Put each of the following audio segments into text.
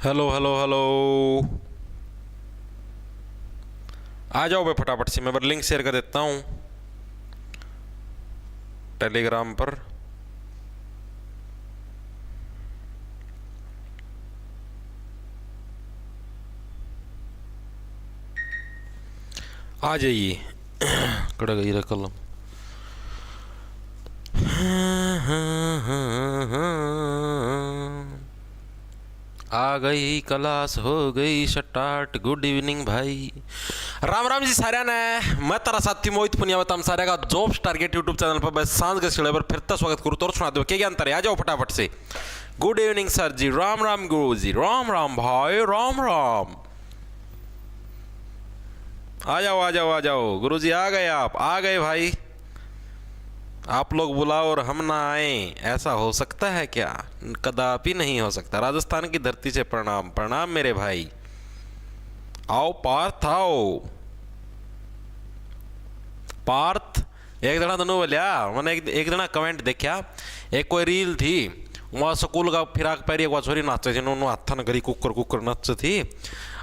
Hello hello hello. आ जाओ भाई फटाफट से, मैं बस लिंक शेयर कर देता हूँ टेलीग्राम पर। आ जाइए। कड़ गई रे कलम। आ गई क्लास, हो गई स्टार्ट। गुड इवनिंग भाई। राम राम जी सारे ने। मैं तारा साथी मोहित पुनिया बताम सारे का जॉब्स टारगेट यूट्यूब चैनल पर बस सांझ के सिले पर फिर तक स्वागत करूँ तो सुना दो क्या ज्ञान तारे। आ जाओ फटाफट से। गुड इवनिंग सर जी। राम राम गुरु जी। राम राम भाई। राम राम। आ जाओ आ जाओ आ जाओ। गुरु जी आ गए, आप आ गए भाई। आप लोग बुलाओ और हम ना आए, ऐसा हो सकता है क्या? कदापि नहीं हो सकता। राजस्थान की धरती से प्रणाम प्रणाम मेरे भाई। आओ पार्थ आओ। पार्थ एक जना तनु बोलिया मैंने एक जना कमेंट देखा। एक कोई रील थी वहाँ स्कूल का फिराक पैरी एक छोरी नाचते थी, उन्होंने हाथ न करी कुकर कुकर नच थी।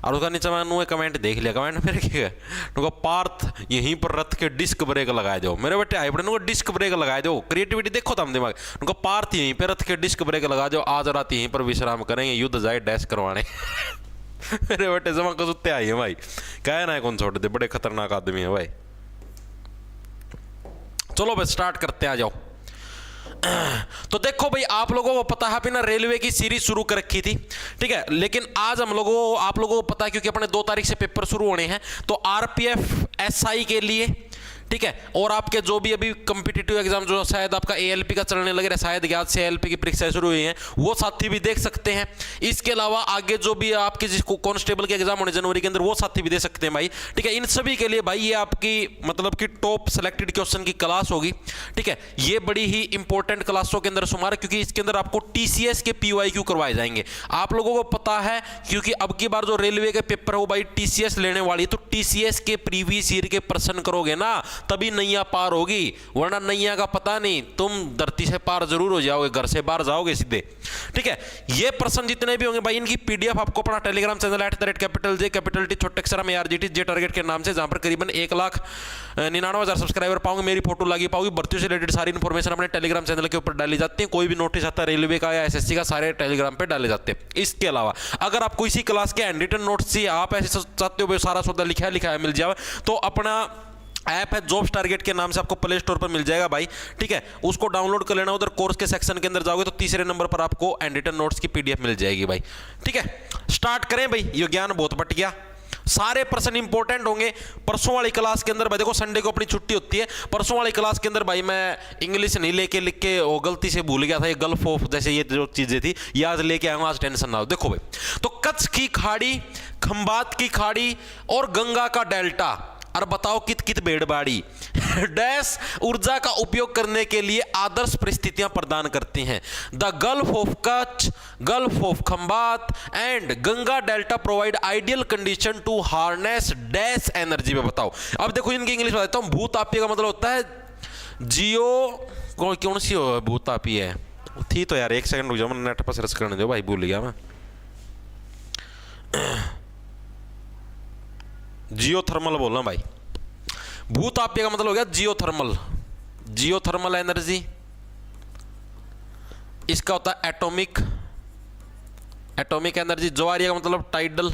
और उसका नीचे मैंने कमेंट देख लिया। कमेंट फिर क्या पार्थ यहीं पर रथ के डिस्क ब्रेक लगाए दो। मेरे बेटे आई बड़े डिस्क ब्रेक लगाए दो। क्रिएटिविटी देखो तुम दिमाग। उनको पार्थ यहीं पर रथ के डिस्क ब्रेक लगा दो। आज रात यहीं पर विश्राम करेंगे, युद्ध जाए डैश करवाने। मेरे बेटे जमा को सुत्ते आई है भाई। कह ना कौन छोड़ दे, बड़े खतरनाक आदमी है भाई। चलो भाई स्टार्ट करते, आ जाओ। तो देखो भाई, आप लोगों को पता है अपना रेलवे की सीरीज शुरू कर रखी थी, ठीक है। लेकिन आज आप लोगों को पता है क्योंकि अपने 2 तारीख से पेपर शुरू होने हैं, तो आरपीएफ एसआई के लिए, ठीक है, और आपके जो भी अभी कॉम्पिटिटिव एग्जाम जो शायद आपका एएलपी का चलने लग रहा है, शायद याद से एएलपी की परीक्षा शुरू हुई है, वो साथी भी देख सकते हैं। इसके अलावा आगे जो भी आपके जिसको कांस्टेबल के एग्जाम होने जनवरी के अंदर, वो साथी भी दे सकते हैं भाई, ठीक है। इन सभी के लिए भाई ये आपकी मतलब कि टॉप सेलेक्टेड क्वेश्चन की क्लास होगी, ठीक है। ये बड़ी ही इंपॉर्टेंट क्लासों के अंदर शुमार, क्योंकि इसके अंदर आपको टीसीएस के पीवाईक्यू करवाए जाएंगे। आप लोगों को पता है क्योंकि अब की बार जो रेलवे के पेपर हो भाई टीसीएस लेने वाली, तो टीसीएस के प्रीवियस ईयर के प्रश्न करोगे ना तभी नैया पार होगी, वरना नैया का पता नहीं, तुम धरती से पार जरूर हो जाओगे, घर से बाहर जाओगे सीधे, ठीक है। ये प्रश्न जितने भी होंगे भाई, इनकी पीडीएफ आपको अपना टेलीग्राम चैनल @J छोटे अक्षर में RGT जे टारगेट के नाम से, जहां पर करीबन 1,99,000 सब्सक्राइबर पाओगे, मेरी फोटो लगी पाओगी, भर्तियों से रिलेटेड सारी इन्फॉर्मेशन अपने टेलीग्राम चैनल के ऊपर डाली जाती है। कोई भी नोटिस आता है रेलवे का या एसएससी का, सारे टेलीग्राम पे डाले जाते हैं। इसके अलावा अगर आपको इसी क्लास के हैंड रिटन नोट्स चाहिए, आप ऐसे चाहते हो सारा सौदा लिखा है मिल जाए, तो अपना ऐप है जॉब्स टारगेट के नाम से, आपको प्ले स्टोर पर मिल जाएगा भाई, ठीक है। उसको डाउनलोड कर लेना। उधर कोर्स के सेक्शन के अंदर जाओगे तो तीसरे नंबर पर आपको हैंड रिटन नोट्स की पीडीएफ मिल जाएगी भाई, ठीक है। स्टार्ट करें भाई, ये ज्ञान बहुत बट गया, सारे प्रश्न इंपॉर्टेंट होंगे। परसों वाली क्लास के अंदर भाई देखो, संडे को अपनी छुट्टी होती है, परसों वाली क्लास के अंदर भाई मैं इंग्लिश नहीं लेके लिख के वो गलती से भूल गया था, ये गल्फ ऑफ जैसे ये जो चीजें थी, ये आज लेके आऊंगा, आज टेंशन ना हो। देखो भाई, तो कच्छ की खाड़ी, खंबात की खाड़ी और गंगा का डेल्टा, और बताओ कित कित भेड़बाड़ी डैश ऊर्जा का उपयोग करने के लिए आदर्श परिस्थितियां प्रदान करती हैं। The gulf of Kutch, gulf of Khambhat and Ganga delta provide ideal condition to harness dash energy में। बताओ, अब देखो इनकी इंग्लिश बताता हूं। भूतापीय का मतलब होता है जियो, कौन सी भूतापीय है थी, तो यार एक सेकंड रुक जाओ, मैंने नेट पर सर्च करने दो भाई, भूल गया मैं। जियोथर्मल बोलना भाई। भूतापीय का मतलब हो गया जियोथर्मल, जियोथर्मल एनर्जी। इसका होता है एटॉमिक, एटॉमिक एनर्जी। ज्वारीय का मतलब टाइडल,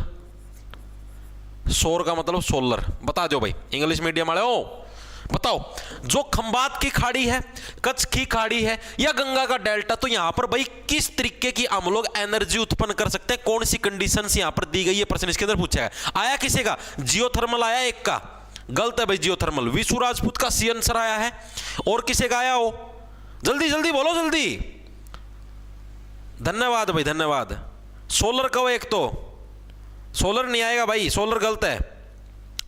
सौर का मतलब सोलर। बता दो भाई इंग्लिश मीडियम वाले हो, बताओ जो खंबात की खाड़ी है, कच्छ की खाड़ी है या गंगा का डेल्टा, तो यहां पर भाई किस तरीके की हम लोग एनर्जी उत्पन्न कर सकते हैं, कौन सी कंडीशंस यहां पर दी गई है, प्रश्न इसके अंदर पूछा है। आया किसी का जियोथर्मल आया, एक का गलत है भाई जियोथर्मल। विशु राजपूत का सी आंसर आया है, और किसी का आया हो, जल्दी जल्दी बोलो जल्दी। धन्यवाद भाई धन्यवाद। सोलर का हो एक, तो सोलर नहीं आएगा भाई, सोलर गलत है।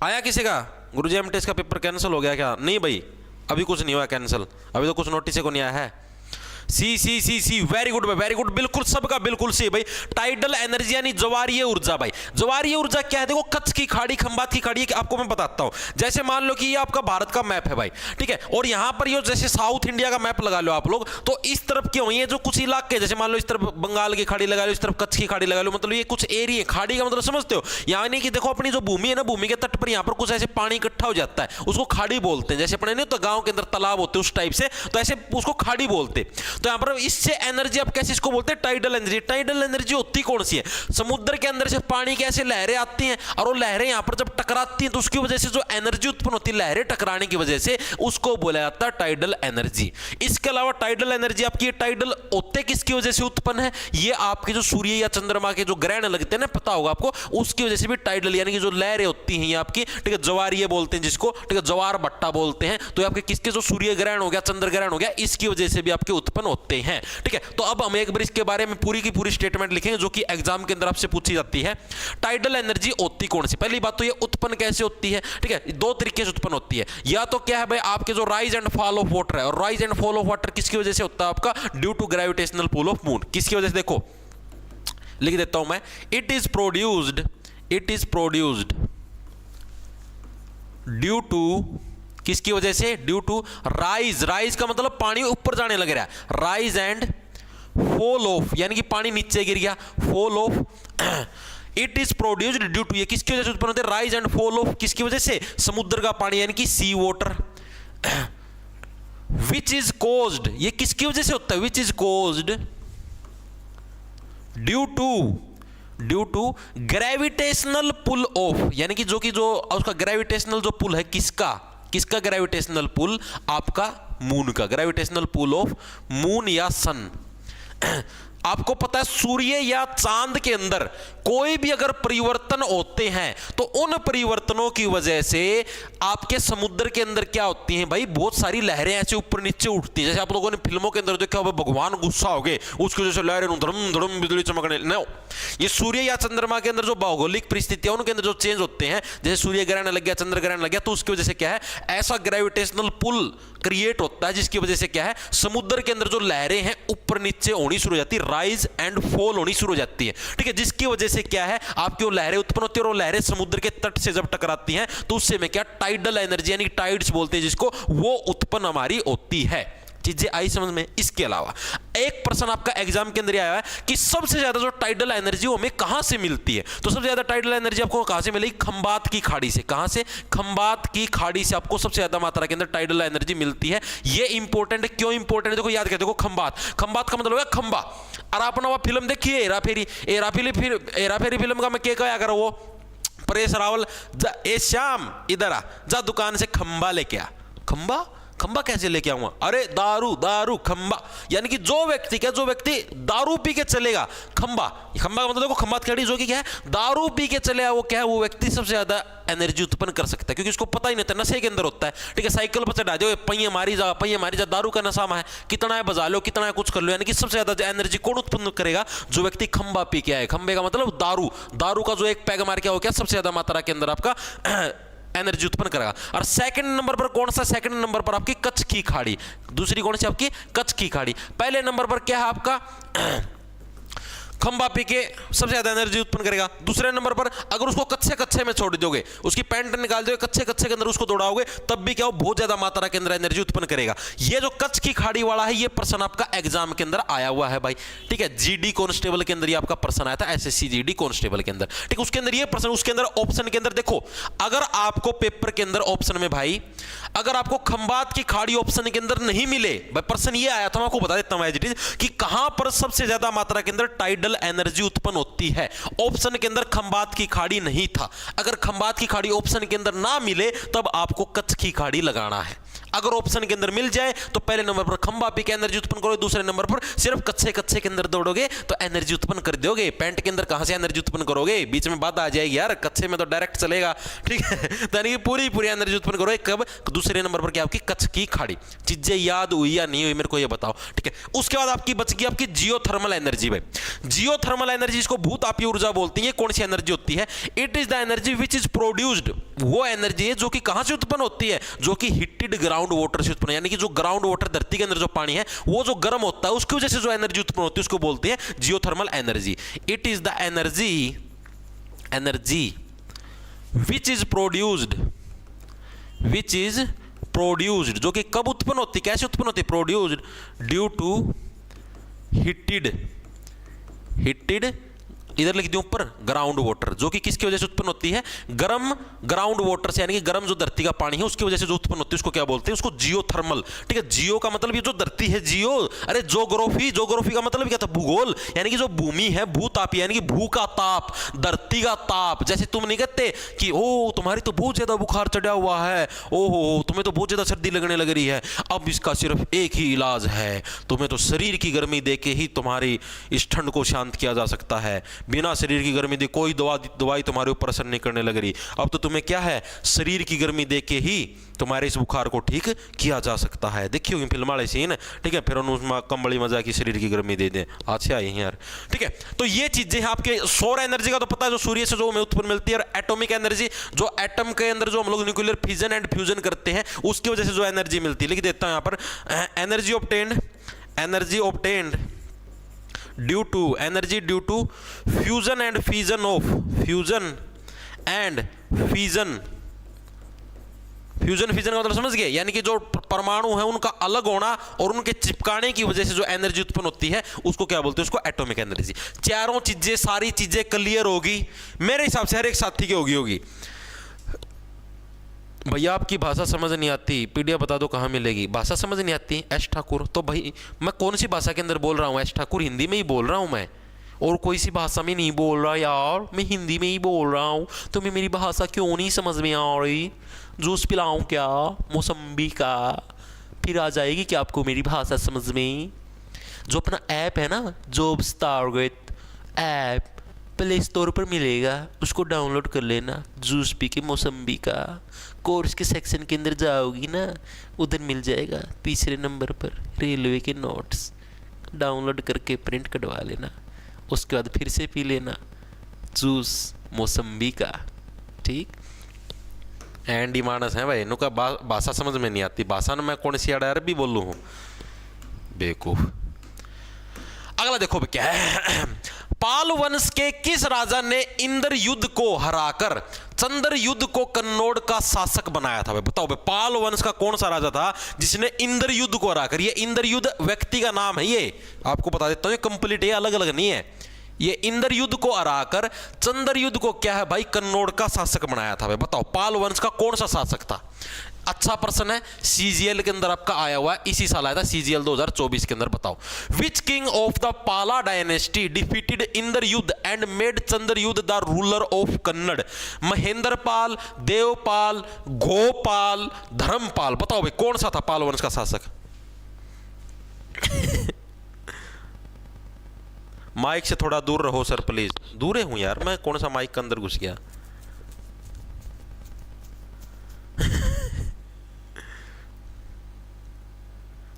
आया किसी का गुरुजी एमटीएस का पेपर कैंसिल हो गया क्या? नहीं भाई अभी कुछ नहीं हुआ कैंसिल, अभी तो कुछ नोटिस को नहीं आया है। सी सी सी सी, वेरी गुड भाई, वेरी गुड, बिल्कुल सबका बिल्कुल सही भाई। टाइडल एनर्जी यानी ज्वारीय ऊर्जा भाई। ज्वारीय ऊर्जा क्या है, देखो कच्छ की खाड़ी, खंबात की खाड़ी, आपको मैं बताता हूं। जैसे मान लो कि ये आपका भारत का मैप है भाई, ठीक है, और यहां पर ये जैसे साउथ इंडिया का मैप लगा लो आप लोग, तो इस तरफ क्या हुई है जो कुछ इलाके, जैसे मान लो इस तरफ बंगाल की खाड़ी लगा लो, इस तरफ कच्छ की खाड़ी लगा लो, मतलब ये कुछ एरिया, खाड़ी का मतलब समझते हो, यानी कि देखो अपनी जो भूमि है ना, भूमि के तट पर यहां पर कुछ ऐसे पानी इकट्ठा हो जाता है, उसको खाड़ी बोलते हैं। जैसे अपने नहीं तो गांव के अंदर तालाब होते हैं उस टाइप से, तो ऐसे उसको खाड़ी बोलते। तो यहां पर इससे एनर्जी आप कैसे इसको बोलते हैं, टाइडल एनर्जी। टाइडल एनर्जी होती कौन सी है, समुद्र के अंदर से पानी के ऐसे लहरें आती हैं, और वो लहरें यहां पर जब टकराती हैं तो उसकी वजह से जो एनर्जी उत्पन्न होती है लहरें टकराने की वजह से, उसको बोला जाता है टाइडल एनर्जी। इसके अलावा टाइडल एनर्जी आपकी, टाइडल होते किसकी वजह से उत्पन्न है, ये आपके जो सूर्य या चंद्रमा के जो ग्रहण लगते हैं ना, पता होगा आपको, उसकी वजह से भी टाइडल यानी कि जो लहरें होती हैं ये आपकी, ठीक है, ज्वारीय बोलते हैं जिसको, ठीक है, ज्वार भट्टा बोलते हैं। तो आपके किसके जो सूर्य ग्रहण हो गया, चंद्र ग्रहण हो गया, इसकी वजह से भी आपके उत्पन्न होते हैं, ठीक है। तो अब हम एक बार इसके बारे में पूरी की पूरी स्टेटमेंट लिखेंगे जो कि एग्जाम के अंदर आपसे पूछी जाती है। टाइडल एनर्जी होती कौन सी, पहली बात तो ये उत्पन्न कैसे होती है, ठीक है, दो तरीके से उत्पन्न होती है। या तो क्या है भाई, आपके जो rise and fall of water है, और rise and fall of water किसकी वजह से होता है आपका, due to gravitational pull of moon. किसकी वजह से, देखो लिख देता हूं मैं, it is produced due to, किसकी वजह से, ड्यू टू राइज, राइज का मतलब पानी ऊपर जाने लग रहा है, राइज एंड फॉल ऑफ यानी कि पानी नीचे गिर गया, fall of. It is produced due to, ये किसकी वजह से उत्पन्न होते हैं, राइज एंड फॉल ऑफ, किसकी वजह से, समुद्र का पानी यानी कि sea water. Which is caused, ये किसकी वजह से होता है, which is caused due to gravitational pull of, यानी कि जो उसका ग्रेविटेशनल जो पुल है, किसका ग्रेविटेशनल पुल, आपका मून का ग्रेविटेशनल पुल ऑफ मून या सन। आपको पता है सूर्य या चांद के अंदर कोई भी अगर परिवर्तन होते हैं तो उन परिवर्तनों की वजह से आपके समुद्र के अंदर क्या होती हैं भाई, बहुत सारी लहरें ऐसे ऊपर नीचे उठती हैं। जैसे आप लोगों ने फिल्मों के अंदर देखा होगा, भगवान गुस्सा हो गए उसकी वजह से लहरें धड़म धड़म बिजली चमकने, नहीं, ये सूर्य या चंद्रमा के अंदर जो भौगोलिक परिस्थितियां उनके अंदर जो चेंज होते हैं, जैसे सूर्य ग्रहण लग गया, चंद्र ग्रहण लग गया, तो उसकी वजह से क्या है, ऐसा ग्रेविटेशनल पुल क्रिएट होता है जिसकी वजह से क्या है, समुद्र के अंदर जो लहरें हैं ऊपर नीचे होनी शुरू हो जाती है, राइज एंड फॉल होनी शुरू हो जाती है, ठीक है, जिसकी वजह से क्या है, आपकी वो लहरें उत्पन्न होती है, और वो लहरें समुद्र के तट से जब टकराती हैं तो उससे में क्या, टाइडल एनर्जी यानी टाइड्स बोलते हैं जिसको, वो उत्पन्न हमारी होती है। चीजें आई समझ में। इसके अलावा एक प्रश्न आपका एग्जाम के अंदर आया है कि सबसे ज्यादा जो टाइडल एनर्जी वो हमें कहां से मिलती है, तो सबसे ज्यादा टाइडल एनर्जी आपको कहां से मिलेगी, खंबात की खाड़ी से। कहां से, खंबात की खाड़ी से आपको सबसे ज्यादा मात्रा के अंदर टाइडल एनर्जी मिलती है। ये इंपॉर्टेंट है, क्यों इंपॉर्टेंट है, देखो याद कर, देखो खंबात, खंबात का मतलब है खंबा। और आपने वो फिल्म देखी है हेरा फेरी फिल्म का मैं क्या करा, वो परेश रावल, ए श्याम इधर आ, जा दुकान से खंबा लेके आ। खंबा, खंबा कैसे लेके आऊंगा, अरे दारू खंबा, यानी कि जो व्यक्ति दारू पी के चलेगा, खंबा का मतलब देखो खंबात खड़ी जो कि क्या है, दारू पी के चलेगा, वो क्या है, वो व्यक्ति सबसे ज्यादा एनर्जी उत्पन्न कर सकता है, क्योंकि उसको पता ही नहीं था, नशे के अंदर होता है, ठीक है, साइकिल पर चढ़ा दो, पहिए मारी जा, दारू का नशा है, कितना है बजा लो, कितना है कुछ कर लो, यानी कि सबसे ज्यादा एनर्जी कौन उत्पन्न करेगा, जो व्यक्ति खंबा पी के आए। खंबे का मतलब दारू का जो एक पैग मार के हो गया, सबसे ज्यादा मात्रा के अंदर आपका एनर्जी उत्पन्न करेगा। और सेकंड नंबर पर कौन सा, सेकंड नंबर पर आपकी कच्छ की खाड़ी, दूसरी कौन सी आपकी, कच्छ की खाड़ी। पहले नंबर पर क्या है आपका, खंबा पी के सबसे ज्यादा एनर्जी उत्पन्न करेगा। दूसरे नंबर पर अगर उसको कच्चे में छोड़ दोगे, उसकी पैंट निकाल दोगे, कच्चे के अंदर उसको दौड़ाओगे, तब भी क्या हो, बहुत ज्यादा मात्रा के अंदर एनर्जी उत्पन्न करेगा। ये जो कच्छ की खाड़ी वाला है, ये प्रश्न आपका एग्जाम के अंदर आया हुआ है भाई, ठीक है, जीडी कांस्टेबल के अंदर ये आपका प्रश्न आया था, एसएससी जीडी कांस्टेबल के अंदर, ठीक है, उसके अंदर ये प्रश्न, उसके अंदर ऑप्शन के अंदर देखो, अगर आपको पेपर के अंदर ऑप्शन में भाई, अगर आपको खंबात की खाड़ी ऑप्शन के अंदर नहीं मिले, भाई प्रश्न ये आया था, मैं आपको बता देता हूं एज इट इज, कि कहां पर सबसे ज्यादा मात्रा के अंदर टाइडल एनर्जी उत्पन्न होती है। ऑप्शन के अंदर खंबात की खाड़ी नहीं था। अगर खंबात की खाड़ी ऑप्शन के अंदर ना मिले, तब आपको कच्छ की खाड़ी लगाना है। अगर ऑप्शन के अंदर मिल जाए तो पहले नंबर पर खंबा पी के एनर्जी उत्पन्न करोगे, दूसरे नंबर पर सिर्फ कच्चे के अंदर दौड़ोगे तो एनर्जी उत्पन्न कर दोगे। पैंट के अंदर कहां से एनर्जी उत्पन्न करोगे, बीच में बात आ जाएगी यार, कच्चे में तो डायरेक्ट चलेगा, ठीक है, यानी कि पूरी एनर्जी उत्पन्न करोगे कब, दूसरे नंबर पर क्या आपकी कच्छ की खाड़ी। चीजें याद हुई या नहीं हुई मेरे को ये बताओ, ठीक है। उसके बाद आपकी बच गई आपकी जियोथर्मल एनर्जी। भाई जियोथर्मल एनर्जी, इसको भूतापीय ऊर्जा बोलती है। कौन सी एनर्जी होती है, it is the energy which is produced, वो एनर्जी है जो कि कहां से उत्पन्न होती है, जो कि हीटेड ग्राउंड वाटर से उत्पन्न, यानी कि जो ग्राउंड वाटर धरती के अंदर जो पानी है वो जो गर्म होता है उसकी वजह से जो एनर्जी उत्पन्न होती है उसको बोलते हैं geothermal energy. It is the energy which is produced, जो कि कब उत्पन्न होती, कैसे उत्पन्न होती, प्रोड्यूस्ड ड्यू टू हीटेड इधर लिख दियो ऊपर ग्राउंड वाटर, जो कि किसकी वजह से उत्पन्न होती है, गर्म ग्राउंड वाटर से, यानी कि गर्म जो धरती का पानी है उसकी वजह से जो उत्पन्न होती है उसको क्या बोलते हैं, उसको जियोथर्मल। ठीक है, जियो का मतलब ये जो धरती है, जियो, अरे जोग्राफी का मतलब क्या था, भूगोल, यानी कि जो भूमि है, भूतापी यानी कि भू का ताप, धरती का ताप। जैसे तुम नहीं कहते कि ओ तुम्हारी तो बहुत ज्यादा बुखार चढ़ा हुआ है, ओहो तुम्हें तो बहुत ज्यादा सर्दी लगने लग रही है, अब इसका सिर्फ एक ही इलाज है, तुम्हें तो शरीर की गर्मी दे के ही तुम्हारी इस ठंड को शांत किया जा सकता है, बिना शरीर की गर्मी दे कोई दवाई तुम्हारे ऊपर असर नहीं करने लग रही, अब तो तुम्हें क्या है, शरीर की गर्मी दे के ही तुम्हारे इस बुखार को ठीक किया जा सकता है। देखिए होगी फिल्म वाले सीन, ठीक है, फिर उसमें कंबली मजा की शरीर की गर्मी दे दें, अच्छा है यार। ठीक है, तो ये चीजें हैं आपके। सौर एनर्जी का तो पता है, जो सूर्य से जो हमें उत्पन्न मिलती है, और एटॉमिक एनर्जी जो एटम के अंदर जो हम लोग न्यूक्लियर फिजन एंड फ्यूजन करते हैं उसकी वजह से जो एनर्जी मिलती है, लिख देता हूं यहां पर, energy obtained due to fusion and fission का मतलब समझ गए, यानी कि जो परमाणु है उनका अलग होना और उनके चिपकाने की वजह से जो एनर्जी उत्पन्न होती है उसको क्या बोलते हैं, उसको एटॉमिक एनर्जी। चारों चीजें, सारी चीजें क्लियर होगी मेरे हिसाब से, हर एक साथी की होगी। भैया आपकी भाषा समझ नहीं आती, पीडीएफ बता दो कहाँ मिलेगी, भाषा समझ नहीं आती, एस ठाकुर, तो भाई मैं कौन सी भाषा के अंदर बोल रहा हूँ, एस ठाकुर हिंदी में ही बोल रहा हूँ मैं, और कोई सी भाषा में नहीं बोल रहा यार, मैं हिंदी में ही बोल रहा हूँ, तुम्हें मेरी भाषा क्यों नहीं समझ में आ रही, जूस पिलाऊं क्या मौसम्बी का, फिर आ जाएगी क्या आपको मेरी भाषा समझ में। जो अपना ऐप है ना, jobs target app, play store पर मिलेगा, उसको डाउनलोड कर लेना, जूस पी के मौसम्बी का, कोर्स के सेक्शन के अंदर जाओगी ना, उधर मिल जाएगा तीसरे नंबर पर रेलवे के नोट्स, डाउनलोड करके प्रिंट कटवा लेना, उसके बाद फिर से पी लेना जूस मौसम्बी का। ठीक, एंडी मानस है भाई, इनका भाषा समझ में नहीं आती, भाषा में मैं कौन सी अरबी बोलूँ हूँ, बेवकूफ। अगला देखो क्या है, पाल वंश के किस राजा ने इंद्र युद्ध को हराकर चंद्र युद्ध को कन्नौज का शासक बनाया था? भाई बताओ भाई, पाल वंश का कौन सा राजा था जिसने इंद्र युद्ध को हराकर, ये इंद्र युद्ध व्यक्ति का नाम है, ये आपको बता देता हूं, ये कंप्लीट, ये अलग अलग नहीं है, ये इंद्र युद्ध को हराकर चंद्र युद्ध को क्या है भाई, कन्नौज का शासक बनाया था। भाई बताओ पाल वंश का कौन सा शासक था? अच्छा प्रश्न है, सीजीएल के अंदर आपका आया हुआ है, इसी साल आया था सीजीएल 2024 के अंदर। बताओ, which king of the Pala dynasty defeated Indrayudha and made Chandrayudha the ruler of Kannada? Mahendrapala, Devapala, Gopala, Dharmapala. बताओ भाई कौन सा था पाल वंश का शासक? माइक से थोड़ा दूर रहो सर प्लीज। दूर हूं यार मैं, कौन सा माइक के अंदर घुस गया?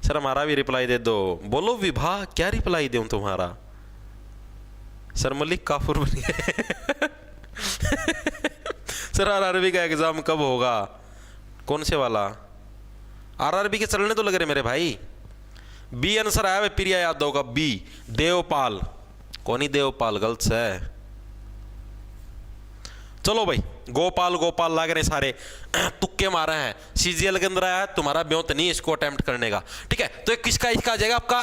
सर हमारा भी रिप्लाई दे दो। बोलो विभा, क्या रिप्लाई दूं तुम्हारा? सर मलिक काफुर बन गए। सर आरआरबी का एग्जाम कब होगा? कौन से वाला? आरआरबी के चलने तो लग रहे मेरे भाई। बी आंसर आया प्रिया यादव का, बी देवपाल। कौन ही देवपाल, गलत है। चलो भाई, गोपाल गोपाल लाग रहे सारे, तुक्के मारे हैं। सीजीएल के अंदर आया, तुम्हारा ब्योत नहीं इसको अटेम्प्ट करने का, ठीक है। तो किसका इसका आ जाएगा आपका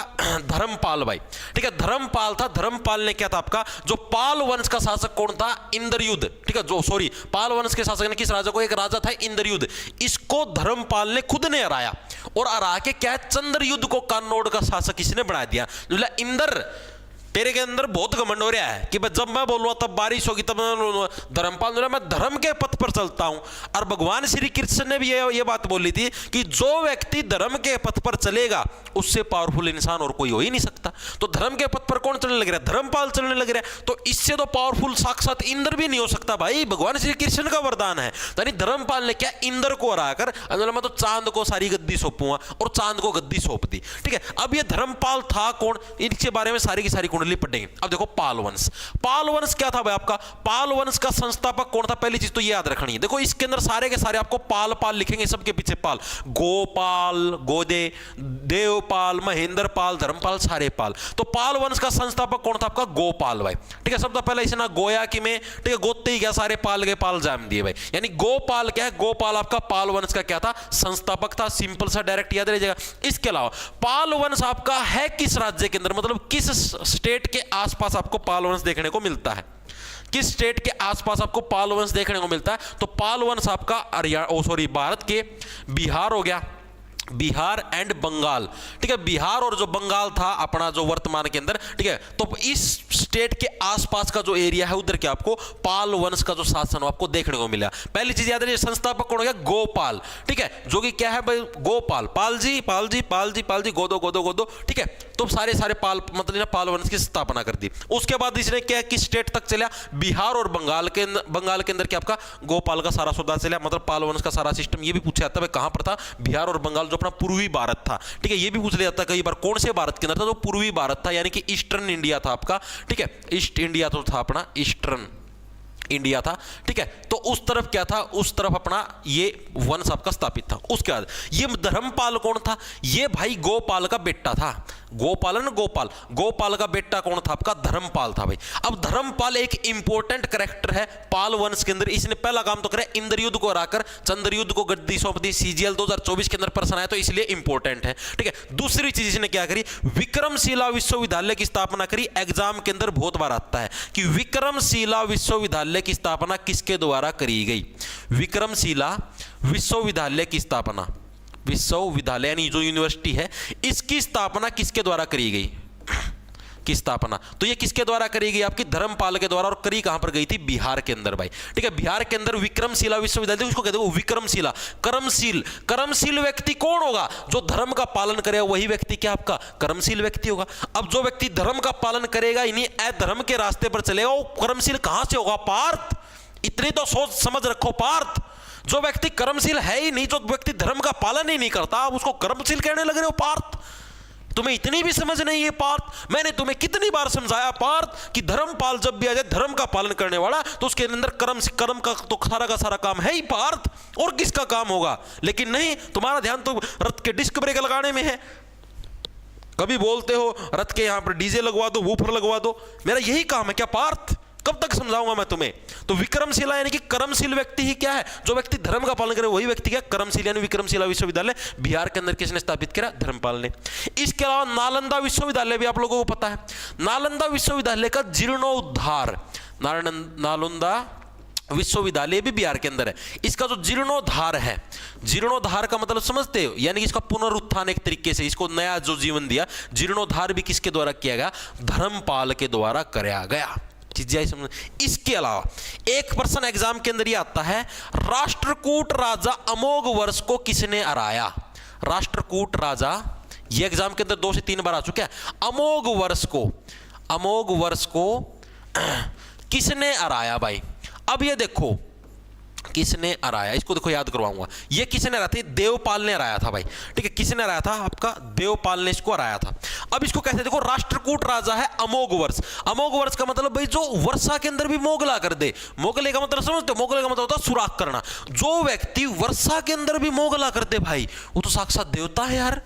धर्मपाल भाई, ठीक है। धर्मपाल था। धर्मपाल ने क्या था आपका, जो पाल वंश का शासक कौन था? इंद्रयुद्ध, ठीक है। जो सॉरी, पाल वंश के शासक ने किस राजा को? एक राजा था इंद्रयुद्ध, इसको धर्मपाल ने खुद ने हराया और हरा के क्या है, चंद्रयुद्ध को कन्नौज का शासक इसने बना दिया। इंद्र तेरे के अंदर बहुत घमंड हो रहा है कि जब मैं बोलूंगा तब बारिश होगी, तब धर्मपाल ने, मैं धर्म के पथ पर चलता हूं। और भगवान श्री कृष्ण ने भी ये बात बोली थी कि जो व्यक्ति धर्म के पथ पर चलेगा उससे पावरफुल इंसान और कोई हो ही नहीं सकता। तो धर्म के पथ पर कौन चलने लग रहा है? धर्मपाल चलने लग रहा है। तो इससे तो पावरफुल साक्षात इंद्र भी नहीं हो सकता भाई, भगवान श्री कृष्ण का वरदान है। यानी धर्मपाल ने क्या, इंद्र को हराकर मैं तो चांद को सारी गद्दी सौंपूंगा, और चांद को गद्दी सौंप दी, ठीक है। अब ये धर्मपाल था कौन, इसके बारे में सारी की सारी कुंडली पढ़ेंगे। अब देखो पाल वंश, पाल वंश क्या था भाई आपका, पाल वंश का संस्थापक कौन था, पहली चीज तो ये याद रखनी है। देखो इसके अंदर सारे के सारे आपको पाल पाल लिखेंगे, सबके पीछे पाल, गोपाल, गोदे, देवपाल, महेंद्र पाल, धर्मपाल, सारे पाल। तो पाल वंश का संस्थापक कौन था आपका, गोपाल भाई। ठीक है, सबसे पहले इसे ना गोया कि में, ठीक है, गोते ही क्या सारे पाल के पाल जाम दिए भाई, यानी गोपाल क्या है, गोपाल आपका पाल वंश का क्या था, संस्थापक था। सिंपल सा डायरेक्ट याद रह जाएगा। इसके अलावा पाल वंश आपका है किस राज्य के अंदर, मतलब किस स्टेट के आसपास आपको पाल वंश देखने को मिलता है, किस स्टेट के आसपास आपको पाल वंश देखने को मिलता है। तो पाल वंश आपका भारत के बिहार हो गया, बिहार एंड बंगाल। ठीक है, बिहार और जो बंगाल था अपना जो वर्तमान के अंदर, ठीक है, तो इस स्टेट के आसपास का जो एरिया है उधर के आपको पाल वंश का जो शासन आपको देखने को मिला। पहली चीज याद रखिए, संस्थापक कौन हो गया, गोपाल। ठीक है, जो कि क्या है भाई, गोपाल, पाल जी पाल जी पाल जी पाल जी, गोदो गोदो गोदो। ठीक है, तो सारे सारे पाल मतलब पाल वंश की स्थापना कर दी। उसके बाद इसने क्या किस स्टेट तक चला, बिहार और बंगाल के अंदर क्या आपका गोपाल का सारा सौदा चला, मतलब पाल वंश का सारा सिस्टम। ये भी पूछा जाता है कहां पर था, बिहार और बंगाल जो अपना पूर्वी भारत था। ठीक है, ये भी पूछ लिया जाता है कई बार कौन से भारत के अंदर था, तो पूर्वी भारत था, यानी कि ईस्टर्न इंडिया था आपका। ठीक है, ईस्ट इंडिया तो था अपना, ईस्टर्न इंडिया था। ठीक है, तो उस तरफ क्या था, उस तरफ अपना ये वंश आपका स्थापित था। उसके बाद ये धर्मपाल कौन था, ये भाई गोपाल का बेटा था। गोपालन गोपाल, गोपाल का बेटा कौन था आपका, धर्मपाल था भाई। अब धर्मपाल एक इंपॉर्टेंट कैरेक्टर है पाल वंश के अंदर। इसने पहला काम तो करा इंद्रयुद्ध को हराकर चंद्रयुद्ध को गद्दी सौंप दी। सीजीएल 2024 के अंदर प्रश्न आया तो इसलिए इंपॉर्टेंट है। ठीक है, दूसरी चीज इसने क्या करी, विक्रमशिला विश्वविद्यालय की स्थापना करी। एग्जाम के अंदर बहुत बार आता है कि विक्रमशिला विश्वविद्यालय की स्थापना किसके द्वारा करी गई, विक्रमशिला विश्वविद्यालय की स्थापना, विश्वविद्यालय यानी जो यूनिवर्सिटी है इसकी स्थापना किसके द्वारा करी गई, की स्थापना, तो ये किसके द्वारा करी गई, आपकी धर्मपाल के द्वारा। और करी कहां पर गई थी, बिहार के अंदर भाई। ठीक है, बिहार के अंदर विक्रमशिला विश्वविद्यालय, उसको कहते हैं विक्रमशिला। कर्मशील, कर्मशील व्यक्ति कौन होगा, जो धर्म का पालन करेगा वही व्यक्ति क्या आपका कर्मशील व्यक्ति होगा। अब जो व्यक्ति धर्म का पालन करेगा इन्हीं अधर्म के रास्ते पर चलेगा, वो कर्मशील कहां से होगा, पार्थ। इतनी तो सोच समझ रखो पार्थ, जो व्यक्ति कर्मशील है ही नहीं, जो व्यक्ति धर्म का पालन ही नहीं करता, आप उसको कर्मशील कहने लग रहे हो पार्थ। तुम्हें इतनी भी समझ नहीं है पार्थ, मैंने तुम्हें कितनी बार समझाया पार्थ कि धर्मपाल जब भी आ जाए धर्म का पालन करने वाला, तो उसके अंदर कर्म का तो सारा काम है ही पार्थ, और किसका काम होगा। लेकिन नहीं, तुम्हारा ध्यान तो रथ के डिस्क ब्रेक लगाने में है। कभी बोलते हो रथ के यहां पर डीजे लगवा दो, वूफर लगवा दो, मेरा यही काम है क्या पार्थ, कब तक समझाऊंगा मैं तुम्हें। तो विक्रमशिला यानी कि कर्मशील व्यक्ति ही क्या है, जो व्यक्ति धर्म का पालन करे वही व्यक्ति क्या कर्मशील, यानी विक्रमशिला विश्वविद्यालय बिहार के अंदर किसने स्थापित किया, धर्मपाल ने। इसके अलावा नालंदा विश्वविद्यालय भी आप लोगों को पता है। नालंदा विश्वविद्यालय का जीर्णोद्धार, नालंदा विश्वविद्यालय भी बिहार के अंदर है। इसका जो जीर्णोद्धार है, जीर्णोद्धार का मतलब समझते हो, यानी इसका पुनरुत्थान एक तरीके से, इसको नया जो जीवन दिया, जीर्णोद्धार भी किसके द्वारा किया गया, धर्मपाल के द्वारा कराया गया। इसके अलावा एक प्रश्न एग्जाम के अंदर ये आता है, राष्ट्रकूट राजा अमोघ वर्ष को किसने हराया। राष्ट्रकूट राजा, ये एग्जाम के अंदर 2 से 3 बार आ चुका है। अमोघ वर्ष को किसने हराया भाई। अब ये देखो किसने हराया, इसको देखो याद करवाऊंगा। ये किसने हराया था, देवपाल ने हराया था भाई। ठीक है, किसने हराया था, आपका देवपाल ने इसको हराया था। अब इसको कैसे देखो, राष्ट्रकूट राजा है अमोघ वर्ष। अमोघ वर्ष का मतलब भाई जो वर्षा के अंदर भी मोगला कर दे। मोगले का मतलब समझते हो, मोगले का मतलब होता है सुराख करना। जो व्यक्ति वर्षा के अंदर भी मोगला कर दे भाई, वो तो साक्षात देवता है यार।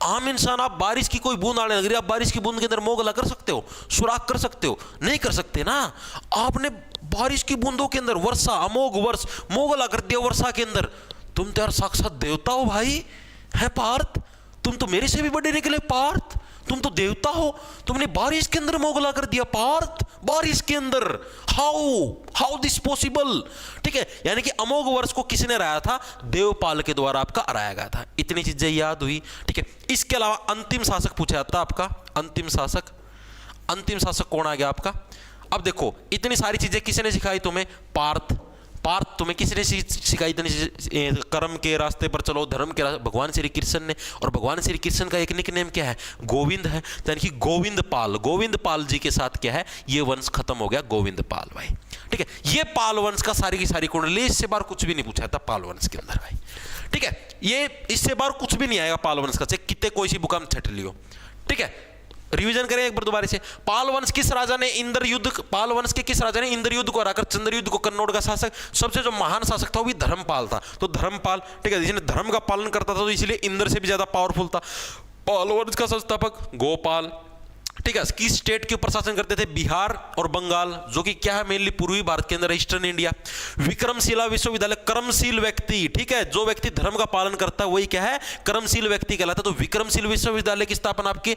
आम इंसान, आप बारिश की कोई बूंद आने लग रही है, आप बारिश की बूंद के अंदर मोगला कर सकते हो, सुराख कर सकते हो, नहीं कर सकते ना। आपने बारिश की बूंदों के अंदर वर्षा, अमोघ वर्ष, मोगला कर दिया वर्षा के अंदर, तुम तो यार साक्षात देवता हो भाई, है पार्थ। तुम तो मेरे से भी बड़े निकले पार्थ, तुम तो देवता हो, तुमने बारिश के अंदर मोगला कर दिया पार्थ, बारिश के अंदर। How this possible. ठीक है, यानी कि अमोघ वर्ष को किसने हराया था, देवपाल के द्वारा आपका हराया गया था। इतनी चीजें याद हुई। ठीक है, इसके अलावा अंतिम शासक पूछा जाता आपका, अंतिम शासक कौन आ गया आपका। अब देखो इतनी सारी चीजें किसने सिखाई तुम्हें, पार्थ तुम्हें किसने सिखाई, कर्म के रास्ते पर चलो, धर्म के रास्ते, भगवान श्री कृष्ण ने। और भगवान श्री कृष्ण का एक निकनेम क्या है, गोविंद है, यानी कि गोविंदपाल जी के साथ क्या है, ये वंश खत्म हो गया, गोविंदपाल भाई। ठीक है, ये पाल वंश का सारी की सारी कुंडली, इससे बार कुछ भी नहीं पूछा था पाल वंश के अंदर भाई। ठीक है, ये इससे बार कुछ भी नहीं आएगा पाल वंश का, चाहे कितने कोई सी बुक हम छट लियो। ठीक है, रिवीजन करें एक बार दोबारा से। पाल वंश के किस राजा ने इंद्र युद्ध को हराकर चंद्र युद्ध को कन्नौज का शासक, सबसे जो महान शासक था वो भी धर्मपाल था। तो धर्मपाल, ठीक है, जिसने धर्म का पालन करता था तो इसलिए इंद्र से भी ज्यादा पावरफुल था। पाल वंश का संस्थापक गोपाल, ठीक है, किस स्टेट के ऊपर शासन करते थे? बिहार और बंगाल, जो कि क्या है मेनली पूर्वी भारत के अंदर, ईस्टर्न इंडिया। विक्रमशिला विश्वविद्यालय, कर्मशील व्यक्ति, ठीक है, जो व्यक्ति धर्म का पालन करता है वही क्या है? कर्मशील व्यक्ति कहलाता है। तो विक्रमशील विश्वविद्यालय की स्थापना आपके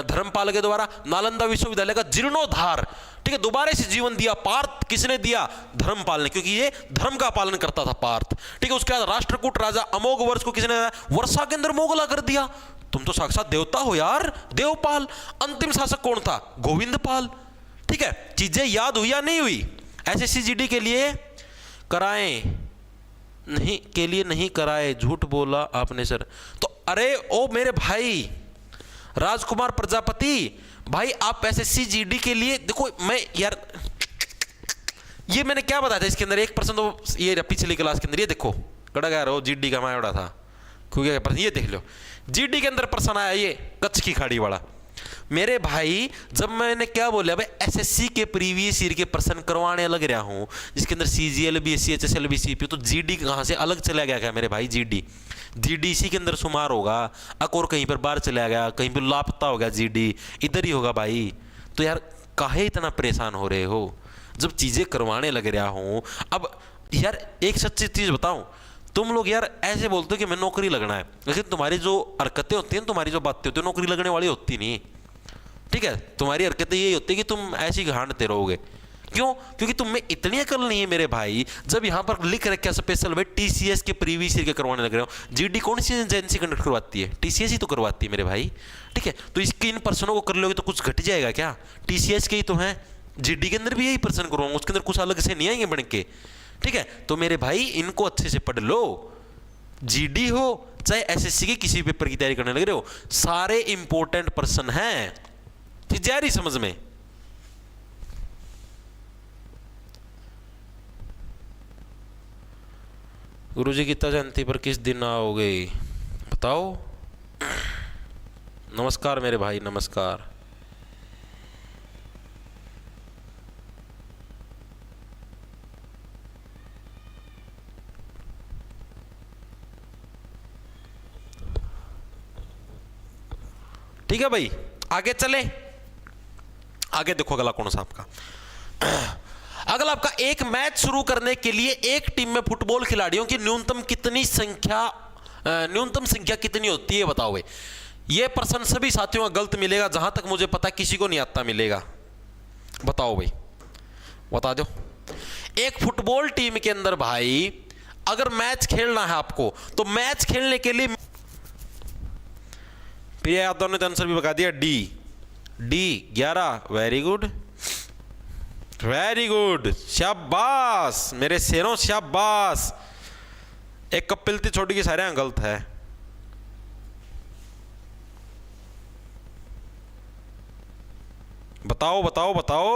धर्मपाल के द्वारा। नालंदा विश्वविद्यालय का जीर्णोद्धार, ठीक है, दोबारा से जीवन दिया पार्थ, किसने दिया? धर्मपाल ने, क्योंकि ये धर्म का पालन करता था पार्थ, ठीक है। उसके बाद राष्ट्रकूट राजा अमोघ वर्ष को किसने वर्षा के अंदर मोगला कर दिया? तुम तो साक्षात देवता हो यार, देवपाल। अंतिम शासक कौन था? गोविंदपाल, ठीक है। चीजें याद हुई या नहीं हुई? एसएससी जीडी के लिए नहीं कराए, झूठ बोला आपने सर। तो अरे ओ मेरे भाई राजकुमार प्रजापति भाई, आप एसएससी जीडी के लिए देखो, मैं यार ये मैंने क्या बताया था इसके अंदर 1% तो ये पिछली क्लास के अंदर, ये देखो कड़ा गया रहो जीडी का मायवड़ा था, क्योंकि ये देख लो जीडी के अंदर प्रश्न आया ये कच्छ की खाड़ी वाला। मेरे भाई जब मैंने क्या बोला भाई, एसएससी के प्रीवियस ईयर के प्रश्न करवाने लग रहा हूं जिसके अंदर सीजीएल भी, सीएचएसएल भी, सीपीयू, तो जीडी कहां से अलग चला गया क्या मेरे भाई? जीडी इसी के अंदर शुमार होगा, और कहीं पर बाहर चला गया, कहीं पर लापता हो गया, जीडी इधर ही होगा भाई। तो यार काहे इतना परेशान हो रहे हो जब चीजें करवाने लग रहा हूं। अब यार एक सच्ची चीज बताऊं, तुम लोग यार ऐसे बोलते हो कि मैं नौकरी लगना है, लेकिन तुम्हारी जो हरकतें होती हैं, तुम्हारी जो बातें होती है, नौकरी लगने वाली होती नहीं, ठीक है। तुम्हारी हरकतें यही होती है कि तुम ऐसे ही घांटते रहोगे। क्यों? क्योंकि तुम में इतनी अकल नहीं है मेरे भाई। जब यहाँ पर लिख रखा स्पेशल भाई टीसीएस के प्रीवियस ईयर के करवाने लग रहे हो, जीडी कौन सी एजेंसी कंडक्ट करवाती है? टीसीएस ही तो करवाती है मेरे भाई, ठीक है। तो इसके इन प्रश्नों को कर लोगे तो कुछ घट जाएगा क्या? टीसीएस के ही तो हैं, जीडी के अंदर भी यही प्रश्न करवाऊंगा, उसके अंदर कुछ अलग से नहीं आएंगे बन के, ठीक है। तो मेरे भाई इनको अच्छे से पढ़ लो। जीडी हो चाहे एसएससी के किसी पेपर की तैयारी करने लग रहे हो, सारे इंपॉर्टेंट प्रश्न हैं, जा रही समझ में? गुरुजी गीता जयंती पर किस दिन आओगे बताओ? नमस्कार मेरे भाई, नमस्कार। ठीक है भाई, आगे चले। आगे देखो अगला कौन सा आपका अगला आपका, एक मैच शुरू करने के लिए एक टीम में फुटबॉल खिलाड़ियों की न्यूनतम संख्या कितनी होती है बताओ भाई। ये प्रश्न सभी साथियों का गलत मिलेगा, जहां तक मुझे पता किसी को नहीं आता मिलेगा। बताओ भाई, बता दो। एक फुटबॉल टीम के अंदर भाई अगर मैच खेलना है आपको, तो मैच खेलने के लिए प्रिया यादव ने आंसर भी बता दिया D 11। Very good, very good, शाबाश मेरे शेरों, शाबाश। एक कपिलती छोटी की सारे गलत है। बताओ बताओ बताओ,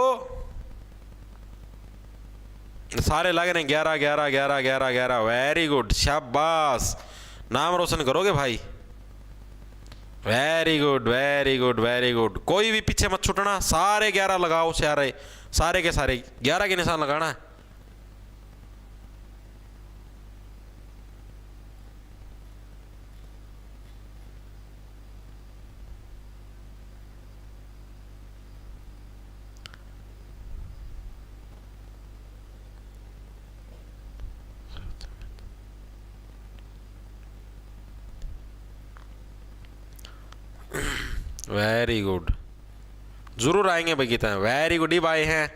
सारे लग रहे हैं 11 11 11 11 11। वेरी गुड, शाबाश, नाम रोशन करोगे भाई। Very good very good very good. कोई भी पीछे मत छूटना, सारे 11 लगाओ, सारे के सारे 11 के निशान लगाना है। वेरी गुड, जरूर आएंगे भाई गीता। वेरी गुड, ये भाई हैं,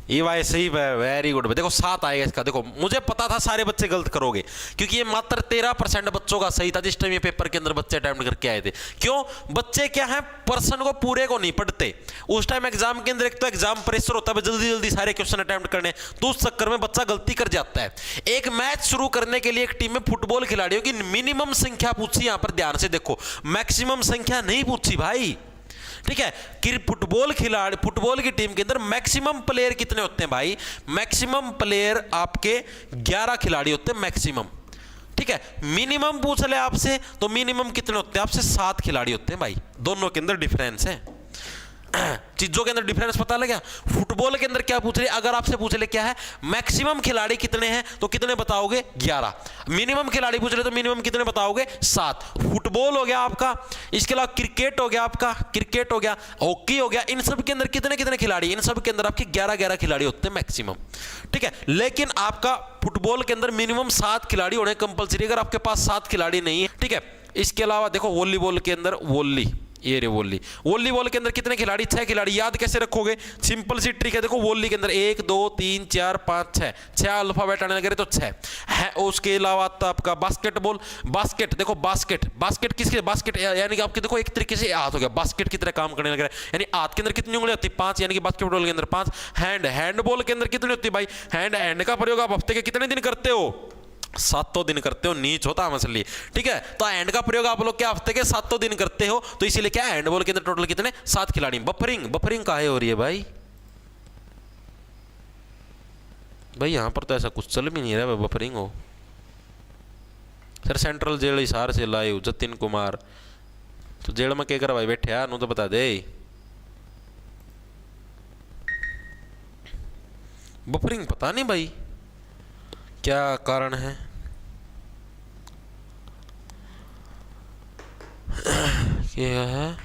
ये भाई सही है। वेरी गुड, देखो 7 आएगा इसका। देखो मुझे पता था सारे बच्चे गलत करोगे, क्योंकि ये मात्र 13% बच्चों का सही था जिस टाइम ये पेपर के अंदर बच्चे अटेम्प्ट करके आए थे। क्यों? बच्चे क्या है, प्रश्न को पूरे को नहीं पढ़ते। उस टाइम एग्जाम के अंदर एक तो एग्जाम प्रेशर होता है, जल्दी जल्दी सारे क्वेश्चन अटेम्प्ट करने, तो उस चक्कर में बच्चा गलती कर जाता है। एक मैच शुरू करने के लिए एक टीम में फुटबॉल खिलाड़ियों की मिनिमम संख्या पूछी, यहां पर ध्यान से देखो, मैक्सिमम संख्या नहीं पूछी भाई, ठीक है। कि फुटबॉल की टीम के अंदर मैक्सिमम प्लेयर कितने होते हैं भाई? मैक्सिमम प्लेयर आपके 11 खिलाड़ी होते हैं मैक्सिमम, ठीक है। मिनिमम पूछ ले आपसे, तो मिनिमम कितने होते हैं आपसे? 7 खिलाड़ी होते हैं भाई, दोनों के अंदर डिफरेंस है। चीजों के अंदर डिफरेंस पता लगा। फुटबॉल के अंदर क्या पूछ रहे, अगर आपसे पूछ ले क्या है मैक्सिमम खिलाड़ी कितने हैं तो कितने बताओगे 11, मिनिमम खिलाड़ी पूछ रहे तो मिनिमम कितने बताओगे 7। फुटबॉल हो गया आपका, इसके अलावा क्रिकेट हो गया आपका, क्रिकेट हो गया, हॉकी हो गया, इन सब के अंदर कितने कितने खिलाड़ी, इन सब के अंदर आपके 11 खिलाड़ी होते हैं मैक्सिमम, ठीक है। लेकिन आपका फुटबॉल के अंदर मिनिमम 7 खिलाड़ी होने कंपलसरी, अगर आपके पास 7 खिलाड़ी नहीं है, ठीक है। इसके अलावा देखो वॉलीबॉल के अंदर ये रे वॉलीबॉल के अंदर कितने खिलाड़ी 6 खिलाड़ी, याद कैसे रखोगे, सिंपल सी ट्रिक है। देखो वॉली के अंदर 1 2 3 4 5 6 अल्फाबेट आने लगे तो 6 है। उसके अलावा आता आपका बास्केटबॉल, देखो बास्केट किसके, बास्केट यानी कि आपके देखो एक तरीके से हाथ हो गया, बास्केट की तरह काम करने लग रहा है, यानी हाथ के अंदर कितनी उंगली होती है 5, यानी कि बास्केटबॉल के अंदर 5। हैंडबॉल के अंदर कितनी होती है भाई, हैंड का प्रयोग आप हफ्ते के कितने दिन करते हो, 7 दिन करते हो, नीच होता मसली, ठीक है। तो हैंड का प्रयोग आप लोग क्या हफ्ते के 7 दिन करते हो, तो इसीलिए क्या हैंडबॉल के अंदर टोटल कितने 7 खिलाड़ी। बफरिंग काहे हो रही है भाई यहां पर तो ऐसा कुछ चल भी नहीं रहा बफरिंग हो। सर सेंट्रल जेल हिसार से लाइव जतिन कुमार, तो जेल में क्या कर भाई बैठे यार, नु तो बता दे बफरिंग, पता नहीं भाई क्या कारण है। क्या है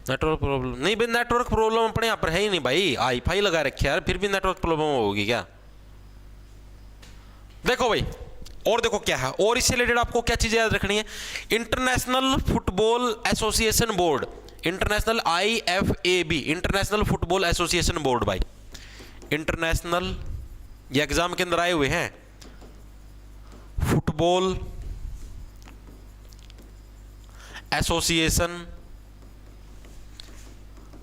नेटवर्क प्रॉब्लम, नहीं भाई नेटवर्क प्रॉब्लम अपने यहाँ पर है ही नहीं भाई, वाईफाई लगा रखे यार, फिर भी नेटवर्क प्रॉब्लम होगी क्या। देखो भाई और देखो क्या है, और इससे रिलेटेड आपको क्या चीजें याद रखनी है, international football association board, international IFAB, international football association board भाई, इंटरनेशनल, ये एग्जाम के अंदर आए हुए हैं, फुटबॉल एसोसिएशन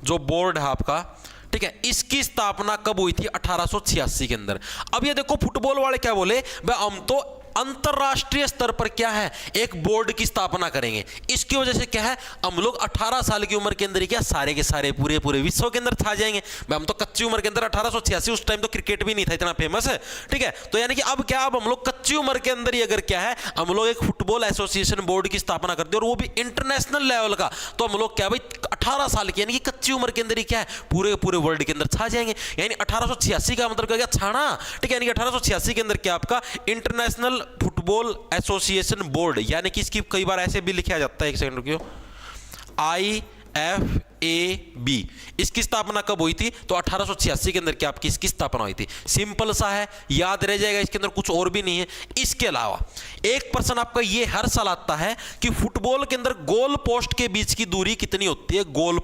जो बोर्ड है आपका, ठीक है, इसकी स्थापना कब हुई थी 1886 के अंदर। अब ये देखो फुटबॉल वाले क्या बोले, भाई हम तो अंतरराष्ट्रीय स्तर पर क्या है एक बोर्ड की स्थापना करेंगे, इसकी वजह से क्या है हम लोग 18 साल की उम्र के अंदर ही क्या सारे के सारे पूरे विश्व के अंदर छा जाएंगे। हम तो कच्ची उम्र के अंदर 1886 उस टाइम तो क्रिकेट भी नहीं था इतना फेमस है, ठीक है। तो यानी कि अब क्या, अब हम लोग कच्ची उम्र के अंदर ही अगर क्या है हम लोग एक फुटबॉल एसोसिएशन बोर्ड की स्थापना करते हैं और वो भी इंटरनेशनल लेवल का, तो हम लोग क्या भाई 18 साल की यानी कि कच्ची उम्र के अंदर ही क्या है पूरे वर्ल्ड के अंदर छा जाएंगे। यानी 1886 का मतलब क्या छाना, ठीक है, यानी कि 1886 के अंदर क्या आपका इंटरनेशनल फुटबॉल एसोसिएशन बोर्ड, यानी कि इसकी कई बार ऐसे भी लिखा जाता है, एक सेकंड रुकियो, IFAB, इसकी स्थापना कब हुई थी तो 1886 के अंदर क्या आपकी इसकी स्थापना हुई थी। सिंपल सा है, याद रह जाएगा, इसके अंदर कुछ और भी नहीं है। इसके अलावा एक प्रश्न आपका ये हर साल आता है कि फुटबॉल के अंदर गोल पोस्ट के बीच की दूरी कितनी होती है, गोल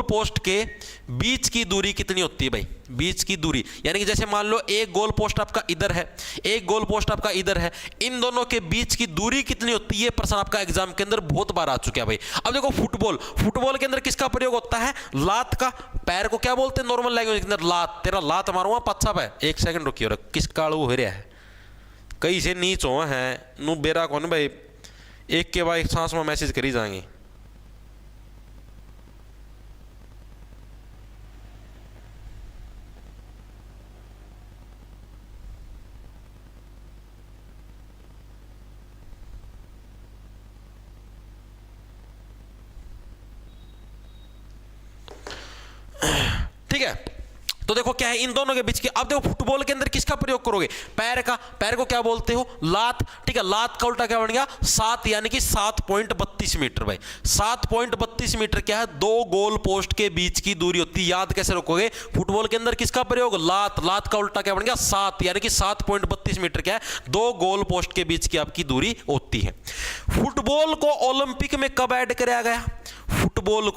पोस्ट के बीच की दूरी कितनी होती है भाई, बीच की दूरी, यानी कि जैसे मान लो एक गोल पोस्ट आपका इधर है, एक गोल पोस्ट आपका इधर है, इन दोनों के बीच की दूरी कितनी होती है, ये प्रश्न आपका एग्जाम के अंदर बहुत बार आ चुका है भाई। अब देखो फुटबॉल के अंदर किसका प्रयोग होता है, लात का, पैर को क्या बोलते हैं नॉर्मल लैंग्वेज के अंदर, लात, तेरा लात मारूंगा पच्छा पे, एक सेकंड रुकियो, किस कालू हो रहा है, कई से नीच हो है नु बेरा कौन भाई, एक के बाद एक सांस में मैसेज करी जाएंगे। ठीक है, तो देखो क्या है इन दोनों के बीच की, अब देखो फुटबॉल के अंदर किसका प्रयोग करोगे, पैर का, पैर को क्या बोलते हो, लात, ठीक है, लात का उल्टा क्या बन गया 7, यानी कि 7.32 मीटर भाई, 7.32 मीटर क्या है, दो गोल पोस्ट के बीच की दूरी होती है। याद कैसे रखोगे, फुटबॉल के अंदर किसका प्रयोग, लात का उल्टा क्या बन गया 7, यानी कि 7.32 मीटर क्या है दो गोल पोस्ट के बीच की आपकी दूरी होती है। फुटबॉल को ओलंपिक में कब ऐड कराया गया, फुटबॉल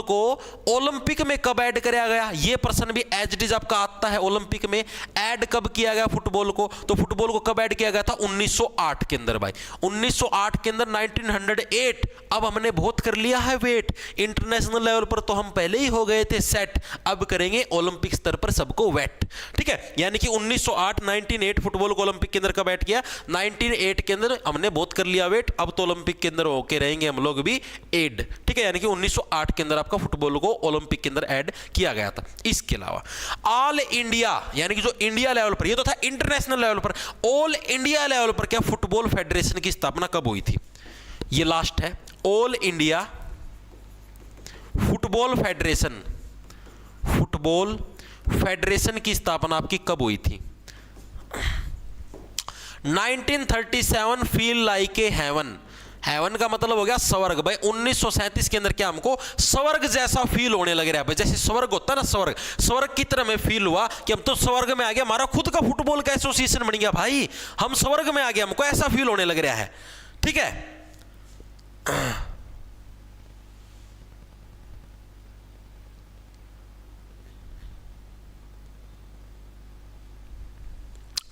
को ओलंपिक में कब ऐड कराया गया, यह प्रश्न भी एज इट इज आपका आता है। ओलंपिक में ऐड कब किया गया फुटबॉल को, तो फुटबॉल को कब ऐड किया गया था 1908 के अंदर भाई, 1908 के अंदर 1908। अब हमने बहुत कर लिया है वेट, इंटरनेशनल लेवल पर तो हम पहले ही हो गए थे सेट, अब करेंगे ओलंपिक स्तर पर सबको वेट, ठीक है। यानी कि 1908 फुटबॉल को ओलंपिक के अंदर कब ऐड किया 1908 के अंदर, हमने बहुत कर लिया वेट, अब तो ओलंपिक के अंदर होके रहेंगे हम लोग भी एड, ठीक है, यानी कि 1908 के अंदर आपका फुटबॉल को ओलंपिक के अंदर ऐड किया गया था। इसके अलावा ऑल इंडिया यानी कि जो इंडिया लेवल पर, ये तो था इंटरनेशनल लेवल पर, ऑल इंडिया लेवल पर क्या फुटबॉल फेडरेशन की स्थापना कब हुई थी? ये लास्ट है। ऑल इंडिया फुटबॉल फेडरेशन की स्थापना आपकी कब हुई थी? 1937 feel like a heaven. Heaven का मतलब हो गया स्वर्ग। भाई 1937 के अंदर क्या हमको स्वर्ग जैसा फील होने लग रहा है। भाई जैसे स्वर्ग होता है ना, स्वर्ग की तरह में फील हुआ कि हम तो स्वर्ग में आ गए, हमारा खुद का फुटबॉल का एसोसिएशन बन गया। भाई हम स्वर्ग में आ गए, हमको ऐसा फील होने लग रहा है। ठीक है,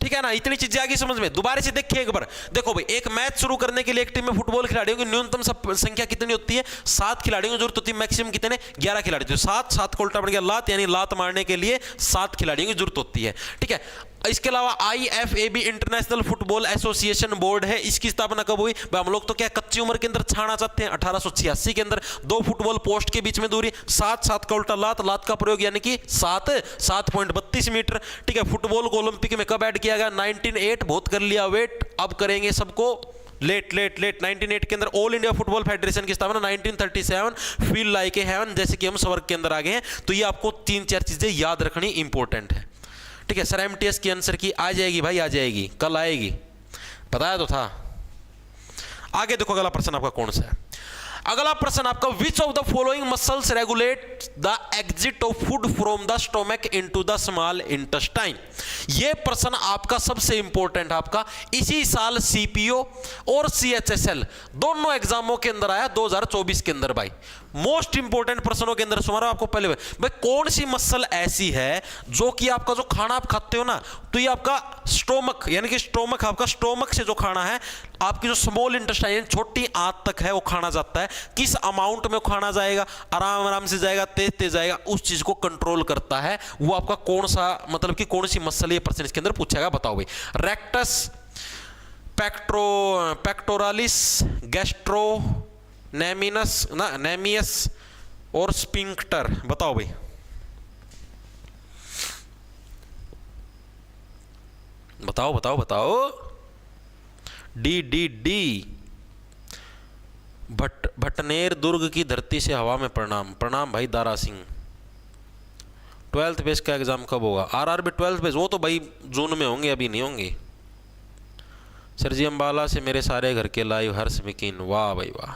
ठीक है ना, इतनी चीजें आ गई समझ में। दोबारा से देखिए एक बार, देखो भाई एक मैच शुरू करने के लिए एक टीम में फुटबॉल खिलाड़ियों की न्यूनतम संख्या कितनी होती है? 7 खिलाड़ियों की जरूरत होती है। मैक्सिमम कितने? 11 खिलाड़ी। तो 7 का उल्टा बन गया लात, यानी लात मारने के लिए 7 खिलाड़ियों की जरूरत होती है। ठीक है, इसके अलावा IFAB international football association board है, इसकी स्थापना कब हुई? हम लोग तो क्या कच्ची उम्र के अंदर छाना चाहते हैं? 1886 के अंदर। 2 फुटबॉल पोस्ट के बीच में दूरी 7 का उल्टा लात, लात का प्रयोग यानी कि 7.32 मीटर। ठीक है, फुटबॉल को ओलंपिक में कब ऐड किया गया? 1908। बहुत कर लिया वेट, अब करेंगे सबको लेट। 1908 के अंदर ऑल इंडिया फुटबॉल फेडरेशन की स्थापना। 1937 फील लाइक ए हेवन, जैसे कि हम स्वर्ग के अंदर आ गए हैं। तो ये आपको 3-4 चीजें याद रखनी इंपॉर्टेंट है। ठीक है, सर MTS की आंसर की आ जाएगी भाई, आ जाएगी, कल आएगी, बताया तो था। आगे देखो अगला प्रश्न आपका कौन सा है। अगला प्रश्न आपका, विच of the following muscles regulate the exit of food from the stomach into the small intestine. यह प्रश्न आपका सबसे इंपॉर्टेंट आपका इसी साल CPO और CHSL दोनों एग्जामों के अंदर आया 2024 के अंदर। भाई मोस्ट इंपॉर्टेंट प्रश्नों के अंदर सुना रहा आपको पहले। भाई कौन सी मसल ऐसी है जो कि आपका जो खाना आप खाते हो ना, तो ये आपका स्टोमक यानी कि स्टोमक, आपका स्टोमक से जो खाना है, आपकी जो स्मॉल इंटेस्टाइन छोटी आंत तक है वो खाना जाता है। किस अमाउंट में खाना जाएगा, आराम आराम से जाएगा, तेज तेज जाएगा, उस चीज को कंट्रोल करता है वो आपका कौन सा, मतलब कि कौन सी मसल ये प्रश्न इसके अंदर पूछेगा, बताओ भाई। रेक्टस, पेक्टोरालिस, गैस्ट्रो नेमियस और स्पिंक्टर, बताओ भाई। बताओ। डी। भटनेर दुर्ग की धरती से हवा में प्रणाम भाई दारा सिंह। 12th बेस का एग्जाम कब होगा? RRB 12th बेस, वो तो भाई जून में होंगे, अभी नहीं होंगे। सर जी अम्बाला से मेरे सारे घर के लाइव हर्ष मिकीन, वाह भाई वाह।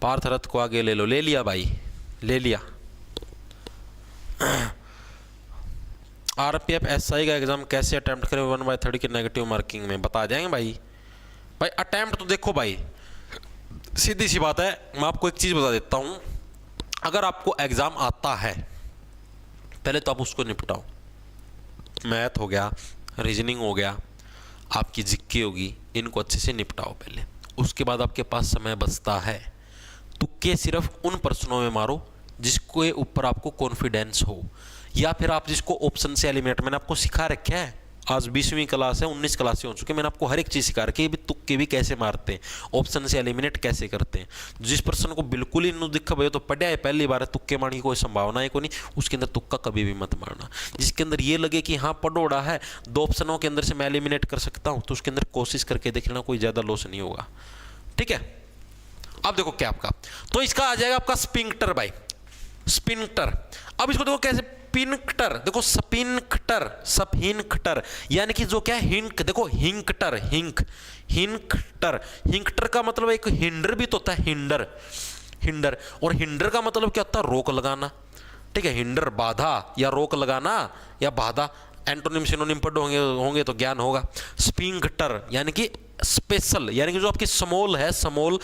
पार्थ रथ को आगे ले लो, ले लिया भाई, ले लिया। RPF SI का एग्जाम कैसे अटेम्प्ट करें 1/3 की नेगेटिव मार्किंग में? बता जाएंगे भाई। अटेम्प्ट तो देखो भाई सीधी सी बात है, मैं आपको एक चीज बता देता हूं। अगर आपको एग्जाम आता है, पहले तो आप उसको निपटाओ। मैथ हो गया, रीजनिंग हो गया, आपकी जिक्की होगी, इनको अच्छे से निपटाओ पहले। उसके बाद आपके पास समय बचता है, तुक्के सिर्फ उन प्रश्नों में मारो जिसके ऊपर आपको कॉन्फिडेंस हो, या फिर आप जिसको ऑप्शन से एलिमिनेट, मैंने आपको सिखा रखा है। आज 20वीं क्लास है, 19 क्लासें हो चुकी, मैंने आपको हर एक चीज़ सिखा रखी है भी तुक्के भी कैसे मारते हैं, ऑप्शन से एलिमिनेट कैसे करते हैं। जिस पर्सन को बिल्कुल ही नु दिखा भाई तो पढ़ा है पहली बार है, तुक्के मारने की कोई संभावना है को नहीं, उसके अंदर तुक्का कभी भी मत मारना। जिसके अंदर ये लगे कि हाँ पढ़ोड़ा है, 2 ऑप्शनों के अंदर से मैं एलिमिनेट कर सकता हूँ, तो उसके अंदर कोशिश करके देख लेना, कोई ज़्यादा लॉस नहीं होगा। ठीक है, अब देखो क्या आपका, तो इसका आ जाएगा आपका स्पिंक्टर भाई, स्पिंक्टर। अब इसको देखो कैसे, पिनक्टर, देखो सपिनक्टर यानी कि जो क्या है हिंक, देखो हिंक्टर, हिंक्टर का मतलब एक हिंडर भी तो होता है, हिंडर, और हिंडर का मतलब क्या होता है? रोक लगाना। ठीक है, हिंडर बाधा या रोक लगाना या बाधा, एंटोनिम सिनोनिम पढ़ होंगे तो ज्ञान होगा। स्पिंक्टर यानी कि स्पेशल, यानी कि जो आपकी स्मॉल है, स्मॉल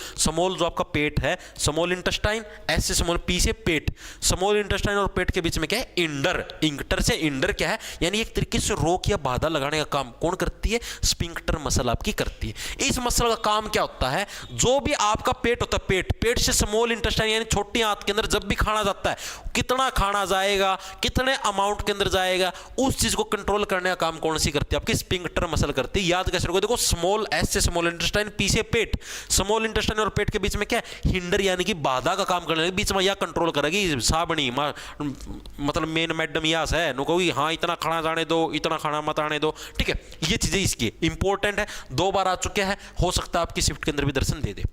जो आपका पेट है, स्मॉल इंटेस्टाइन, ऐसे स्मॉल पी से पेट, स्मॉल इंटेस्टाइन और पेट के बीच में क्या है? इंडर। इंक्टर से इंडर क्या है? यानी एक तरीके से रोक या बाधा लगाने का काम कौन करती है? स्पिंक्टर मसल आपकी करती है। इस मसल का काम क्या होता है? जो भी आपका पेट होता है, पेट से स्मॉल इंटेस्टाइन यानी छोटी आंत के अंदर जब भी खाना जाता है, कितना खाना जाएगा, कितने अमाउंट के अंदर जाएगा, उस चीज को कंट्रोल करने का काम कौन सी करती है? आपकी स्पिंक्टर मसल करती है। याद कैसे रखो, देखो स्मॉल एस एस से स्मॉल इंटेस्टाइन, पी से पेट। स्मॉल इंटेस्टाइन और पेट के बीच में क्या है, हिंडर यानी कि बाधा का काम करने बीच में, या कंट्रोल करेगी साबणी मतलब मेन मैडम यास है नो कोई, हाँ इतना खाना जाने दो, इतना खाना मत आने दो, ठीक है। ये चीजें इसकी इंपॉर्टेंट है, 2 बार आ चुके हैं, हो सकता है आपकी शिफ्ट के अंदर भी दर्शन दे दे।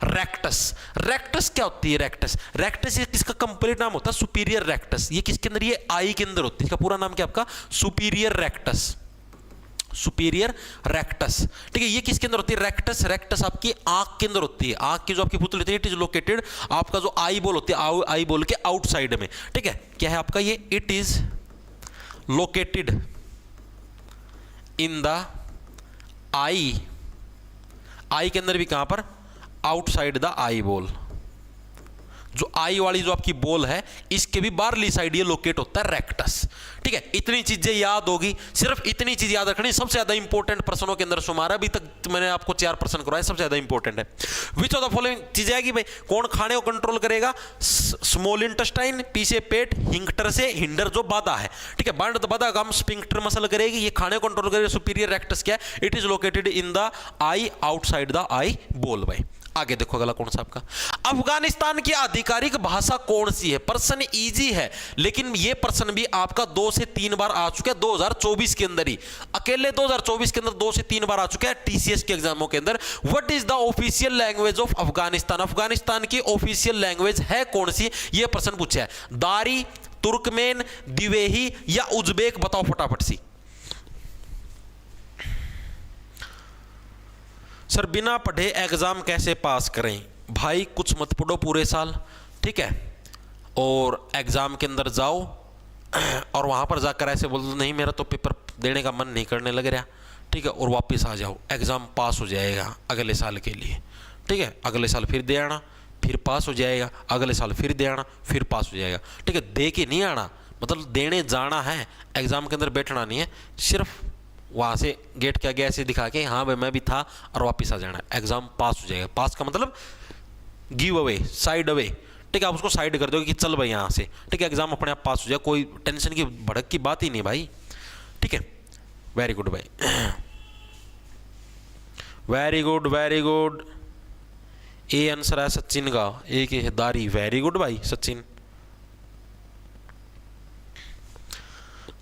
रेक्टस, रेक्टस क्या होती है? रेक्टस, रेक्टस ये किसका कंप्लीट नाम होता है? Superior rectus. ये किसके अंदर? ये आई के अंदर होती है। इसका पूरा नाम क्या आपका? सुपीरियर रेक्टस, सुपीरियर रेक्टस, ठीक है। ये किसके अंदर होती है? रेक्टस, रेक्टस आपकी आंख के अंदर होती है। आंख की जो आपकी पुतली होती है, इट इज लोकेटेड, आपका जो आई बॉल होती है, आई बॉल के आउटसाइड में, ठीक है। क्या है आपका ये? It is located in the eye, eye के अंदर भी कहां पर? Outside the eyeball. जो आई वाली जो आपकी बॉल है, इसके भी बाहरली साइड ये लोकेट होता है रेक्टस, ठीक है। इतनी चीजें याद होगी, सिर्फ इतनी चीज याद रखनी। सबसे ज्यादा इंपॉर्टेंट प्रश्नों के अंदर शुमार है, अभी तक मैंने आपको 4 प्रश्न करवाए, सबसे ज्यादा इंपॉर्टेंट है। विच ऑफ द फॉलोइंग चीजें आएगी भाई, कौन खाने को कंट्रोल करेगा? स्मॉल इंटेस्टाइन, पी से पेट, हिंक्टर से हिंडर जो बाधा है, ठीक है। बाधा काम स्फिंक्टर मसल करेगी, ये खाने को कंट्रोल करेगा। सुपीरियर रेक्टस क्या है? It is located in the I, outside the eye ball. भाई आगे देखो अगला कौन सा आपका? अफगानिस्तान की आधिकारिक भाषा कौन सी है? प्रश्न इजी है, लेकिन यह प्रश्न भी आपका 2 से 3 बार आ चुका है 2024 के अंदर ही, अकेले 2024 के अंदर 2 से 3 बार आ चुका है टीसीएस के एग्जामों के अंदर। What is the official language of Afghanistan? Afghanistan की ऑफिशियल लैंग्वेज है कौन सी? यह प्रश्न पूछा है। दारी, तुर्कमेन, दिवेही या उज्बेक? बताओ फटाफट सी। सर बिना पढ़े एग्जाम कैसे पास करें? भाई कुछ मत पढ़ो पूरे साल, ठीक है, और एग्जाम के अंदर जाओ और वहां पर जाकर ऐसे बोल दो नहीं मेरा तो पेपर देने का मन नहीं करने लग रहा, ठीक है, और वापस आ जाओ, एग्जाम पास हो जाएगा अगले साल के लिए, ठीक है। अगले साल फिर दे आना, फिर पास हो जाएगा, अगले साल फिर दे आना, फिर पास हो जाएगा, ठीक है। दे के नहीं आना, मतलब देने जाना है, एग्जाम के अंदर बैठना नहीं है, सिर्फ वहाँ से गेट के आगे ऐसे दिखा के हाँ भाई मैं भी था और वापस आ जाना, एग्जाम पास हो जाएगा। पास का मतलब गिव अवे, साइड अवे, ठीक है। आप उसको साइड कर दोगे कि चल भाई यहाँ से, ठीक है, एग्जाम अपने आप पास हो जाए, कोई टेंशन की भड़क की बात ही नहीं भाई, ठीक है। वेरी गुड भाई, very good very good. A answer है सचिन का, एक है दारी। वेरी गुड भाई सचिन।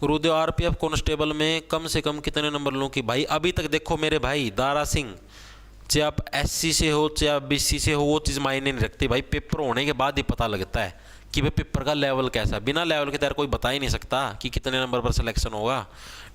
गुरुदेव आरपीएफ कांस्टेबल में कम से कम कितने नंबर लूँ? कि भाई अभी तक देखो मेरे भाई दारा सिंह, चाहे आप एससी से हो चाहे आप बीसी से हो, वो चीज़ मायने नहीं रखती भाई, पेपर होने के बाद ही पता लगता है कि भाई पेपर का लेवल कैसा है। बिना लेवल के तैयार कोई बता ही नहीं सकता कि कितने नंबर पर सिलेक्शन होगा,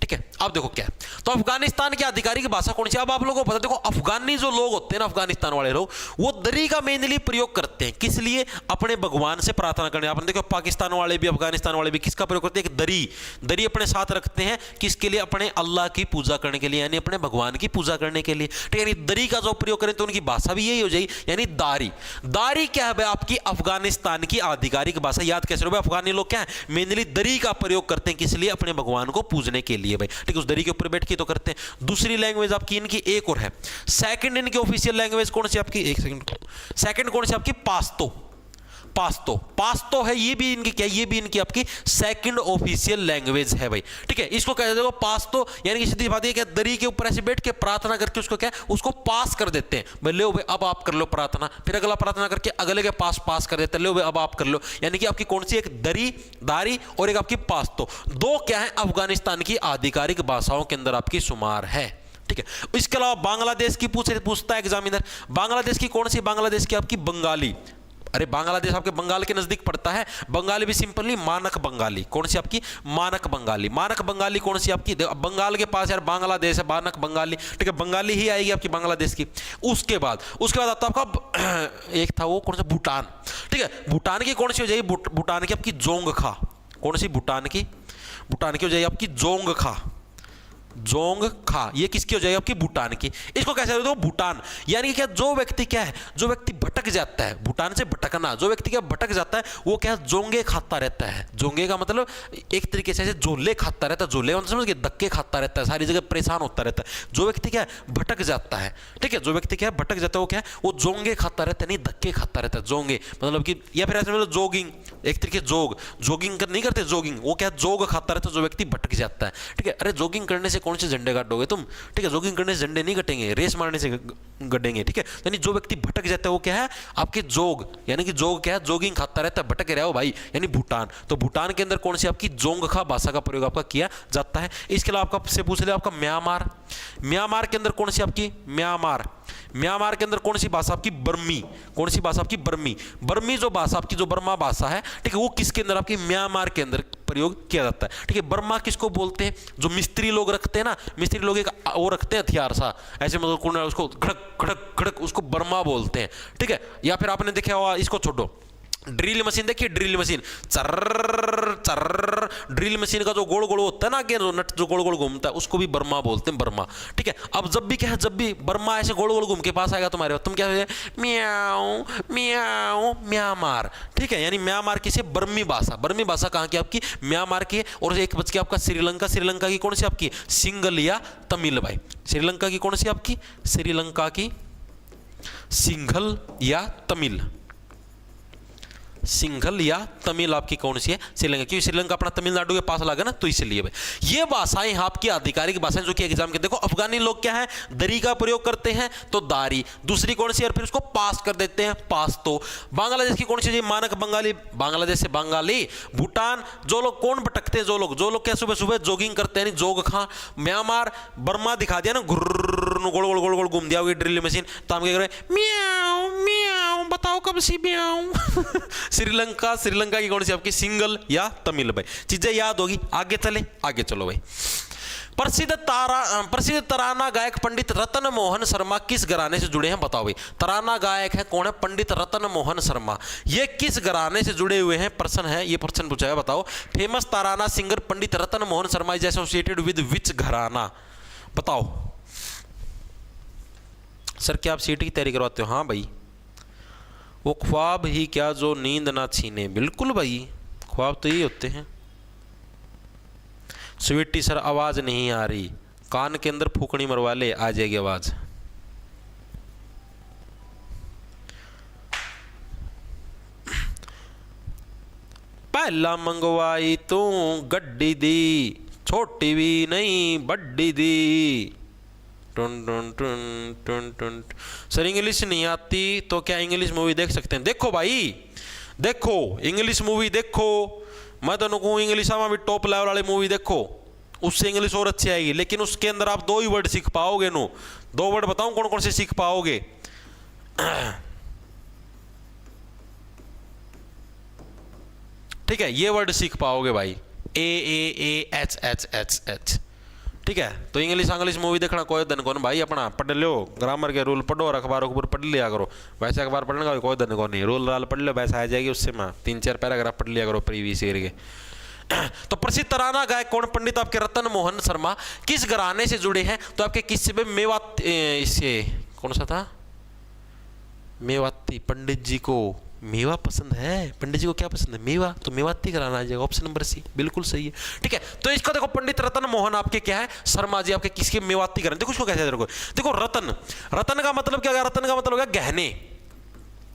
ठीक है। अब देखो क्या है, तो अफगानिस्तान की आधिकारिक भाषा कौन सी? अब आप लोगों को पता, देखो अफगानी जो लोग होते हैं ना, अफगानिस्तान वाले लोग, वो दरी का मेनली प्रयोग करते हैं। किस लिए? अपने भगवान से प्रार्थना करने। आपने देखो पाकिस्तान वाले भी अफगानिस्तान वाले भी किसका प्रयोग करते हैं? एक दरी, दरी अपने साथ रखते हैं, किसके लिए? अपने अल्लाह की पूजा करने के लिए, यानी अपने भगवान की पूजा करने के लिए, ठीक है। यानी दरी का जो प्रयोग करें तो उनकी भाषा भी यही हो जाएगी, यानी दारी। दारी क्या है भाई? आपकी अफगानिस्तान की आधिकारिक भाषा। याद कैसे रहो भाई? अफगानी लोग क्या है? मेनली दरी का प्रयोग करते हैं, किस लिए? अपने भगवान को पूजने के लिए भाई, ठीक है। उस दरी के ऊपर बैठ के तो करते हैं। दूसरी लैंग्वेज आपकी इनकी एक और है, सेकंड इनकी ऑफिशियल लैंग्वेज कौन सी आपकी? एक सेकंड, सेकंड कौन सी आपकी? पास्तो। पास्तो, पास्तो है, ये भी इनकी क्या? ये भी इनकी आपकी सेकंड ऑफिशियल लैंग्वेज है भाई, ठीक है। इसको कहते हैं पास्तो, यानी कि सीधी बात है कि दरी के ऊपर ऐसे बैठ के प्रार्थना करके उसको क्या है? उसको पास कर देते हैं भाई, लो भाई अब आप कर लो प्रार्थना, फिर अगला प्रार्थना करके अगले के पास कर देते हैं, लो भाई अब आप कर लो। यानी कि आपकी कौन सी? एक दरी, दारी और एक आपकी पास्तो। दो क्या है? अफगानिस्तान की आधिकारिक भाषाओं के अंदर आपकी शुमार है, ठीक है। इसके अलावा बांग्लादेश की पूछता है एग्जामिनर, बांग्लादेश की कौन सी? बांग्लादेश की आपकी बंगाली। अरे बांग्लादेश आपके बंगाल के नजदीक पड़ता है, बंगाली भी सिंपल नहीं, मानक बंगाली। कौन सी आपकी? मानक बंगाली। मानक बंगाली कौन सी आपकी? बंगाल के पास यार बांग्लादेश है, मानक बंगाली, ठीक है, बंगाली ही आएगी आपकी बांग्लादेश की। उसके बाद आता आपका एक था वो कौन सा? भूटान, ठीक है। भूटान की कौन सी हो जाएगी? भूटान की आपकी जोंगखा। कौन सी? भूटान की हो जाएगी आपकी जोंगखा। जोंगखा ये किसकी हो जाएगी? आपकी भूटान की। इसको कैसे बोलते हो? भूटान, यानी कि क्या? जो व्यक्ति क्या है? जो व्यक्ति भटक जाता है, भूटान से भटकना, जो व्यक्ति क्या भटक जाता है वो क्या? जोंगे खाता रहता है। जोंगे का मतलब एक तरीके से ऐसे झोले खाता रहता है, झोले समझ के धक्के खाता रहता है, सारी जगह परेशान होता रहता है। जो व्यक्ति क्या है? भटक जाता है, ठीक है। जो व्यक्ति क्या है? भटक जाता है, वो क्या है? वो जोंगे खाता रहता है, नहीं धक्के खाता रहता है, जोंगे मतलब कि, या फिर ऐसे मतलब जोगिंग, एक तरीके जोगिंग कर नहीं करते, जोगिंग, वो क्या जोग खाता रहता है जो व्यक्ति भटक जाता है, ठीक है। अरे जोगिंग करने से कौन से झंडे काटोगे तुम, ठीक है, जोगिंग करने से झंडे नहीं कटेंगे, रेस मारने से गटेंगे, ठीक है। यानी जो व्यक्ति भटक जाता है वो क्या है, आपके जोग, यानी कि जोग क्या है, जोगिंग खाता रहता है, भटक रहा हो भाई, यानी भूटान। तो भूटान के अंदर कौन सी आपकी जोंगखा भाषा का प्रयोग आपका किया जाता है। इसके अलावा आपका से पूछ लिया आपका म्यांमार, म्यांमार के अंदर कौन सी आपकी म्यांमार, म्यांमार के अंदर कौन सी भाषा आपकी बर्मी, कौन सी भाषा आपकी बर्मी, बर्मी जो भाषा आपकी जो बर्मा भाषा है, ठीक है, वो किसके अंदर आपकी म्यांमार के अंदर प्रयोग किया जाता है, ठीक है। बर्मा किसको बोलते हैं, जो मिस्त्री लोग रखते हैं ना, मिस्त्री लोग एक वो रखते हैं हथियार सा ऐसे, मतलब उसको खड़क खड़क खड़क, उसको बर्मा बोलते हैं, ठीक है। या फिर आपने देखा होगा, इसको छोड़ो, ड्रिल मशीन देखिए, ड्रिल मशीन चर्र चर्र, ड्रिल मशीन का जो गोल गोल होता है ना, आगे जो नट जो गोल गोल घूमता है उसको भी बर्मा बोलते हैं, बर्मा, ठीक है। अब जब भी क्या है, जब भी बर्मा ऐसे गोल गोल घूम के पास आएगा तुम्हारे, तुम क्या म्याऊं म्याऊं म्यांमार, ठीक है। यानी म्यांमार किसे, बर्मी भाषा, बर्मी भाषा कहाँ की आपकी, म्यांमार की। और एक बच के आपका श्रीलंका, श्रीलंका की कौन सी आपकी, सिंगल या तमिल भाई, श्रीलंका की कौन सी आपकी, श्रीलंका की सिंघल या तमिल, सिंघल या तमिल आपकी कौन सी है, श्रीलंका, क्योंकि श्रीलंका अपना तमिलनाडु के पास लगा ना, तो इसलिए भाई ये भाषाएं आपकी आधिकारिक भाषाएं जो कि एग्जाम के, देखो अफगानी लोग क्या है, दरी का प्रयोग करते हैं तो दारी, दूसरी कौन सी, और फिर उसको पास कर देते हैं, पास। तो बांग्लादेश की कौन सी, मानक बंगाली, बांग्लादेश से बंगाली। भूटान, जो लोग कौन भटकते हैं, जो लोग क्या सुबह सुबह जॉगिंग करते हैं, जोग खा। म्यांमार, बर्मा दिखा दिया ना, गुर्र गोल गोल गोल गोल घूम दिया होगी ड्रिल मशीन, तो हम क्या करें, म्याऊं म्याऊं, बताओ कब सी म्याऊं। श्रीलंका, श्रीलंका की कौन सी आपकी, सिंगल या तमिल भाई, चीजें याद होगी। आगे चले, आगे चलो भाई। प्रसिद्ध तराना गायक पंडित रतन मोहन शर्मा किस घराने से जुड़े हैं, बताओ भाई। तराना गायक है कौन है, पंडित रतन मोहन शर्मा, ये किस घराने से जुड़े हुए हैं, प्रश्न है, ये प्रश्न पूछा है, बताओ। Famous Tarana singer Pandit Ratan Mohan Sharma is associated with which घराना, बताओ। सर क्या आप सीटी की तैयारी करवाते हो, हाँ भाई। वो ख्वाब ही क्या जो नींद ना छीने, बिल्कुल भाई, ख्वाब तो यही होते हैं। स्वीटी सर आवाज नहीं आ रही, कान के अंदर फूकनी मरवा ले, आ जाएगी आवाज। पहला मंगवाई तू गड्डी दी, छोटी भी नहीं बड्डी दी। टुन टुन टुन टुन टुन। सर इंग्लिश नहीं आती तो क्या इंग्लिश मूवी देख सकते हैं, देखो भाई, देखो इंग्लिश मूवी देखो, मैं तो कहूँ इंग्लिश में भी टॉप लेवल वाली मूवी देखो, उससे इंग्लिश और अच्छी आएगी। लेकिन उसके अंदर आप 2 ही वर्ड सीख पाओगे, 2 वर्ड बताऊं कौन कौन से सीख पाओगे। ठीक है, ये वर्ड सीख पाओगे भाई, AAAHHHH, ठीक है। तो इंग्लिश मूवी देखना कोई दिन कौन भाई, अपना पढ़ लो, ग्रामर के रूल पढ़ो और अखबारों के ऊपर पढ़ लिया करो। वैसे अखबार पढ़ने का कोई दिन कौन नहीं, रूल राल पढ़ लो, वैसे आ जाएगी उससे, मैं 3-4 पैराग्राफ पढ़ लिया करो प्रीवियस ईयर के। तो प्रसिद्ध तराना गायक कौन, पंडित आपके रतन मोहन शर्मा, किस घराने से जुड़े हैं, तो आपके किससे में मेवात, इससे कौन सा था, मेवाती। पंडित जी को मेवा पसंद है, पंडित जी को क्या पसंद है, मेवा, तो मेवाती घराना आ जाएगा, ऑप्शन नंबर सी बिल्कुल सही है, ठीक है। तो इसका देखो पंडित रतन मोहन आपके क्या है, शर्मा जी आपके किसके, मेवाती घराने। देखो इसको कैसे देखो, देखो रतन, रतन का मतलब क्या, रतन का मतलब हो गया गहने,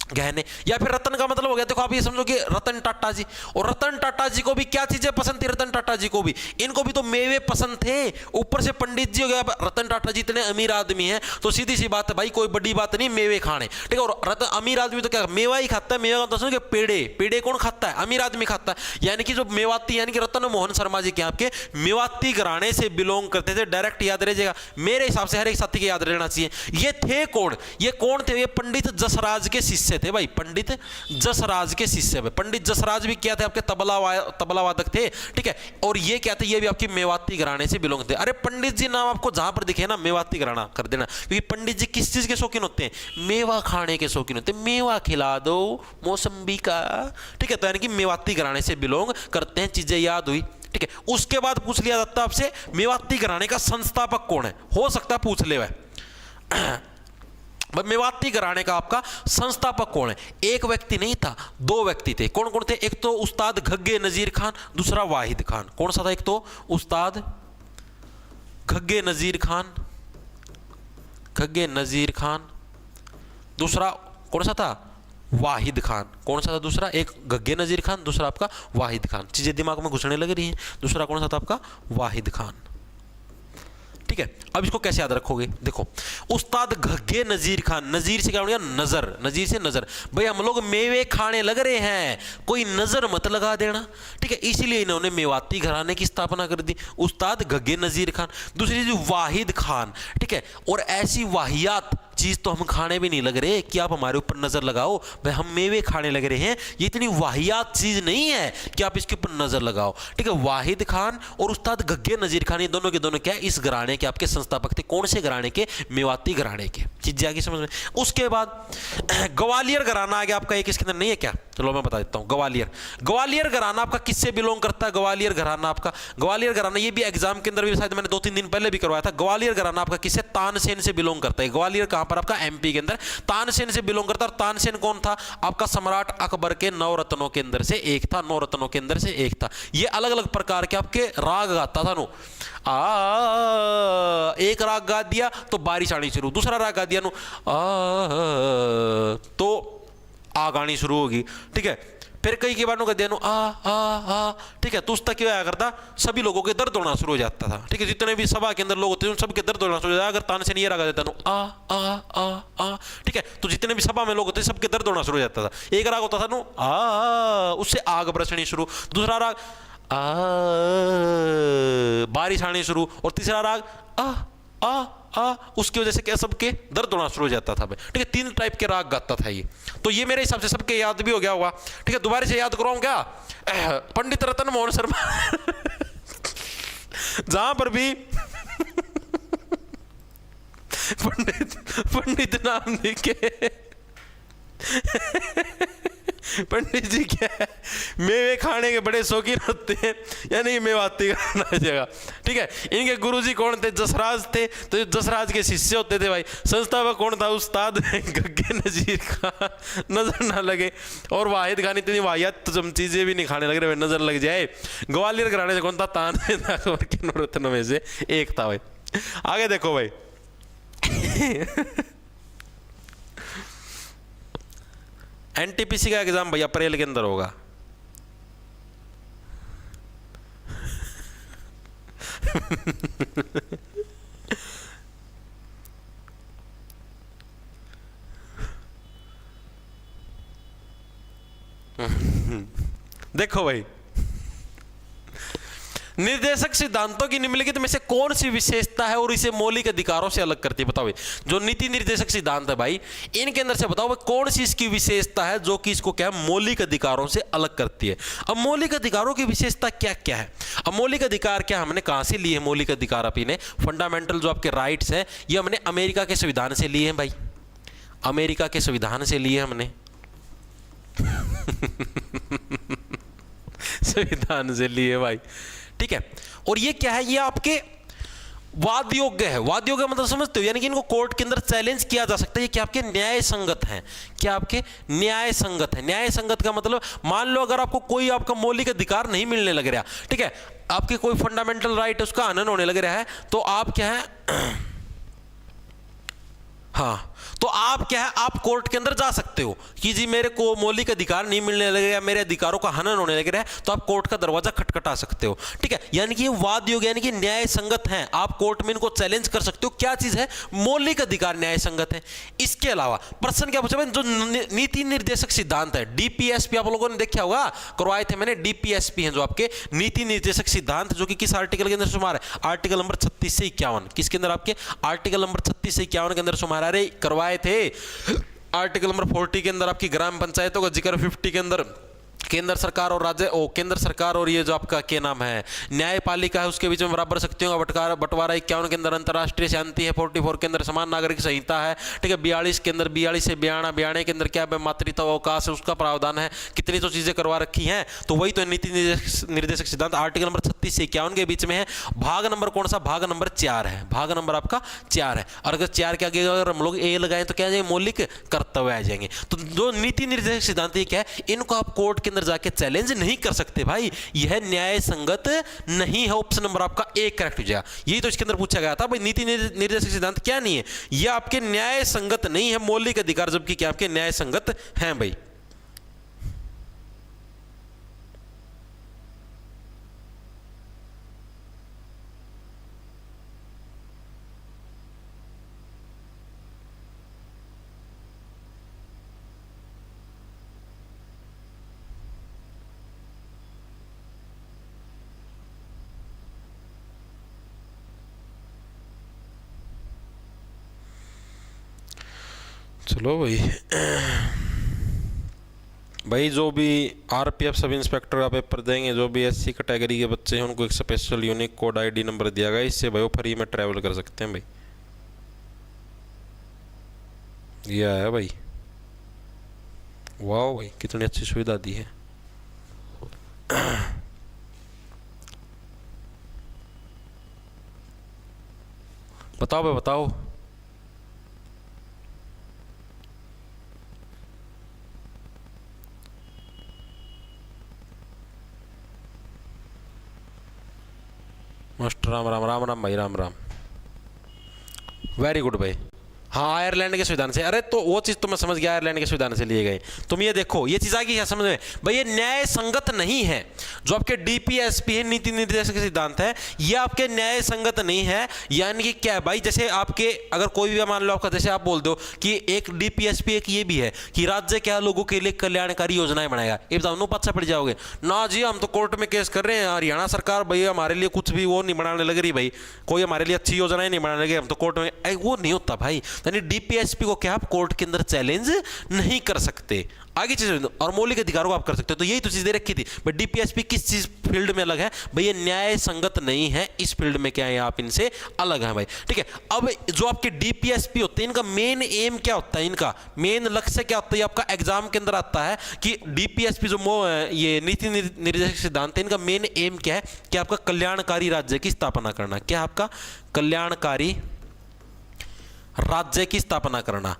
गहने, या फिर रतन का मतलब हो गया, देखो आप ये समझो कि रतन टाटा जी, और रतन टाटा जी को भी क्या चीजें पसंद थी, रतन टाटा जी को भी, इनको भी तो मेवे पसंद थे, ऊपर से पंडित जी हो गया। रतन टाटा जी इतने अमीर आदमी हैं तो सीधी सी बात है भाई, कोई बड़ी बात नहीं मेवे खाने, ठीक है। और रतन अमीर आदमी तो क्या मेवा ही खाता है, मेवा का तो समझो पेड़े, पेड़े कौन खाता है, अमीर आदमी खाता है। यानी कि जो मेवाती, यानी कि रतन मोहन शर्मा जी के आपके मेवाती घराने से बिलोंग करते थे, डायरेक्ट याद रह जाएगा मेरे हिसाब से, हर एक साथी के याद रहना चाहिए। ये थे कौन, ये कौन थे, ये पंडित जसराज के शिष्य थे भाई, पंडित जसराज के शिष्य है। पंडित जसराज भी क्या थे आपके, तबला वादक थे, ठीक है। और ये क्या थे, ये भी आपकी मेवाती घराने से बिलोंग थे। अरे पंडित जी नाम आपको जहां पर दिखे ना, मेवाती घराना कर देना, क्योंकि पंडित जी किस चीज के शौकीन होते हैं, मेवा खाने के शौकीन होते हैं, मेवा खिला दो मौसम्बी का, ठीक है। तो यानी कि मेवाती घराने से बिलोंग करते हैं, चीजें याद हुई, ठीक है। उसके बाद पूछ लिया जाता है आपसे, मेवाती घराने का संस्थापक कौन है, हो सकता है पूछ ले। मेवाती घराने का आपका संस्थापक कौन है, एक व्यक्ति नहीं था, 2 व्यक्ति थे। कौन कौन थे, एक तो उस्ताद घग्गे नजीर खान, दूसरा वाहिद खान। कौन सा था, एक तो उस्ताद घग्गे नजीर खान, घग्गे नजीर खान, दूसरा कौन सा था, वाहिद खान। कौन सा था दूसरा? एक गग्गे नजीर खान, दूसरा आपका वाहिद खान। चीजें दिमाग में घुसने लग रही हैं। दूसरा कौन सा था आपका? वाहिद खान। ठीक है, अब इसको कैसे याद रखोगे? देखो, उस्ताद गग्गे नजीर खान, नजीर से क्या हो गया? नजर, नजीर से नजर। भाई हम लोग मेवे खाने लग रहे हैं, कोई नजर मत लगा देना। ठीक है, इसीलिए इन्होंने मेवाती घराने की स्थापना कर दी, उस्ताद गग्गे नजीर खान। दूसरी चीज वाहिद खान। ठीक है, और ऐसी वाहियात चीज तो हम खाने भी नहीं लग रहे कि आप हमारे ऊपर नजर लगाओ। भाई हम मेवे खाने लग रहे हैं, ये इतनी वाहियात चीज नहीं है कि आप इसके ऊपर नजर लगाओ। ठीक है, वाहिद खान और उस्ताद गग्गे नजीर खान, ये दोनों के दोनों क्या है? इस घराने के आपके संस्थापक थे। कौन से घराने के? मेवाती घराने के। चीज जाएगी समझ में। उसके बाद ग्वालियर घराना आ गया आपका, एक इसके अंदर नहीं है क्या? चलो मैं बता देता हूं। ग्वालियर, ग्वालियर घराना आपका किससे बिलोंग करता है? ग्वालियर घराना आपका, ग्वालियर घराना ये भी एग्जाम के अंदर भी शायद मैंने 2-3 दिन पहले भी करवाया था। ग्वालियर घराना आपका किससे? तानसेन से बिलोंग करता है। ग्वालियर कहां पर? आपका एमपी के अंदर। तानसेन से बिलोंग करता है। और तानसेन कौन था? आपका सम्राट अकबर के 9 रत्नों के अंदर से एक था। 9 रत्नों के अंदर से एक था। ये अलग अलग प्रकार के आपके राग गाता था। नो एक राग गा दिया तो बारिश आनी शुरू, दूसरा राग गा दिया नो तो आग आनी शुरू होगी। ठीक है, फिर कई के बार दिया नो आ। ठीक है, तो उस तक क्या आया करता? सभी लोगों के दर्द होना शुरू हो जाता था। ठीक है, जितने भी सभा के अंदर लोग होते हैं सबके दर्द होना शुरू हो जाता। अगर तानसेन ये राग देता नो आ। ठीक है, तो जितने भी सभा में लोग होते सबके दर्द होना शुरू हो जाता था। एक राग होता था नो उससे आग बरसनी शुरू, दूसरा राग बारिश आनी शुरू, और तीसरा राग उसकी वजह से क्या? सबके दर्द होना शुरू हो जाता था। ठीक है, 3 टाइप के राग गाता था ये। तो ये मेरे हिसाब से सबके याद भी हो गया होगा। ठीक है, दोबारा से याद कराऊं क्या? पंडित रतन मोहन शर्मा जहां पर भी पंडित नाम लिखे पंडित जी क्या है? मेवे खाने के बड़े शौकीन होते हैं, यानी मेवाती खाना जगह। ठीक है, इनके गुरुजी कौन थे? जसराज थे। तो जसराज के शिष्य होते थे भाई। संस्थापक कौन था? उस्ताद गग्गे नजीर खान। नजर ना लगे। और वाहिद खान इतनी वाहियात तो चीजें भी नहीं खाने लग रहे, नजर लग जाए। ग्वालियर घराने से कौन था? तानसेन अकबर के 9 रत्नों में से एक था भाई। आगे देखो भाई एनटीपीसी का एग्जाम भैया अप्रैल के अंदर होगा। देखो भाई, निर्देशक सिद्धांतों की निम्नलिखित में से कौन सी विशेषता है और इसे मौलिक अधिकारों से अलग करती है? बताओ भाई, जो नीति निर्देशक सिद्धांत है भाई, इनके अंदर से बताओ भाई कौन सी इसकी विशेषता है जो कि इसको क्या है? मौलिक अधिकारों से अलग करती है। अब मौलिक अधिकारों की विशेषता क्या क्या है? अब मौलिक अधिकार क्या हमने कहां से लिए? मौलिक अधिकार अपने फंडामेंटल जो आपके राइट्स है, ये हमने अमेरिका के संविधान से लिए हैं भाई। अमेरिका के संविधान से लिए हमने संविधान से लिए भाई। ठीक है, और ये क्या है? ये आपके वाद योग्य है। वाद योग्य मतलब समझते हो? यानी कि इनको कोर्ट के अंदर चैलेंज किया जा सकता है। ये क्या आपके न्याय संगत हैं? क्या आपके न्याय संगत है? न्याय संगत का मतलब मान लो अगर आपको कोई आपका मौलिक अधिकार नहीं मिलने लग रहा, ठीक है, आपके कोई फंडामेंटल राइट उसका हनन होने लग रहा है, तो आप क्या है हाँ, तो आप क्या है? आप कोर्ट के अंदर जा सकते हो कि जी मेरे को मौलिक अधिकार नहीं मिलने लग रहा, मेरे अधिकारों का हनन होने लग रहा है, तो आप कोर्ट का दरवाजा खटखटा सकते हो। ठीक है, यानी कि ये वाद योग्य यानी कि न्याय संगत है। आप कोर्ट में इनको चैलेंज कर सकते हो। क्या चीज है? मौलिक अधिकार न्याय संगत है। इसके अलावा प्रश्न क्या पूछा? जो नीति निर्देशक सिद्धांत है, डीपीएसपी आप लोगों ने देखा होगा, करवाए थे मैंने। डीपीएसपी है जो आपके नीति निर्देशक सिद्धांत, जो कि किस आर्टिकल के अंदर शुमार है? आर्टिकल नंबर 36 से 51। किसके अंदर? आपके आर्टिकल नंबर 36 से 51 के अंदर शुमार है। करवाए थे आर्टिकल नंबर 40 के अंदर आपकी ग्राम पंचायतों का जिक्र, 50 के अंदर केंद्र सरकार और राज्य केंद्र सरकार और ये जो आपका क्या नाम है न्यायपालिका है उसके बीच में बराबर शक्तियों का बंटवारा, 51 के अंदर अंतर्राष्ट्रीय शांति है, 44 के अंदर समान नागरिक संहिता है। ठीक है, 42 के अंदर 42 से 92, 92 के अंदर क्या मातृत्व अवकाश है उसका प्रावधान है। कितनी तो चीजें करवा रखी हैं, तो वही तो नीति निर्देशक सिद्धांत आर्टिकल नंबर 36 से 51 के बीच में है। भाग नंबर कौन सा? भाग नंबर 4 है। भाग नंबर आपका 4 है। और अगर 4 के आगे अगर हम लोग ए लगाएं तो क्या आ जाएंगे? मौलिक कर्तव्य आ जाएंगे। तो जो नीति निर्देशक सिद्धांत क्या है, इनको आप कोर्ट के अंदर जाके चैलेंज नहीं कर सकते भाई, यह न्याय संगत नहीं है। ऑप्शन नंबर आपका एक करेक्ट हो जाएगा। यही तो इसके अंदर पूछा गया था भाई, नीति निर्देशक सिद्धांत क्या नहीं है, यह आपके न्याय संगत नहीं है मौलिक अधिकार, जबकि क्या आपके न्याय संगत हैं भाई। चलो भाई, भाई जो भी आरपीएफ सब इंस्पेक्टर का पेपर देंगे, जो भी एससी कैटेगरी के बच्चे हैं, उनको एक special unique code ID number दिया गया, इससे भाई वो फ्री में ट्रैवल कर सकते हैं भाई। ये आया भाई, वाह भाई कितनी अच्छी सुविधा दी है। बताओ भाई बताओ। मास्टर राम राम राम राम भाई, राम राम, वेरी गुड भाई। हाँ आयरलैंड के संविधान से, अरे तो वो चीज़ तो मैं समझ गया, आयरलैंड के संविधान से लिए गए। तुम ये देखो, ये चीज़ आ गई है समझ में भाई, ये न्याय संगत नहीं है। जो आपके डीपीएसपी है, नीति निर्देशक सिद्धांत है, ये आपके न्याय संगत नहीं है। यानी कि क्या है भाई, जैसे आपके अगर कोई भी मान लो आपका, जैसे आप बोल दो कि एक डीपीएसपी एक ये भी है कि राज्य क्या लोगों के लिए कल्याणकारी योजनाएं बनाएगा, ये बताओ नो पाछा पड़ जाओगे ना जी, हम तो कोर्ट में केस कर रहे हैं, हरियाणा सरकार भाई हमारे लिए कुछ भी वो नहीं बनाने लग रही भाई, कोई हमारे लिए अच्छी योजनाएं नहीं बनाने लगे, हम तो कोर्ट में, वो नहीं होता भाई। यानी डीपीएसपी को क्या आप कोर्ट के अंदर चैलेंज नहीं कर सकते। आगे चीज और मौलिक अधिकारों को आप कर सकते हो। तो यही तो चीज दे रखी थी भाई, डीपीएसपी किस चीज फील्ड में अलग है भाई, ये न्याय संगत नहीं है, इस फील्ड में क्या है आप इनसे अलग हैं भाई। ठीक है, अब जो आपके डीपीएसपी होते हैं, इनका मेन एम क्या होता है, इनका मेन लक्ष्य क्या होता है, आपका एग्जाम के अंदर आता है कि डीपीएसपी जो ये नीति निर्देशक सिद्धांत है, इनका मेन एम क्या है कि आपका कल्याणकारी राज्य की स्थापना करना। क्या आपका कल्याणकारी राज्य की स्थापना करना।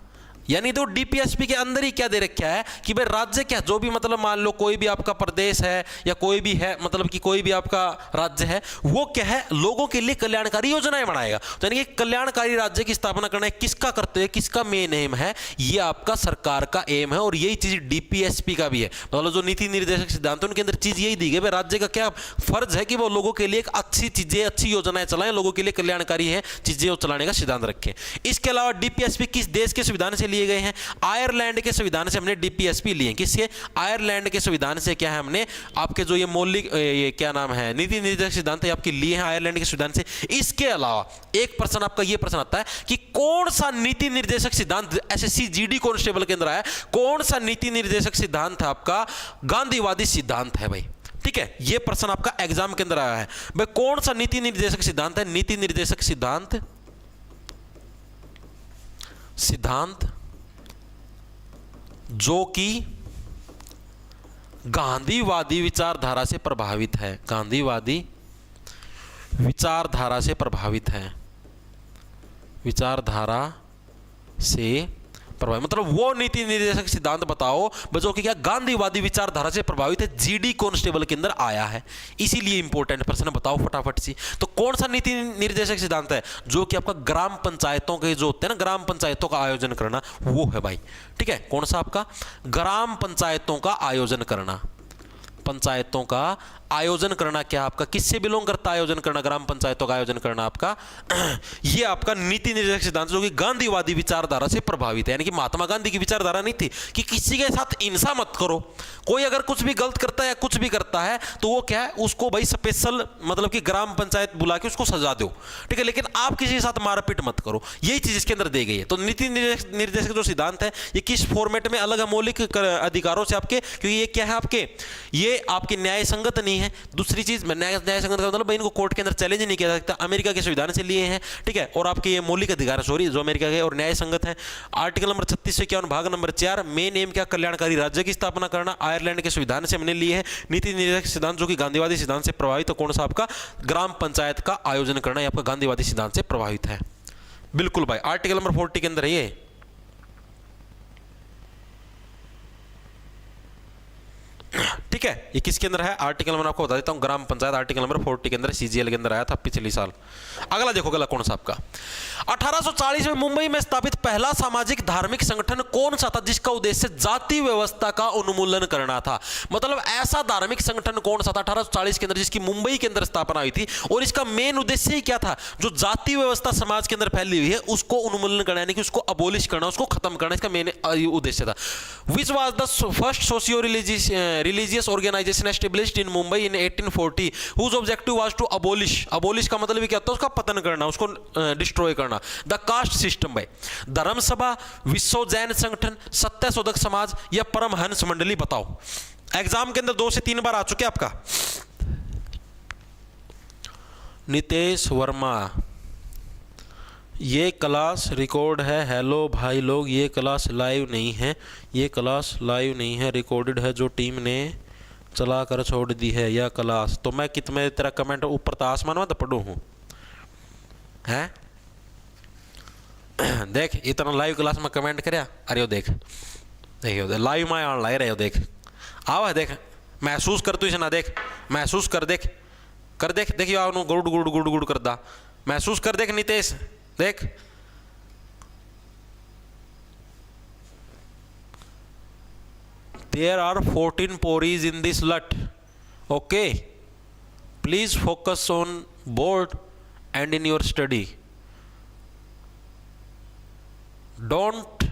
यानी तो डीपीएसपी के अंदर ही क्या दे रखा है कि भाई राज्य क्या, जो भी मतलब मान लो कोई भी आपका प्रदेश है या कोई भी है, मतलब कि कोई भी आपका राज्य है, वो क्या है लोगों के लिए कल्याणकारी योजनाएं बनाएगा। तो यानी कि कल्याणकारी राज्य की स्थापना करना है, किसका करते हैं, किसका मेन एम है, ये आपका सरकार का एम है। और यही चीज डीपीएसपी का भी है, मतलब जो नीति निर्देशक सिद्धांत है उनके अंदर चीज यही दी गई भाई, राज्य का क्या फर्ज है कि वो लोगों के लिए एक अच्छी चीजें, अच्छी योजनाएं चलाएं, लोगों के लिए कल्याणकारी है चीजें वो चलाने का सिद्धांत रखें। इसके अलावा डीपीएसपी किस देश के संविधान से लिए गए हैं, आयरलैंड के संविधान से हमने डीपीएसपी लिए। किसके, आयरलैंड के संविधान से क्या है हमने आपके जो ये मौलिक ये क्या नाम है नीति निर्देशक सिद्धांत है आपके लिए हैं आयरलैंड के संविधान से। इसके अलावा एक प्रश्न आपका ये प्रश्न आता है कि कौन सा नीति निर्देशक सिद्धांत एसएससी जीडी कांस्टेबल के अंदर आया, कौन सा नीति निर्देशक सिद्धांत आपका गांधीवादी सिद्धांत है भाई। ठीक है, ये प्रश्न आपका एग्जाम के अंदर आया है भाई, कौन सा नीति निर्देशक सिद्धांत है, नीति निर्देशक सिद्धांत जो कि गांधीवादी विचारधारा से प्रभावित है, गांधीवादी विचारधारा से प्रभावित है, विचारधारा से प्रभावित, मतलब वो नीति निर्देशक सिद्धांत बताओ जो कि क्या गांधीवादी विचारधारा से प्रभावित है, जीडी कांस्टेबल के अंदर आया है। इसीलिए इंपॉर्टेंट प्रश्न बताओ फटाफट सी। तो कौन सा नीति निर्देशक सिद्धांत है जो कि आपका ग्राम पंचायतों के जो होते हैं ना, ग्राम पंचायतों का आयोजन करना, वो है भाई। ठीक है, कौन सा आपका ग्राम पंचायतों का आयोजन करना, पंचायतों का आयोजन करना क्या आपका किससे बिलोंग करता है, आयोजन करना, ग्राम पंचायतों का आयोजन करना आपका ये आपका नीति निर्देशक सिद्धांत जो कि गांधीवादी विचारधारा से प्रभावित है। यानी कि महात्मा गांधी की विचारधारा नहीं थी कि किसी के साथ हिंसा मत करो, कोई अगर कुछ भी गलत करता है या कुछ भी करता है तो वो क्या है उसको भाई स्पेशल मतलब कि ग्राम पंचायत बुला के उसको सजा दो। ठीक है, लेकिन आप किसी के साथ मारपीट मत करो, यही चीज इसके अंदर दी गई है। तो नीति निर्देशक जो सिद्धांत है ये किस फॉर्मेट में अलग है मौलिक अधिकारों से आपके, क्योंकि ये क्या है आपके, ये आपके न्याय संगत नहीं है। दूसरी चीज न्याय संगत का मतलब इनको कोर्ट के अंदर चैलेंज नहीं किया जा सकता, अमेरिका के संविधान से लिए हैं। ठीक है, और आपके ये मौलिक अधिकार सॉरी जो अमेरिका के, और न्याय संगत है। आर्टिकल नंबर 36 से 51 भाग नंबर 4 मेन एम क्या, कल्याणकारी राज्य की स्थापना करना। आयरलैंड के संविधान से हमने लिए हैं नीति निर्देशक सिद्धांत जो कि गांधीवादी सिद्धांत से प्रभावित, तो कौन सा आपका ग्राम पंचायत का आयोजन करना, ये आपका गांधीवादी सिद्धांत से प्रभावित है। बिल्कुल भाई, आर्टिकल नंबर 40 के अंदर है ये। ठीक ठीक है, ये किसके अंदर है? आर्टिकल मैं आपको बता देता हूं, ग्राम पंचायत आर्टिकल नंबर 40 के अंदर, सीजीएल के अंदर आया था पिछले साल। अगला देखो, अगला कौन सा आपका 1840 में मुंबई में स्थापित पहला सामाजिक धार्मिक संगठन कौन सा था जिसका उद्देश्य जाति व्यवस्था का उन्मूलन करना था? मतलब ऐसा धार्मिक संगठन कौन सा था 1840 के अंदर जिसकी मुंबई के अंदर स्थापना हुई थी और इसका मेन उद्देश्य ही क्या था? जो जाति व्यवस्था समाज के अंदर फैली हुई है उसको उन्मूलन करना, यानी कि उसको अबोलिश करना, उसको खत्म करना, इसका मेन उद्देश्य था। Which was the first socio religious organization established in Mumbai in 1840 whose objective was to abolish. Abolish का मतलब क्या होता है? उसका पतन करना, उसको डिस्ट्रॉय करना। द कास्ट सिस्टम भाई, धर्म सभा, विश्व जैन संगठन, सत्यशोधक समाज या परमहंस मंडली? बताओ, एग्जाम के अंदर 2 से 3 बार आ चुके आपका। नितेश वर्मा, ये क्लास रिकॉर्ड है। हेलो भाई लोग, ये क्लास लाइव नहीं है, ये क्लास लाइव नहीं है, रिकॉर्डेड है जो टीम ने चला कर छोड़ दी है यह क्लास। तो मैं कितने तेरा कमेंट ऊपर तो आसमान में तो पढ़ू हूँ हैं? देख इतना लाइव क्लास में कमेंट करया, अरे वो देख देखियो लाइव में आन ला रहे हो, देख आवा, देख महसूस कर तू इसे ना, देख महसूस कर, देख कर, देख देखियो आओ गुड़ गुड़ गुड़ गुड़ कर दा, महसूस कर, देख नितेश देख। There are 14 pories in this LUT. Okay, please focus on board and in your study. Don't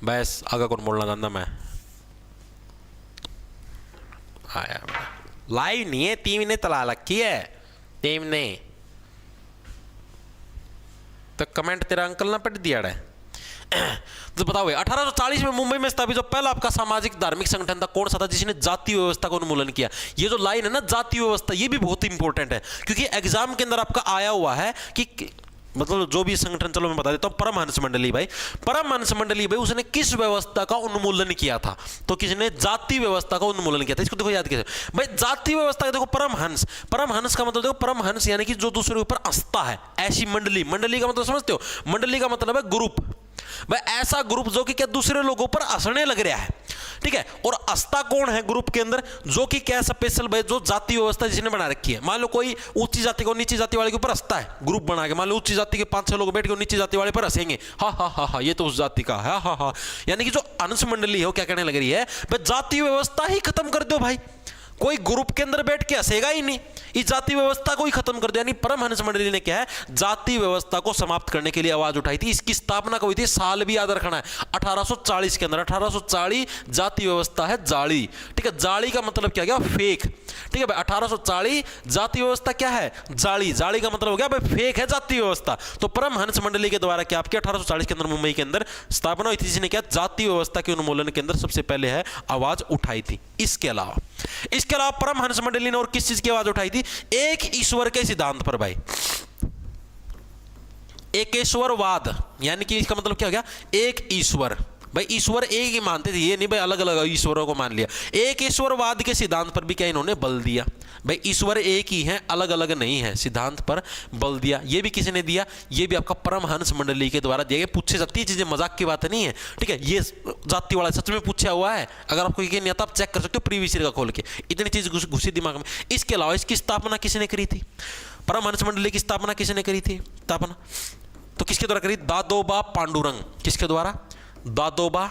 बस आगे कौन बोलना चाहता मैं? आया लाइव नहीं है, टीम ने तला रखी है, टीम ने तो कमेंट तेरा अंकल ना पढ़ दिया है। तो बताओ 1840 में मुंबई में स्थापित जो पहला आपका सामाजिक धार्मिक संगठन था कौन सा था जिसने जाति व्यवस्था का उन्मूलन किया? ये जो लाइन है ना जाति व्यवस्था, ये भी बहुत इंपॉर्टेंट है क्योंकि एग्जाम के अंदर आपका आया हुआ है कि मतलब जो भी संगठन, चलो मैं बता देता हूं, परमहंस मंडली भाई, परमहंस मंडली भाई उसने किस व्यवस्था का उन्मूलन किया था? तो किसने? जाति व्यवस्था का उन्मूलन किया था। इसको देखो याद कैसे भाई, जाति व्यवस्था का देखो परमहंस, परमहंस का मतलब देखो परमहंस यानी कि जो दूसरे ऊपर आस्था है, ऐसी मंडली। मंडली का मतलब समझते हो? मंडली का मतलब है ग्रुप भाई, ऐसा ग्रुप जो कि क्या दूसरे लोगों पर हंसने लग रहा है, ठीक है। और आस्था कौन है ग्रुप के अंदर? जो कि क्या स्पेशल भाई, जो जाति व्यवस्था जिसने बना रखी है। मान लो कोई ऊंची जाति को नीची जाति वाले के ऊपर हंसता है, ग्रुप बना के, मान लो ऊंची जाति के 5-6 लोग बैठ के नीची जाति वाले पर हंसेंगे, हा हा हा हा ये तो उस जाति का है, हा हा। यानी कि जो अंश मंडली है वो क्या कहने लग रही है भाई, जाति व्यवस्था ही खत्म कर दो भाई, कोई ग्रुप के अंदर बैठ के हंसेगा ही नहीं, इस जाति व्यवस्था को ही खत्म कर दिया। यानी परमहंस मंडली ने क्या है, जाति व्यवस्था को समाप्त करने के लिए आवाज उठाई थी। इसकी स्थापना कब हुई थी? साल भी याद रखना है, 1840 के अंदर। 1840 जाति व्यवस्था है जाली, ठीक है। जाली का मतलब क्या गया? फेक, ठीक है भाई। 1840 जाति व्यवस्था क्या है? जाली। जाली का मतलब हो गया भाई फेक है जाति व्यवस्था। तो परमहंस मंडली के द्वारा क्या आपके 1840 के अंदर मुंबई के अंदर स्थापना हुई थी, जिसने क्या जाति व्यवस्था के उन्मूलन के अंदर सबसे पहले है आवाज उठाई थी। इसके अलावा परमहंस मंडली ने और किस चीज की आवाज उठाई थी? एक ईश्वर के सिद्धांत पर भाई, एकेश्वरवाद, यानी कि इसका मतलब क्या हो गया? एक ईश्वर भाई, ईश्वर एक ही मानते थे, ये नहीं भाई अलग अलग ईश्वरों को मान लिया। एक ईश्वरवाद के सिद्धांत पर भी क्या इन्होंने बल दिया भाई, ईश्वर एक ही है, अलग अलग नहीं है, सिद्धांत पर बल दिया। ये भी किसने दिया? ये भी आपका परमहंस मंडली के द्वारा दिया गया। पूछे जाती है चीजें, मजाक की बात नहीं है, ठीक है। ये जाति वाला सच में पूछा हुआ है, अगर आपको यकीन नहीं आता आप चेक कर सकते हो प्रीवियस ईयर का खोल के, इतनी चीज घुसी दिमाग में। इसके अलावा इसकी स्थापना किसने करी थी? परमहंस मंडली की स्थापना किसने करी थी? स्थापना तो किसके द्वारा करी? दादोबा पांडुरंग। किसके द्वारा? दादोबा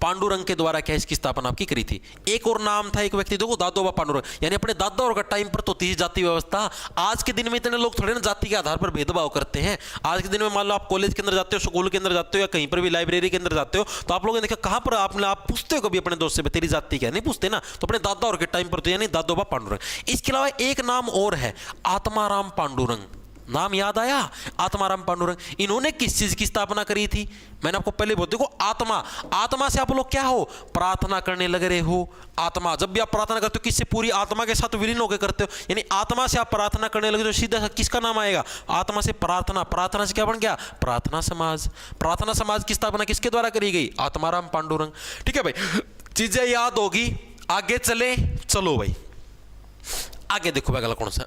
पांडुरंग के द्वारा क्या इसकी स्थापना आपकी करी थी। एक और नाम था एक व्यक्ति, देखो दादोबा पांडुरंग, यानी अपने दादा और का टाइम पर तो थी जाति व्यवस्था। आज के दिन में इतने लोग थोड़े ना जाति के आधार पर भेदभाव करते हैं। आज के दिन में मान लो आप कॉलेज के अंदर जाते हो, स्कूल के अंदर जाते हो, या कहीं पर भी लाइब्रेरी के अंदर जाते हो, तो आप लोगों ने देखा कहां पर आप पूछते हो कभी अपने दोस्त से तेरी जाति क्या? नहीं पूछते ना। तो अपने दादा और के टाइम पर तो यानी दादोबा पांडुरंग। इसके अलावा एक नाम और है, आत्माराम पांडुरंग। नाम याद आया? आत्माराम पांडुरंग। इन्होंने किस चीज की स्थापना करी थी? मैंने आपको पहले बोल, देखो आत्मा, आत्मा से आप लोग क्या हो? प्रार्थना करने लग रहे हो। आत्मा, जब भी आप प्रार्थना करते हो किससे? पूरी आत्मा के साथ विलीन होकर करते हो, यानी आत्मा से आप प्रार्थना करने लगे तो सीधा किसका नाम आएगा? आत्मा से प्रार्थना, प्रार्थना से क्या बन गया? प्रार्थना समाज। प्रार्थना समाज की स्थापना किसके द्वारा करी गई? आत्माराम पांडुरंग, ठीक है भाई। चीजें याद होगी, आगे चले, चलो भाई आगे देखो अगला कौन सा।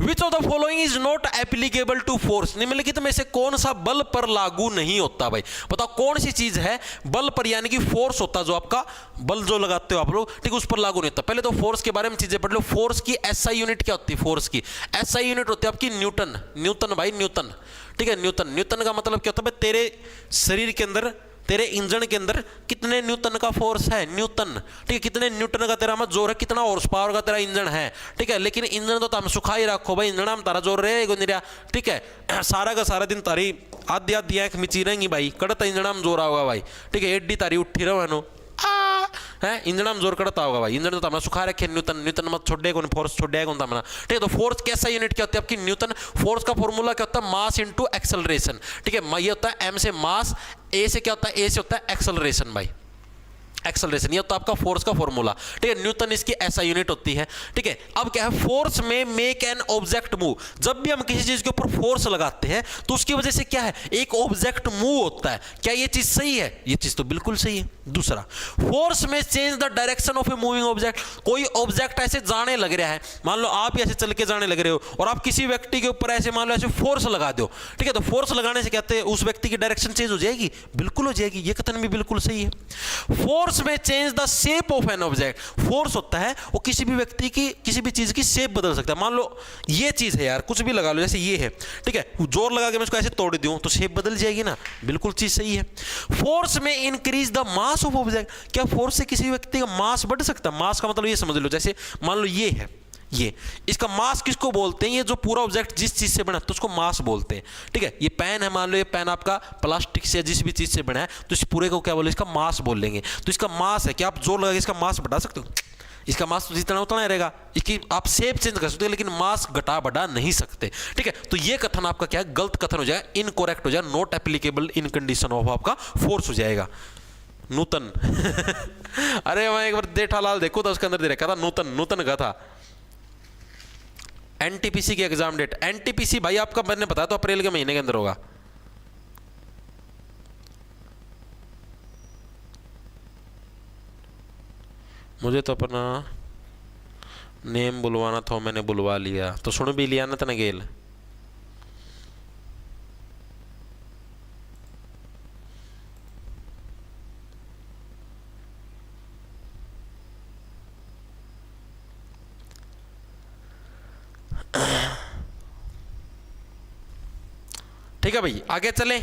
Which of the following is not applicable to force, निम्नलिखित में से कौन सा बल पर लागू नहीं होता भाई, बताओ कौन सी चीज है बल पर, यानी कि फोर्स होता है जो आपका बल जो लगाते हो आप लोग, ठीक है, उस पर लागू नहीं होता। पहले तो फोर्स के बारे में चीजें पढ़ लो। फोर्स की एसआई यूनिट क्या होती है, फोर्स की एसआई यूनिट होती है आपकी न्यूटन, न्यूटन भाई न्यूटन, ठीक है, न्यूटन। न्यूटन का मतलब क्या होता है, तेरे शरीर के अंदर, तेरे इंजन के अंदर कितने न्यूटन का फोर्स है, न्यूटन, ठीक है, कितने न्यूटन का तेरा जोर है, कितना हॉर्स पावर का तेरा इंजन है, ठीक है। लेकिन इंजन तो हम सुखा ही रखो भाई, इंजन हम तारा जोर रहेगा, ठीक है, सारा का सारा दिन तारी आधी आधी आंख मिची रहेंगी भाई, कड़ता इंजन हम जोर होगा भाई, ठीक है, एड्डी तारी उठी रहो है, इंजन में जोर करता होगा भाई, इंजन तो हमने सुखा रखे न्यूटन, न्यूटन मत छोड़ देगा, फोर्स छोड़ देगा हमने, ठीक है। तो फोर्स कैसा यूनिट क्या होता है आपकी, न्यूटन। फोर्स का फॉर्मूला क्या होता है, मास इनटू एक्सेलरेशन, ठीक है, ये होता है एम से मास, ए से क्या होता है, ए से होता है एक्सेलरेशन भाई, एक्सेलरेशन, ये होता है आपका फोर्स का फॉर्मूला, ठीक है। न्यूटन इसकी ऐसा यूनिट होती है, ठीक है। अब क्या है, फोर्स में मेक एन ऑब्जेक्ट मूव, जब भी हम किसी चीज के ऊपर फोर्स लगाते हैं तो उसकी वजह से क्या है, एक ऑब्जेक्ट मूव होता है। क्या ये चीज सही है, ये चीज तो बिल्कुल सही है। दूसरा, फोर्स में change the direction of a moving object, कोई ऑब्जेक्ट ऐसे जाने लग रहा है, मान लो आप ऐसे चल के जाने लग रहे हो और आप किसी व्यक्ति के ऊपर ऐसे मान लो ऐसे फोर्स लगा दो, ठीक है, तो फोर्स लगाने से कहते हैं उस व्यक्ति की डायरेक्शन चेंज हो जाएगी, बिल्कुल हो जाएगी, ये कथन भी बिल्कुल सही है। फोर्स में change the shape of an object, force होता है वो किसी भी व्यक्ति की, किसी भी चीज की शेप बदल सकता है। मान लो ये चीज है यार, कुछ भी लगा लो, जैसे ये है, ठीक है, जोर लगा के मैं इसको ऐसे तोड़ दूं तो शेप बदल जाएगी ना, बिल्कुल चीज सही है। फोर्स में increase the mass of object, क्या फोर्स से किसी व्यक्ति का मास बढ़ सकता है, मास का मतलब ये समझ लो, जैसे मान लो ये है, ये इसका मास किसको बोलते हैं, ये जो पूरा ऑब्जेक्ट जिस चीज से बना तो उसको मास बोलते हैं, ठीक है। ये पेन है, मान लो ये पेन आपका प्लास्टिक से जिस भी चीज से बना है तो इस पूरे को क्या बोले, इसका मास बोल लेंगे। तो इसका मास है, क्या आप जोर लगा के इसका मास बढ़ा सकते हो, इसका मास तो जितना उतना ही रहेगा, इसकी आप शेप चेंज कर सकते हो लेकिन मास घटा बढ़ा नहीं सकते, ठीक है। तो ये कथन आपका क्या है, गलत कथन हो जाएगा, इनकरेक्ट हो जाएगा, not applicable in condition of आपका फोर्स हो जाएगा। नूतन अरे मैं एक बार जेठालाल देखो तो उसके अंदर दे रखा था नूतन, नूतन का था। एनटीपीसी की एग्जाम डेट, एनटीपीसी भाई आपका मैंने बताया तो अप्रैल के महीने के अंदर होगा। मुझे तो अपना नेम बुलवाना था, मैंने बुलवा लिया, तो सुन भी लिया ना तना गेल। ठीक है भाई, आगे चले।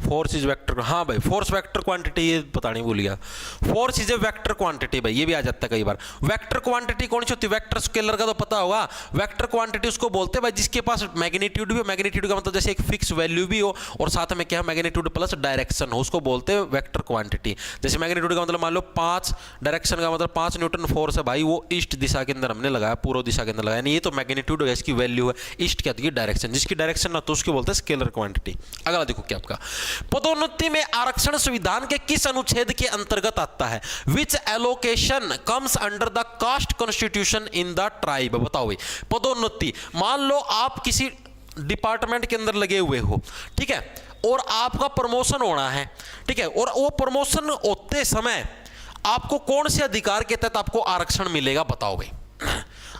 फोर्स इज वेक्टर, हाँ भाई फोर्स वेक्टर क्वांटिटी, ये बताने भूल गया। Force is a vector quantity भाई, ये भी आ जाता है कई बार। वेक्टर क्वांटिटी कौन सी होती है, वेक्टर स्केलर का तो पता होगा। वेक्टर क्वांटिटी उसको बोलते हैं भाई जिसके पास मैग्नीट्यूड भी हो, मैग्नीट्यूड का मतलब जैसे एक फिक्स वैल्यू भी हो और साथ में क्या मैग्नीट्यूड प्लस डायरेक्शन हो, उसको बोलते हैं वेक्टर क्वांटिटी। जैसे मैग्नीट्यूड का मतलब मान लो 5, डायरेक्शन का मतलब 5 न्यूटन फोर्स है भाई, वो ईस्ट दिशा के अंदर हमने लगाया, पूर्व दिशा के अंदर लगाया, नहीं ये तो मैग्नीट्यूड है, इसकी वैल्यू है। ईस्ट क्या होती है, डायरेक्शन, जिसकी डायरेक्शन ना तो उसको बोलते हैं स्केलर क्वांटिटी। अगला देखो क्या आपका, पदोन्नति में आरक्षण संविधान के किस अनुच्छेद के अंतर्गत आता है, which allocation comes under the caste constitution in the tribe, बताओ भाई। पदोन्नति, मान लो आप किसी डिपार्टमेंट के अंदर लगे हुए हो, ठीक है, और आपका प्रमोशन होना है, ठीक है, और वो प्रमोशन होते समय आपको कौन से अधिकार के तहत आपको आरक्षण मिलेगा, बताओ भाई।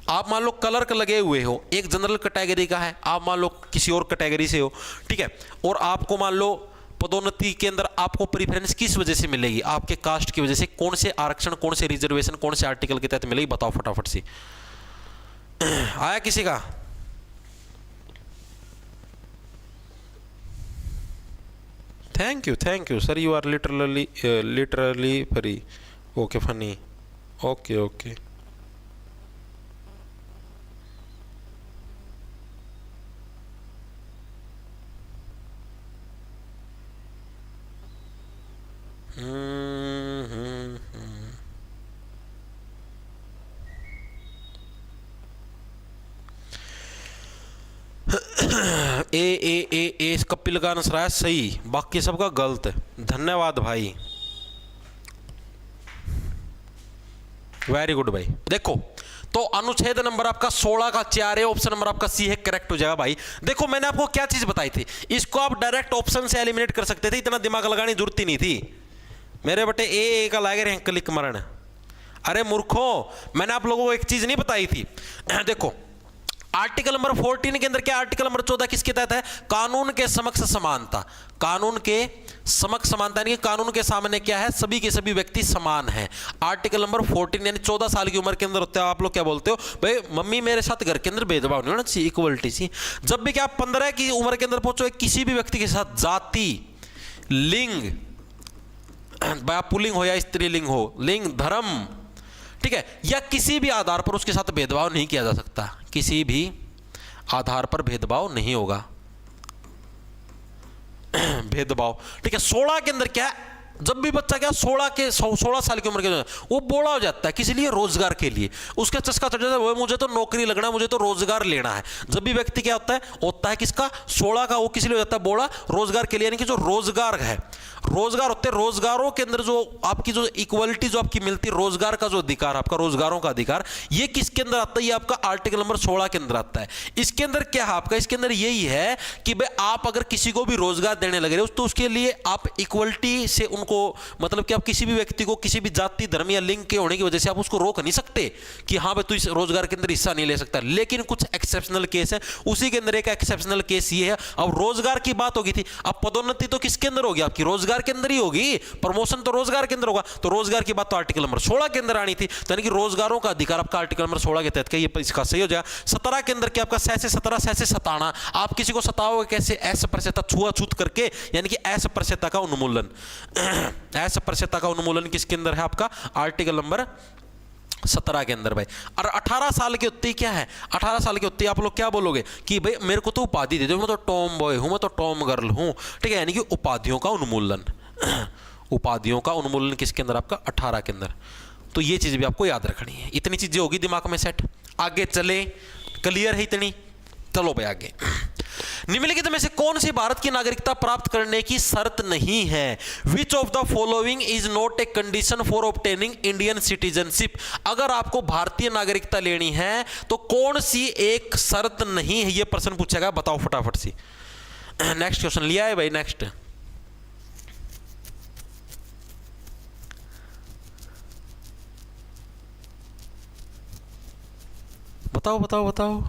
आप मान लो क्लर्क लगे हुए हो, एक जनरल कैटेगरी का है, आप मान लो किसी और कैटेगरी से हो, ठीक है, और आपको मान लो पदोन्नति के अंदर आपको प्रीफरेंस किस वजह से मिलेगी, आपके कास्ट की वजह से, कौन से आरक्षण, कौन से रिजर्वेशन, कौन से आर्टिकल के तहत मिलेगी, बताओ फटाफट से। आया किसी का? Thank you sir, you are literally free, okay funny, okay. ए कपिल का आंसर है सही, बाकी सबका गलत है। धन्यवाद भाई, वेरी गुड भाई। देखो तो अनुच्छेद नंबर आपका 16 का 4 है, ऑप्शन नंबर आपका सी है, करेक्ट हो जाएगा भाई। देखो मैंने आपको क्या चीज बताई थी, इसको आप डायरेक्ट ऑप्शन से एलिमिनेट कर सकते थे, इतना दिमाग लगाने की जरूरत ही नहीं थी। मेरे बेटे ए का लागे रहे क्लिक मरण, अरे मूर्खों, मैंने आप लोगों को एक चीज नहीं बताई थी। देखो आर्टिकल नंबर 14 के अंदर क्या, आर्टिकल नंबर 14 किसके तहत है, कानून के समक्ष समानता। कानून के समक्ष समानता यानी कानून के सामने क्या है, सभी के सभी व्यक्ति समान हैं। आर्टिकल नंबर 14 यानी 14 साल की उम्र के अंदर होते हो आप लोग क्या बोलते हो भाई, मम्मी मेरे साथ घर के अंदर भेदभाव नहीं होना चाहिए, इक्वलिटी सी। जब भी क्या 15 की उम्र के अंदर पहुंचो, किसी भी व्यक्ति के साथ जाति, लिंग, पुल्लिंग हो या स्त्रीलिंग हो, लिंग, धर्म, ठीक है, या किसी भी आधार पर उसके साथ भेदभाव नहीं किया जा सकता, किसी भी आधार पर भेदभाव नहीं होगा, भेदभाव, ठीक है। 16 के अंदर क्या, जब भी बच्चा क्या 16 साल की उम्र के वो बोला हो जाता है, किस लिए, रोजगार के लिए, उसका चस्का चढ़ जाता है, वो मुझे तो नौकरी लगना है, मुझे तो रोजगार लेना है। जब भी व्यक्ति क्या होता है किसका, 16 का, वो किस लिए हो जाता है, बोला रोजगार के लिए, यानी कि जो रोजगार है, रोजगार होते हैं, रोजगारों के अंदर जो आपकी जो इक्वलिटी जो आपकी मिलती है, रोजगार का जो अधिकार, आपका रोजगारों का अधिकार, ये किसके अंदर आता है, ये आपका आर्टिकल नंबर 16 के अंदर आता है। इसके अंदर क्या है आपका, इसके अंदर यही है कि भाई आप अगर किसी को भी रोजगार देने लगे तो उसके लिए आप इक्वलिटी से उनको, मतलब कि आप किसी भी व्यक्ति को किसी भी जाति, धर्म या लिंग के होने की वजह से आप उसको रोक नहीं सकते कि हाँ भाई तू इस रोजगार के अंदर हिस्सा नहीं ले सकता। लेकिन कुछ एक्सेप्शनल केस है, उसी के अंदर एक एक्सेप्शनल केस ये है, अब रोजगार की बात होगी थी, अब पदोन्नति तो किसके अंदर होगी, आपकी रोजगार के अंदर ही होगी, प्रमोशन तो रोजगार के अंदर होगा, तो रोजगार की बात तो आर्टिकल नंबर 16 के अंदर आनी थी, तो यानी कि रोजगारों का अधिकार आपका आर्टिकल नंबर 16 के तहत ये इसका सही हो जाएगा। 17 के अंदर क्या आपका से 17 से सताना, आप किसी को सताओगे कैसे, अस्पृश्यता, छुआछूत करके, यानी कि अस्पृश्यता का उन्मूलन, अस्पृश्यता का उन्मूलन किसके अंदर है आपका, आर्टिकल नंबर 17 के अंदर भाई। और 18 साल की होती क्या है, 18 साल की होती आप लोग क्या बोलोगे कि भाई मेरे को तो उपाधि दे दो, मैं तो टॉम बॉय हूं, मैं तो टॉम गर्ल हूं, ठीक है, यानी कि उपाधियों का उन्मूलन, उपाधियों का उन्मूलन किसके अंदर आपका 18 के अंदर। तो ये चीज भी आपको याद रखनी है, इतनी चीजें होगी दिमाग में सेट। आगे चले, क्लियर है इतनी, चलो भाई आगे। निम्नलिखित में से कौन सी भारत की नागरिकता प्राप्त करने की शर्त नहीं है, विच of the following is not a condition for obtaining Indian citizenship. अगर आपको भारतीय नागरिकता लेनी है तो कौन सी एक शर्त नहीं है, यह प्रश्न पूछेगा, बताओ फटाफट सी। नेक्स्ट क्वेश्चन लिया है भाई, नेक्स्ट बताओ बताओ बताओ।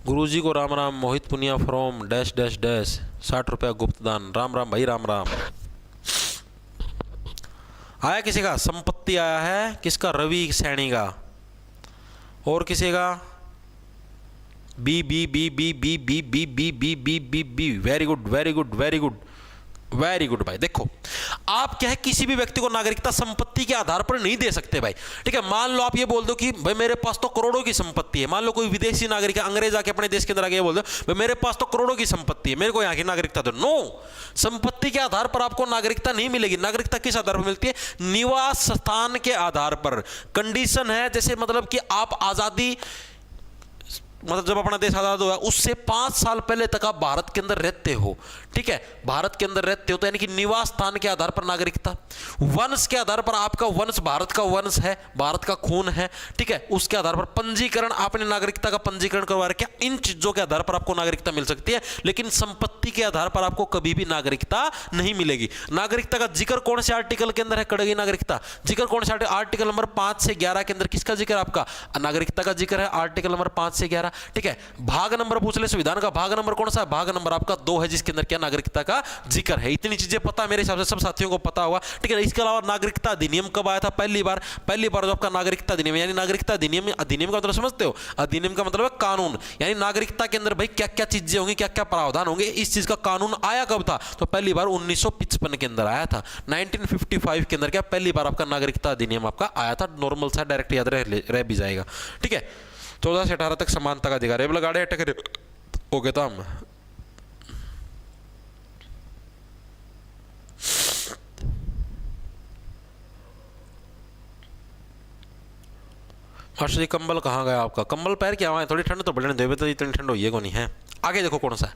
गुरुजी को राम राम, Mohit Punia from dash dash dash, 60 रुपया गुप्त दान, राम राम भाई, राम राम। आया किसी का, संपत्ति आया है किसका, रवि सैनी का, और किसी का B B B B B B B B B B B B, very good very good very good very good भाई। देखो आप क्या है, किसी भी व्यक्ति को नागरिकता संपत्ति के आधार पर नहीं दे सकते भाई, ठीक है। मान लो आप ये बोल दो कि भाई मेरे पास तो करोड़ों की संपत्ति है, मान लो कोई विदेशी नागरिक है, अंग्रेज आके अपने देश के अंदर आके बोल दो भाई मेरे पास तो करोड़ों की संपत्ति है, मेरे को यहाँ की नागरिकता दो। नो, संपत्ति के आधार पर आपको नागरिकता नहीं मिलेगी। नागरिकता किस आधार पर मिलती है, निवास स्थान के आधार पर। कंडीशन है जैसे, मतलब कि आप आजादी, मतलब जब अपना देश आजाद हुआ उससे 5 साल पहले तक आप भारत के अंदर रहते हो, ठीक है, भारत के अंदर रहते हो, तो यानी कि निवास स्थान के आधार पर नागरिकता। वंश के आधार पर आपका वंश भारत का वंश है, भारत का खून है, ठीक है, उसके आधार पर पंजीकरण, आपने नागरिकता का पंजीकरण करवा रखा, इन चीजों के आधार पर आपको नागरिकता मिल सकती है। लेकिन संपत्ति के आधार पर आपको कभी भी नागरिकता नहीं मिलेगी। नागरिकता का जिक्र कौन से आर्टिकल के अंदर है, कड़गी नागरिकता, जिक्र कौन से आर्टिकल नंबर 5 से 11 के अंदर किसका जिक्र, आपका नागरिकता का जिक्र है, आर्टिकल नंबर 5 से 11, ठीक है। भाग नंबर पूछ ले, संविधान का भाग नंबर कौन सा है, भाग नंबर आपका 2 है, जिसके अंदर क्या नागरिकता का जिक्र है। इतनी चीजें पता मेरे हिसाब से सब साथियों को पता होगा, ठीक है। इसके अलावा नागरिकता अधिनियम कब आया था, पहली बार जो आपका नागरिकता अधिनियम, यानी नागरिकता अधिनियम, अधिनियम का मतलब समझते हो, अधिनियम का मतलब है कानून, यानी नागरिकता के अंदर भाई क्या क्या चीजें होंगी, क्या क्या प्रावधान होंगे, इस चीज का कानून आया कब था, तो पहली बार 1955 के अंदर आया था। 1955 के अंदर क्या पहली बार आपका नागरिकता अधिनियम आपका आया था। नॉर्मल सा, डायरेक्ट याद रह भी जाएगा, ठीक है। 14 से 18 तक समानता का अधिकार है, गाड़े अटक हो गए। तो हम हर्ष जी, कंबल कहाँ गया आपका, कंबल पैर क्या हुआ है, थोड़ी ठंड तो बढ़ने दे, तो इतनी ठंड हुई है को नहीं है। आगे देखो कौन सा है,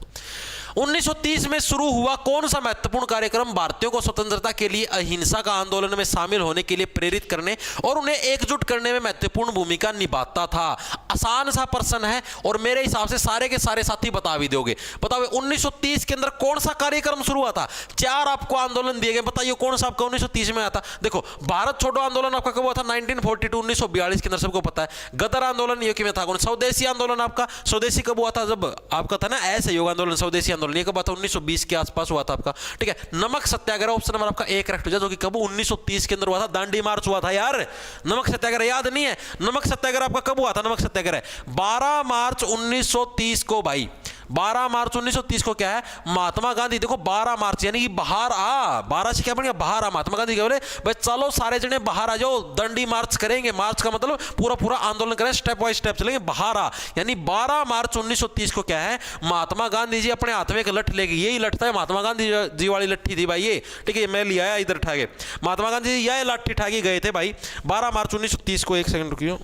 1930 में शुरू हुआ कौन सा महत्वपूर्ण कार्यक्रम भारतीयों को स्वतंत्रता के लिए अहिंसा का आंदोलन में शामिल होने के लिए प्रेरित करने और उन्हें एकजुट करने में महत्वपूर्ण भूमिका निभाता था? आसान सा प्रश्न है और मेरे हिसाब से सारे के सारे साथी बता भी दोगे। बताओ 1930 के अंदर कौन सा कार्यक्रम शुरू हुआ था? 4 आपको आंदोलन दिए गए, बताइए कौन सा आपका 1930 में आया था? देखो, भारत छोड़ो आंदोलन आपका कब हुआ था? 1942 1942 के अंदर, सबको पता है। गदर आंदोलन ये में था। स्वदेशी आंदोलन आपका, स्वदेशी कब हुआ था? जब आपका था ना असहयोग आंदोलन, स्वदेशी आंदोलन, ये कब हुआ था? 1920 के आसपास हुआ था आपका, ठीक है। नमक सत्याग्रह ऑप्शन नंबर आपका 1 करेक्ट हो जाए, जो कि कब 1930 के अंदर हुआ था। दांडी मार्च हुआ था यार, नमक सत्याग्रह याद नहीं है? नमक सत्याग्रह आपका कब हुआ था? नमक सत्याग्रह 12 मार्च 1930 को भाई, 12 मार्च 1930 को क्या है? महात्मा गांधी, देखो 12 मार्च यानी कि बाहर आ, 12 से क्या बन गया? बाहर आ। महात्मा गांधी क्या बोले? भाई चलो सारे जने बाहर आ जाओ, दंडी मार्च करेंगे। मार्च का मतलब पूरा पूरा आंदोलन करें, स्टेप बाय स्टेप चलेंगे, बाहर आ। यानी 12 मार्च 1930 को क्या है? महात्मा गांधी जी अपने हाथ में एक लठ लेके, यही लठ था महात्मा गांधी जी वाली लट्ठी थी भाई ये, ठीक है। मैं लिया इधर उठा के, महात्मा गांधी जी यह लाठी उठा के गए थे भाई 12 मार्च 1930 को। एक सेकंड रुकियो,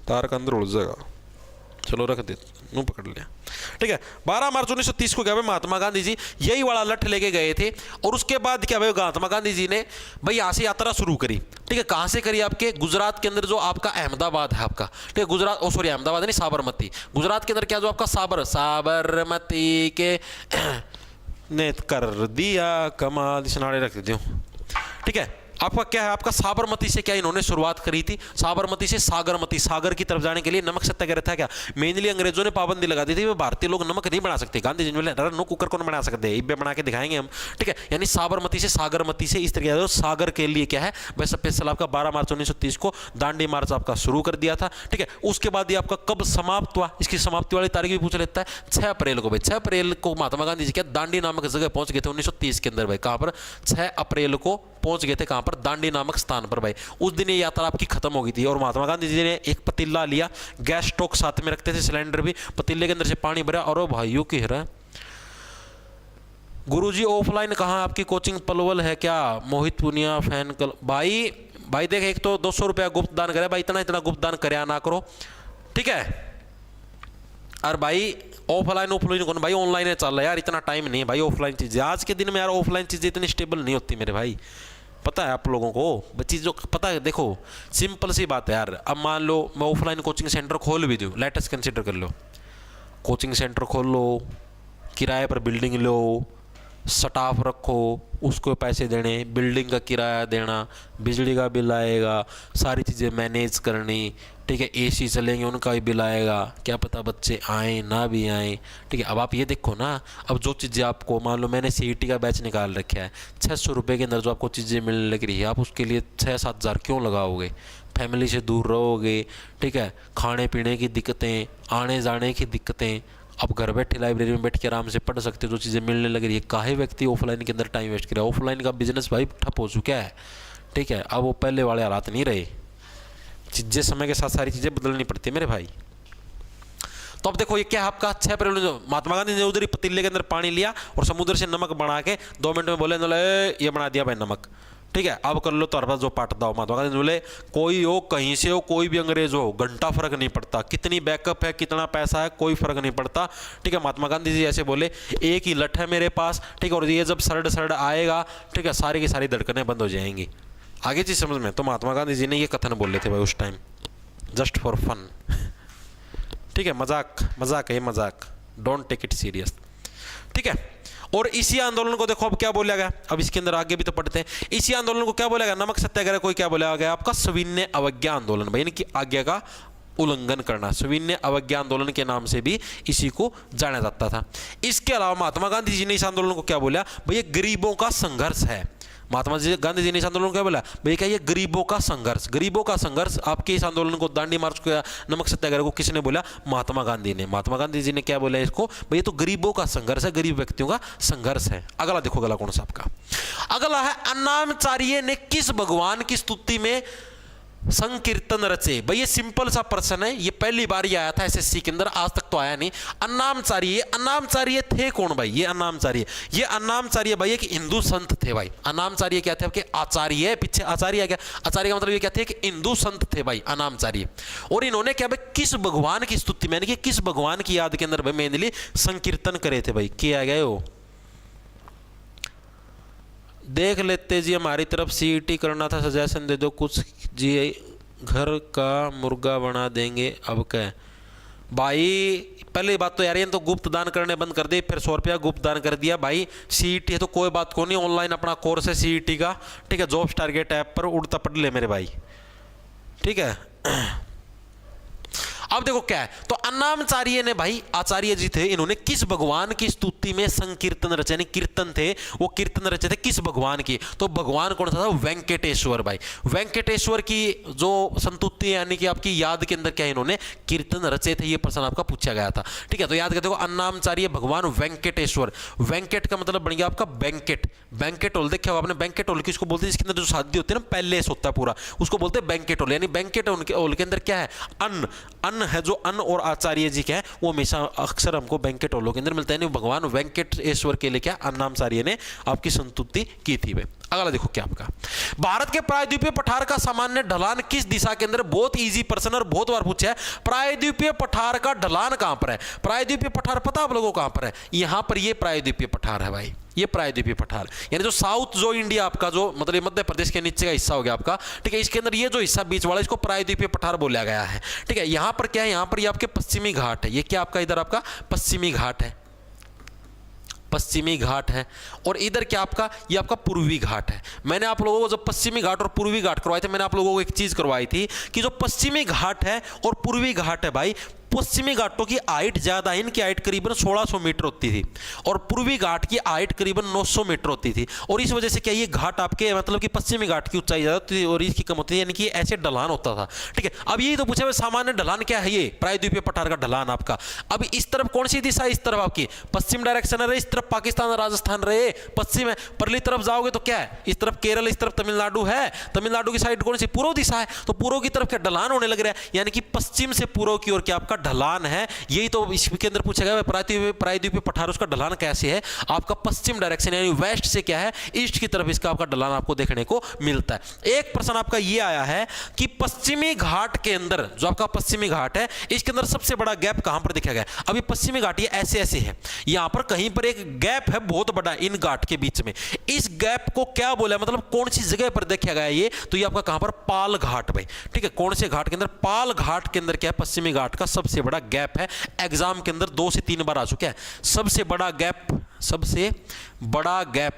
तार का अंदर उलझ जाएगा, चलो रख दे, मुंह पकड़ लिया, ठीक है। 12 मार्च 1930 को क्या भाई महात्मा गांधी जी यही वाला लठ लेके गए थे। और उसके बाद क्या भाई महात्मा गांधी जी ने भाई यहाँ से यात्रा शुरू करी, ठीक है। कहाँ से करी? आपके गुजरात के अंदर जो आपका अहमदाबाद है आपका, ठीक है। गुजरात, ओ सॉरी अहमदाबाद नहीं, साबरमती। गुजरात के अंदर क्या जो आपका साबरमती के ने कर दिया कमाल, नारे रख देती हूँ, ठीक है। आपका क्या है? आपका साबरमती से क्या इन्होंने शुरुआत करी थी? साबरमती से सागरमती, सागर की तरफ जाने के लिए नमक सत्याग्रह था क्या? मेनली अंग्रेजों ने पाबंदी लगा दी थी, वो भारतीय लोग नमक नहीं बना सकते। गांधी जी बोले नो कुकर कौन बना सकते, इब्बे बना के दिखाएंगे हम, ठीक है। यानी साबरमती से सागरमती से इस तरीके से सागर के लिए क्या है भाई स्पेशल आपका 12 मार्च 1930 को दांडी मार्च आपका शुरू कर दिया था, ठीक है। उसके बाद ये आपका कब समाप्त हुआ? इसकी समाप्ति वाली तारीख भी पूछ लेता है, 6 अप्रैल को भाई। 6 अप्रैल को महात्मा गांधी जी क्या दांडी नामक जगह पहुंच गए थे 1930 के अंदर भाई। कहां पर? 6 अप्रैल को पहुंच गए थे, कहां पर? दांडी नामक स्थान पर भाई। उस दिन ये यात्रा आपकी खत्म हो गई थी। और महात्मा गांधी जी ने एक पतीला लिया, गैस स्टोव साथ में रखते थे, सिलेंडर भी, पतीले के अंदर से पानी भरा। और भाइयों की है गुरुजी ऑफलाइन कहाँ? आपकी कोचिंग पलवल है क्या? मोहित पुनिया फैन कल भाई देख, एक तो 200 रुपया गुप्त दान करे भाई, इतना गुप्त दान करे ना करो, ठीक है। और भाई ऑफलाइन कौन भाई, ऑनलाइन है चल रहा है यार, इतना टाइम नहीं है भाई ऑफलाइन चीज़ें। आज के दिन में यार ऑफलाइन चीज़ें इतनी स्टेबल नहीं होती मेरे भाई, पता है आप लोगों को चीज़ों पता है। देखो सिंपल सी बात है यार, अब मान लो मैं ऑफलाइन कोचिंग सेंटर खोल भी दूँ, लेटेस्ट कंसिडर कर लो, कोचिंग सेंटर खोल लो, किराए पर बिल्डिंग लो, स्टाफ रखो, उसको पैसे देने, बिल्डिंग का किराया देना, बिजली का बिल आएगा, सारी चीज़ें मैनेज करनी, ठीक है। एसी चलेंगे उनका भी बिल आएगा, क्या पता बच्चे आए ना भी आए, ठीक है। अब आप ये देखो ना, अब जो चीज़ें आपको मान लो मैंने CET का बैच निकाल रखा है, 600 रुपये के अंदर जो आपको चीज़ें मिलने लग रही है, आप उसके लिए 6-7 हज़ार क्यों लगाओगे? फैमिली से दूर रहोगे, ठीक है। खाने पीने की दिक्कतें, आने जाने की दिक्कतें, अब घर बैठे लाइब्रेरी में बैठ के आराम से पढ़ सकते हो, जो चीज़ें मिलने लग रही है। काहे व्यक्ति ऑफलाइन के अंदर टाइम वेस्ट करे? ऑफलाइन का बिजनेस भाई ठप हो चुका है, ठीक है। अब वो पहले वाले हालात नहीं रहे, चीज़ें समय के साथ सारी चीज़ें बदलनी पड़ती है मेरे भाई। तो अब देखो ये क्या आपका 6 अप्रैल जो महात्मा गांधी ने उधर ही पतीले के अंदर पानी लिया और समुद्र से नमक बना के 2 मिनट में बोले ये बना दिया भाई नमक, ठीक है। अब कर लो तुम्हारे पास जो पाटता हो। महात्मा गांधी बोले कोई हो, कहीं से हो, कोई भी अंग्रेज हो, घंटा फर्क नहीं पड़ता, कितनी बैकअप है, कितना पैसा है, कोई फर्क नहीं पड़ता, ठीक है। महात्मा गांधी जी ऐसे बोले, एक ही लठ है मेरे पास, ठीक है। और ये जब सरड आएगा, ठीक है, सारी की सारी धड़कनें बंद हो जाएंगी। आगे चीज समझ में? तो महात्मा गांधी जी ने ये कथन बोले थे भाई उस टाइम, जस्ट फॉर फन, ठीक है। मजाक है ये, मजाक, डोंट टेक इट सीरियस, ठीक है। और इसी आंदोलन को देखो अब क्या बोला गया, अब इसके अंदर आगे भी तो पढ़ते हैं। इसी आंदोलन को क्या बोला गया? नमक सत्याग्रह को क्या बोला गया? आपका सविनय अवज्ञा आंदोलन भाई, यानी कि आज्ञा का उल्लंघन करना, सविनय अवज्ञा आंदोलन के नाम से भी इसी को जाना जाता था। इसके अलावा महात्मा गांधी जी ने इस आंदोलन को क्या बोला? भैया गरीबों का संघर्ष है। महात्मा गांधी जी ने इस आंदोलन को क्या बोला? भैया क्या ये गरीबों का संघर्ष, गरीबों का संघर्ष। आपके इस आंदोलन को, दांडी मार्च को, नमक सत्याग्रह को किसने बोला? महात्मा गांधी ने। महात्मा गांधी जी ने क्या बोला इसको? भैया तो गरीबों का संघर्ष है, गरीब व्यक्तियों का संघर्ष है। अगला देखो, अगला कौन सा आपका? अगला है अन्नाचार्य ने किस भगवान की स्तुति में संकीर्तन रचे। भाई ये सिंपल सा प्रश्न है, ये पहली बार ही आया था एसएससी के अंदर, आज तक तो आया नहीं। अन्नामचार्य, अन्नामचार्य थे कौन भाई? ये अन्नामचार्य भाई एक हिंदू संत थे भाई। अन्नामचार्य क्या थे आपके? आचार्य, पीछे आचार्य क्या? आचार्य का मतलब ये क्या थे? कि हिंदू संत थे भाई अन्नामचार्य। और इन्होंने क्या भाई किस भगवान की स्तुति में, कि किस भगवान की याद के अंदर भाई मेनली संकीर्तन करे थे भाई? किया गया हो देख लेते जी। हमारी तरफ सीईटी करना था, सजेशन दे दो कुछ जी। घर का मुर्गा बना देंगे अब क्या भाई? पहली बात तो यार ये तो गुप्त दान करने बंद कर दे, फिर 100 रुपया गुप्त दान कर दिया भाई। सीईटी है तो कोई बात को नहीं, ऑनलाइन अपना कोर्स है सीईटी का, ठीक है, जॉब्स टारगेट ऐप पर उड़ता पढ़ ले मेरे भाई, ठीक है। अब देखो क्या है, तो अन्नामचार्य ने भाई, आचार्य जी थे, इन्होंने किस भगवान की स्तुति में संकीर्तन रचे, यानी कीर्तन थे, वो कीर्तन रचे थे किस भगवान की? तो भगवान कौन सा था? वेंकटेश्वर भाई। वेंकटेश्वर की जो संतुति यानी कि आपकी याद के अंदर क्या इन्होंने कीर्तन रचे थे, ये प्रश्न आपका पूछा गया था, ठीक है। तो याद करते हो अन्नामचार्य भगवान वेंकटेश्वर। वेंकट का मतलब बन गया आपका बैंकेट। बैंकेट हॉल देखा होगा आपने, बैंकेट हॉल किसको बोलते हैं? जिसके अंदर जो शादी होती है ना, पैलेस होता है पूरा, उसको बोलते हैं बैंकेट हॉल। यानी बैंकेट हॉल के अंदर क्या है? अन्न है, जो अन्न और आचार्य जी क्या है वो हमेशा अक्सर हमको बैंकेट हॉलों के अंदर मिलता है। भगवान वेंकटेश्वर के लिए क्या अन्नामचार्य ने आपकी संतुति की थी भाई। अगला देखो क्या आपका, भारत के प्रायद्वीपीय पठार का सामान्य ढलान किस दिशा के अंदर? बहुत इजी प्रश्न और बहुत बार पूछा है। प्रायद्वीपीय पठार का ढलान कहां पर है? प्रायद्वीपीय पठार पता आप लोगों को कहां पर है? यहां पर ये प्रायद्वीपीय पठार है भाई, ये प्रायद्वीपीय पठार, यानी जो साउथ जो इंडिया आपका जो मतलब मध्य प्रदेश के नीचे का हिस्सा हो गया आपका, ठीक है, इसके अंदर ये जो हिस्सा बीच वाला इसको प्रायद्वीपीय पठार बोला गया है, ठीक है। यहां पर क्या है? यहां पर ये आपके पश्चिमी घाट है। ये क्या आपका इधर आपका पश्चिमी घाट है, पश्चिमी घाट है। और इधर क्या आपका? ये आपका पूर्वी घाट है। मैंने आप लोगों को जब पश्चिमी घाट और पूर्वी घाट करवाए थे, मैंने आप लोगों को एक चीज करवाई थी कि जो पश्चिमी घाट है और पूर्वी घाट है भाई, पश्चिमी घाटों की हाइट ज्यादा है, इनकी हाइट करीबन 1600 मीटर होती थी और पूर्वी घाट की हाइट करीबन 900 मीटर होती थी। और इस वजह से क्या ये घाट आपके मतलब कि पश्चिमी घाट की ऊंचाई ज्यादा होती थी और इसकी कम होती थी, यानी कि ऐसे ढलान होता था, ठीक है। अब यही तो पूछा सामान्य ढलान क्या है? ये प्रायद्वीपीय पठार का ढलान आपका। अब इस तरफ कौन सी दिशा है? इस तरफ आपकी पश्चिम डायरेक्शन है, इस तरफ पाकिस्तान राजस्थान रहे पश्चिम है। परली तरफ जाओगे तो क्या है? इस तरफ केरल, इस तरफ तमिलनाडु है। तमिलनाडु की साइड कौन सी? पूर्व दिशा है, तो पूर्व की तरफ क्या ढलान होने लग रहा है, यानी कि पश्चिम से पूर्व की ओर क्या आपका ढलान है। यही तो इसके अंदर पूछा गया प्रायद्वीपीय पठार उसका ढलान कैसे है? आपका पश्चिम डायरेक्शन यानी वेस्ट से क्या है? ईस्ट की तरफ इसका आपका ढलान आपको देखने को मिलता है। एक प्रश्न आपका ये आया है कि पश्चिमी घाट के अंदर जो आपका पश्चिमी घाट है इसके अंदर सबसे बड़ा गैप कहां पर देखा गया? अभी पश्चिमी घाट ये ऐसे ऐसे है, यहां पर कहीं पर एक गैप है बहुत बड़ा इन घाट के बीच में। इस गैप को क्या बोला, मतलब कौन सी जगह पर देखा गया ये? तो ये आपका कहां पर? पाल घाट भाई, ठीक है। कौन से घाट के अंदर? पाल घाट के अंदर क्या है? पश्चिमी घाट का सबसे बड़ा गैप है। एग्जाम के अंदर 2 से 3 बार आ चुका है। सबसे बड़ा गैप, सबसे बड़ा गैप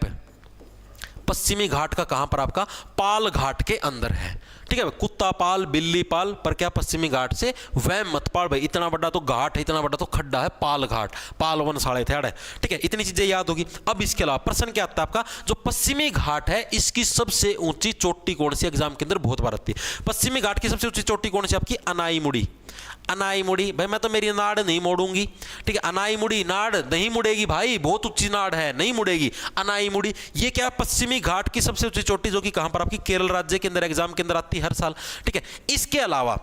पश्चिमी घाट का कहां पर? आपका पाल घाट के अंदर है, ठीक है। कुत्ता पाल, बिल्ली पाल, पर क्या पश्चिमी घाट से वह मत पाल भाई। इतना बड़ा तो घाट है, इतना बड़ा तो खड्डा है, पाल घाट, पाल वन साढ़े थेड़ है, ठीक है। इतनी चीजें याद होगी। अब इसके अलावा प्रश्न क्या आता है आपका? जो पश्चिमी घाट है इसकी सबसे ऊंची चोटी कौन सी? एग्जाम के अंदर बहुत बार आती है। पश्चिमी घाट की सबसे ऊंची चोटी कौन सी? आपकी अनाईमुड़ी। अनाईमुड़ी भाई, मैं तो मेरी नाड़ नहीं मोड़ूंगी, ठीक है। अनाईमुड़ी नाड़ नहीं मुड़ेगी भाई, बहुत ऊंची नाड़ है, नहीं मुड़ेगी। अनाईमुड़ी ये क्या? पश्चिमी घाट की सबसे ऊंची चोटी, जो कि कहां पर? आपकी केरल राज्य के अंदर एग्जाम के अंदर आती है हर साल, ठीक है। इसके अलावा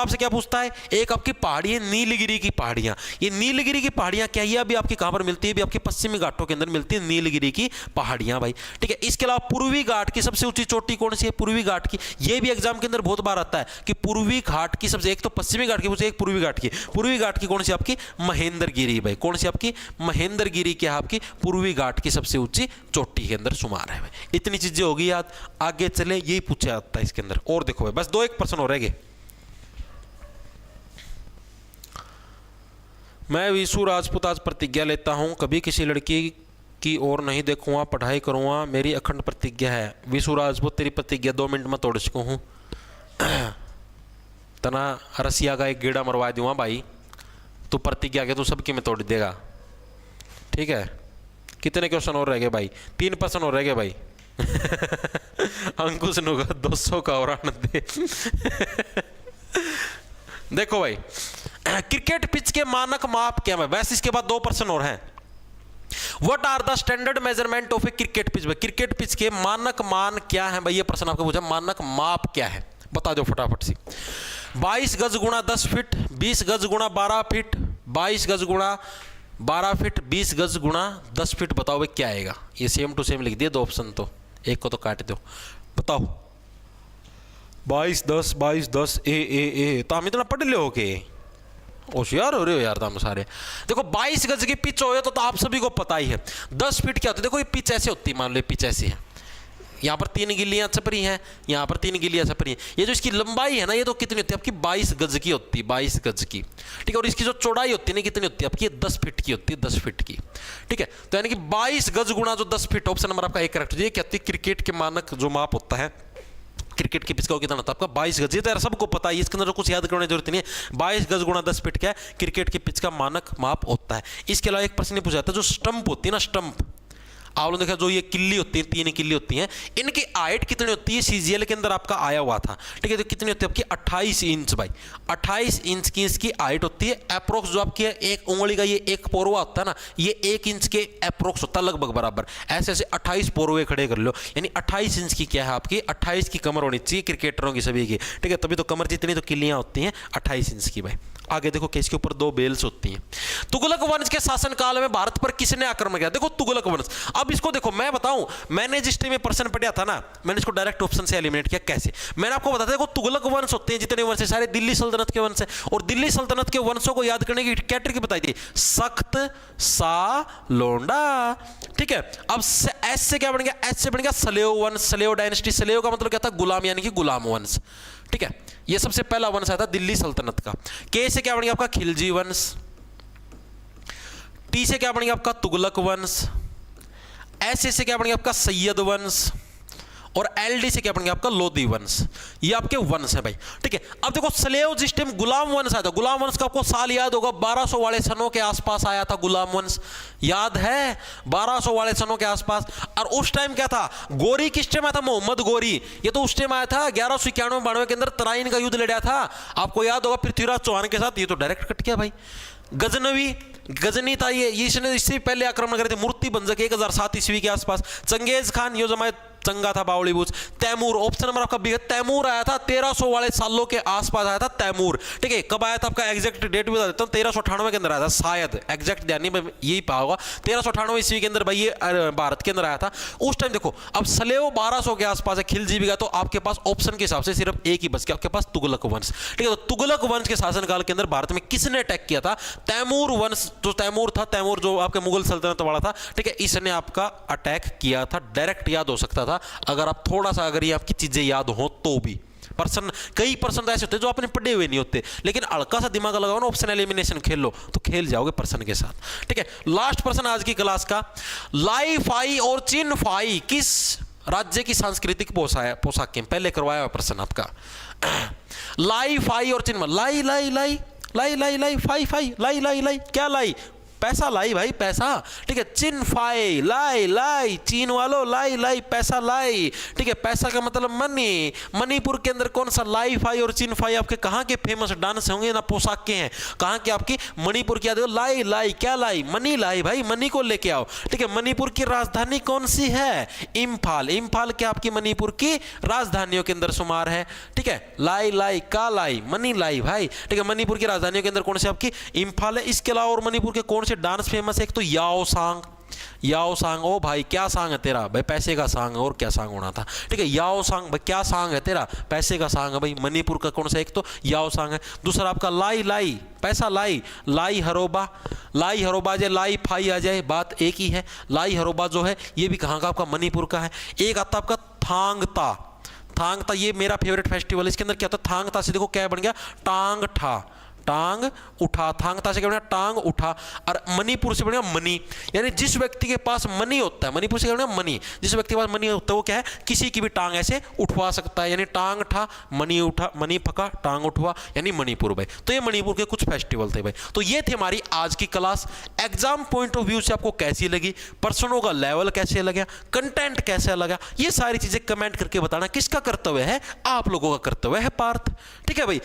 से क्या पूछता है? एक आपकी पहाड़ी है नीलगिरी की पहाड़ियां। ये नीलगिरी की पहाड़ियां क्या है? अभी आपकी कहां पर मिलती है? भी आपके पश्चिमी घाटों के अंदर मिलती है नीलगिरी की पहाड़ियां भाई, ठीक है। इसके अलावा पूर्वी घाट की सबसे ऊंची चोटी कौन सी है? पूर्वी घाट की। ये भी एग्जाम के अंदर बहुत बार आता है कि पूर्वी घाट की सबसे, एक तो पश्चिमी घाट की पूछे, एक पूर्वी घाट की। पूर्वी घाट की कौन सी? आपकी महेंद्रगिरी भाई। कौन सी आपकी? महेंद्रगिरी क्या है? आपकी पूर्वी घाट की सबसे ऊंची चोटी के अंदर शुमार है भाई। इतनी चीजें होगी याद, आगे चले यही पूछा जाता है इसके अंदर। और देखो भाई, बस 2-1 प्रश्न हो रह गए। मैं विशु राजपूत आज प्रतिज्ञा लेता हूं कभी किसी लड़की की ओर नहीं देखूंगा, पढ़ाई करूंगा, मेरी अखंड प्रतिज्ञा है। विशु राजपूत तेरी प्रतिज्ञा 2 मिनट में तोड़ चुका हूं। तना रसिया का एक गेड़ा मरवा दूंगा भाई, तू प्रतिज्ञा के तू सबकी में तोड़ देगा, ठीक है। कितने क्वेश्चन और रह गए भाई? 3 प्रश्न और रह गए भाई। अंकुश नुगा 200 का और आनंद दे। देखो भाई, क्रिकेट पिच के मानक माप क्या है? वैसे इसके बाद 2 प्रश्न और हैं। What are the standard measurement of a cricket pitch? Cricket pitch के मानक मान क्या है भाई? ये प्रश्न आपको पूछा, मानक माप क्या है? बता दो फटाफट से। 22 गज गुणा 10 फीट, 20 गज गुणा 12 फीट, 22 गज गुणा 12 फीट, 20 गज गुणा 10 फीट। बताओ भाई क्या आएगा? ये सेम टू सेम लिख दिए, 2 ऑप्शन, तो एक को तो काट दो। बताओ 22 10 22 10 ए तो हम इतना पढ़ ले हो के होशियार हो रहे हो यार तुम सारे। देखो 22 गज की पिच हो तो आप सभी को पता ही है। 10 फीट क्या होती है? देखो ये पिच ऐसे होती है, मान लो पिच ऐसी है, यहाँ पर 3 गिल्लियां छपरी हैं, यहाँ पर 3 गिल्लियां छपरी हैं। ये जो इसकी लंबाई है ना, ये तो कितनी होती है आपकी? 22 गज की होती है, 22 गज की, ठीक है। और इसकी जो चौड़ाई होती है ना, कितनी होती है आपकी? 10 फीट की होती है, 10 फीट की, ठीक है। तो यानी कि 22 गज गुणा जो 10 फीट, ऑप्शन नंबर आपका एक करेक्ट। ये क्या होती है? क्रिकेट के मानक जो माप होता है, क्रिकेट की पिच का कितना होता है आपका? 22 गज। ये तो यार सबको पता है, इसके अंदर कुछ याद करने की जरूरत नहीं है। 22 गज गुणा 10 फीट क्या है? क्रिकेट की पिच का मानक माप होता है। इसके अलावा एक प्रश्न पूछा जाता है, जो स्टंप होती है ना, स्टंप, आप लोगों ने देखा जो ये किल्ली होती है, 3 किल्ली होती हैं, इनकी हाइट कितनी होती है? सीजीएल के अंदर आपका आया हुआ था, ठीक है। तो कितनी होती है आपकी? 28 इंच भाई, 28 इंच की इसकी हाइट होती है। अप्रोक्स जो आपकी है, एक उंगली का ये एक पोरवा होता है ना, ये 1 इंच के अप्रोक्स होता है, लगभग बराबर। ऐसे ऐसे 28 पोरवे खड़े कर लो, यानी 28 इंच की क्या है आपकी? 28 की कमर होनी चाहिए क्रिकेटरों की सभी की, ठीक है। तभी तो कमर जितनी तो किल्लियां होती हैं 28 इंच की भाई। आगे देखो कि इसके ऊपर 2 बेल्स होती हैं। तुगलक वंश के शासनकाल में भारत पर किसने आक्रमण किया? देखो तुगलक वंश, अब इसको देखो मैं बताऊं, मैंने जिस टाइम में प्रश्न पढ़ा था ना, मैंने इसको डायरेक्ट ऑप्शन से एलिमिनेट किया। कैसे? मैंने आपको बताया, देखो तुगलक वंश होते हैं जितने वंश है सारे दिल्ली सल्तनत के वंश है, और दिल्ली सल्तनत के वंशों को याद करने की कैटेगरी बताई थी, सख्त, सा, लोंडा, ठीक है। अब एस से क्या बन गया? एस से बन गया सलेव वंश, सलेव डायनेस्टी। सलेव का मतलब क्या था? गुलाम, यानी कि गुलाम वंश, ठीक है। ये सबसे पहला वंश आया था दिल्ली सल्तनत का। के से क्या बन गया आपका? खिलजी वंश। टी से क्या बन गया आपका? तुगलक वंश। एस से क्या बन गया आपका? सैयद वंश। और एलडी से क्या बन गया आपका? लोधी वंश। ये आपके वंश है भाई, ठीक है। अब देखो सलेव जिस टाइम गुलाम वंश आया था, गुलाम वंश का आपको साल याद होगा, 1200 वाले सनों के आसपास आया था गुलाम वंश, याद है? 1200 वाले सनों के आसपास। और उस टाइम क्या था? गोरी किस टाइम आया था? मोहम्मद गोरी, ये तो उस टाइम आया था 1191-92 के अंदर तराइन का युद्ध लड़ा था, आपको याद होगा, पृथ्वीराज चौहान के साथ। ये तो डायरेक्ट कट गया भाई। गजनी था ये, इसने इससे पहले आक्रमण करे थे। मूर्ति बंजक 1007 ईस्वी के आसपास। चंगेज खान, यो जमाए चंगा था, बावली बूझ। तैमूर, ऑप्शन नंबर आपका बी, तैमूर आया था 1300 वाले सालों के आसपास आया था तैमूर, ठीक है। कब आया था आपका एग्जैक्ट डेट भी बता देता हूं, 1398 के अंदर आया था शायद, एग्जैक्ट ध्यान नहीं, यही पाओगा 1398 ईस्वी के अंदर भाई ये भारत के अंदर आया था उस टाइम। देखो अब सलेव 1200 के आसपास है, खिलजी भी गया, तो आपके पास ऑप्शन के हिसाब से सिर्फ एक ही बच गया आपके पास, तुगलक वंश, ठीक है। तो तुगलक वंश के शासनकाल के अंदर भारत में किसने अटैक किया था? तैमूर वंश, जो तैमूर था, तैमूर जो आपके मुगल सल्तनत वाला था, ठीक है, इसने आपका अटैक किया था। डायरेक्ट याद हो सकता था अगर आप थोड़ा सा, अगर ये आपकी चीजें याद हो तो भी। पर्सन, कई पर्सन ऐसे होते हैं जो आपने पढ़े हुए नहीं होते, लेकिन हल्का सा दिमाग लगाओ ना, ऑप्शन एलिमिनेशन खेल लो तो खेल जाओगे पर्सन के साथ, ठीक है। लास्ट पर्सन आज की क्लास का, लाई फाई और चिन फाई किस राज्य की सांस्कृतिक पोशाक है? पहले करवाया हुआ प्रश्न आपका। लाई फाई और चिन, लाई लाई लाई लाई लाई लाई, फाई फाई, लाई लाई लाई, क्या लाई? पैसा लाई भाई, पैसा, ठीक है। चिन फाई, लाई लाई, चीन वालों लाई लाई, पैसा लाई, ठीक है। पैसा का मतलब मनी। मणिपुर के अंदर कौन सा लाई फाई और चिन फाई आपके कहाँ के फेमस डांस होंगे ना, पोशाक के हैं? कहाँ के आपकी? मणिपुर की। देखो लाई लाई, क्या लाई? मनी लाई भाई, मनी को लेके आओ, ठीक है। मणिपुर की राजधानी कौन सी है? इम्फाल। इम्फाल क्या आपकी मणिपुर की राजधानियों के अंदर शुमार है, ठीक है। लाई लाई, का लाई, मनी लाई भाई, ठीक है। मणिपुर की राजधानियों के अंदर कौन सी आपकी? इम्फाल है। इसके अलावा और मणिपुर के कौन से डांस फेमस है? एक तो याओ सांग, याओ सांग, ओ भाई क्या सांग है तेरा? भाई पैसे का सांग, और क्या सांग होना था, ठीक है। याओ सांग, भाई क्या सांग है तेरा? पैसे का सांग है भाई। मणिपुर का कौन सा? एक तो याओ सांग है, दूसरा आपका लाई लाई, पैसा लाई, लाई हरोबा। लाई हरोबा जाए, लाई फाई आ जाए, बात एक ही है। लाई हरोबा जो है ये भी कहाँ का? आपका मणिपुर का है। एक आता आपका थांगता। थांगता ये मेरा फेवरेट फेस्टिवल, इसके अंदर क्या होता है? थांगता से देखो क्या बन गया? टांग ठा, टांग उठा। थांगता से क्या बना? टांग उठा। और मणिपुर से बनेगा मनी, यानी जिस व्यक्ति के पास मनी होता है, मणिपुर से क्या बनेगा? मनी। जिस व्यक्ति के पास मनी होता है वो क्या है? किसी की भी टांग ऐसे उठवा सकता है, यानी टांग ठा, मनी उठा, मनी पका, टांग उठवा, यानी मणिपुर भाई। तो ये मणिपुर के कुछ फेस्टिवल थे भाई। तो ये थे हमारी आज की class. Exam point of view से आपको कैसी लगी, प्रश्नों का लेवल कैसे लगा, कंटेंट कैसा लगा, ये सारी चीजें कमेंट करके बताना। किसका कर्तव्य है? आप लोगों का कर्तव्य है पार्थ, ठीक है भाई।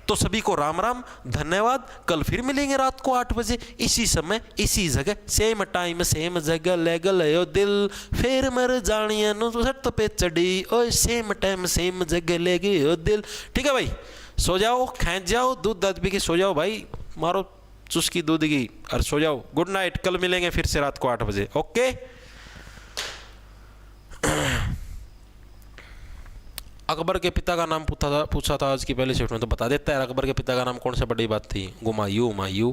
तो सभी को राम राम, धन्यवाद। कल फिर मिलेंगे रात को 8 बजे इसी समय इसी जगह, सेम टाइम सेम जगह। ले गयो दिल फिर मर जानिया नो सट पे चढ़ी, ओए सेम टाइम सेम जगह ले गयो दिल। ठीक है भाई, सो जाओ, खींच जाओ, दूध दाद पी के सो जाओ भाई, मारो चुस्की दूध की और सो जाओ। गुड नाइट, कल मिलेंगे फिर से रात को 8 बजे। ओके। अकबर के पिता का नाम पूछा था आज की पहली शिफ्ट में, तो बता देता है अकबर के पिता का नाम कौन सा, बड़ी बात थी, हुमायूं।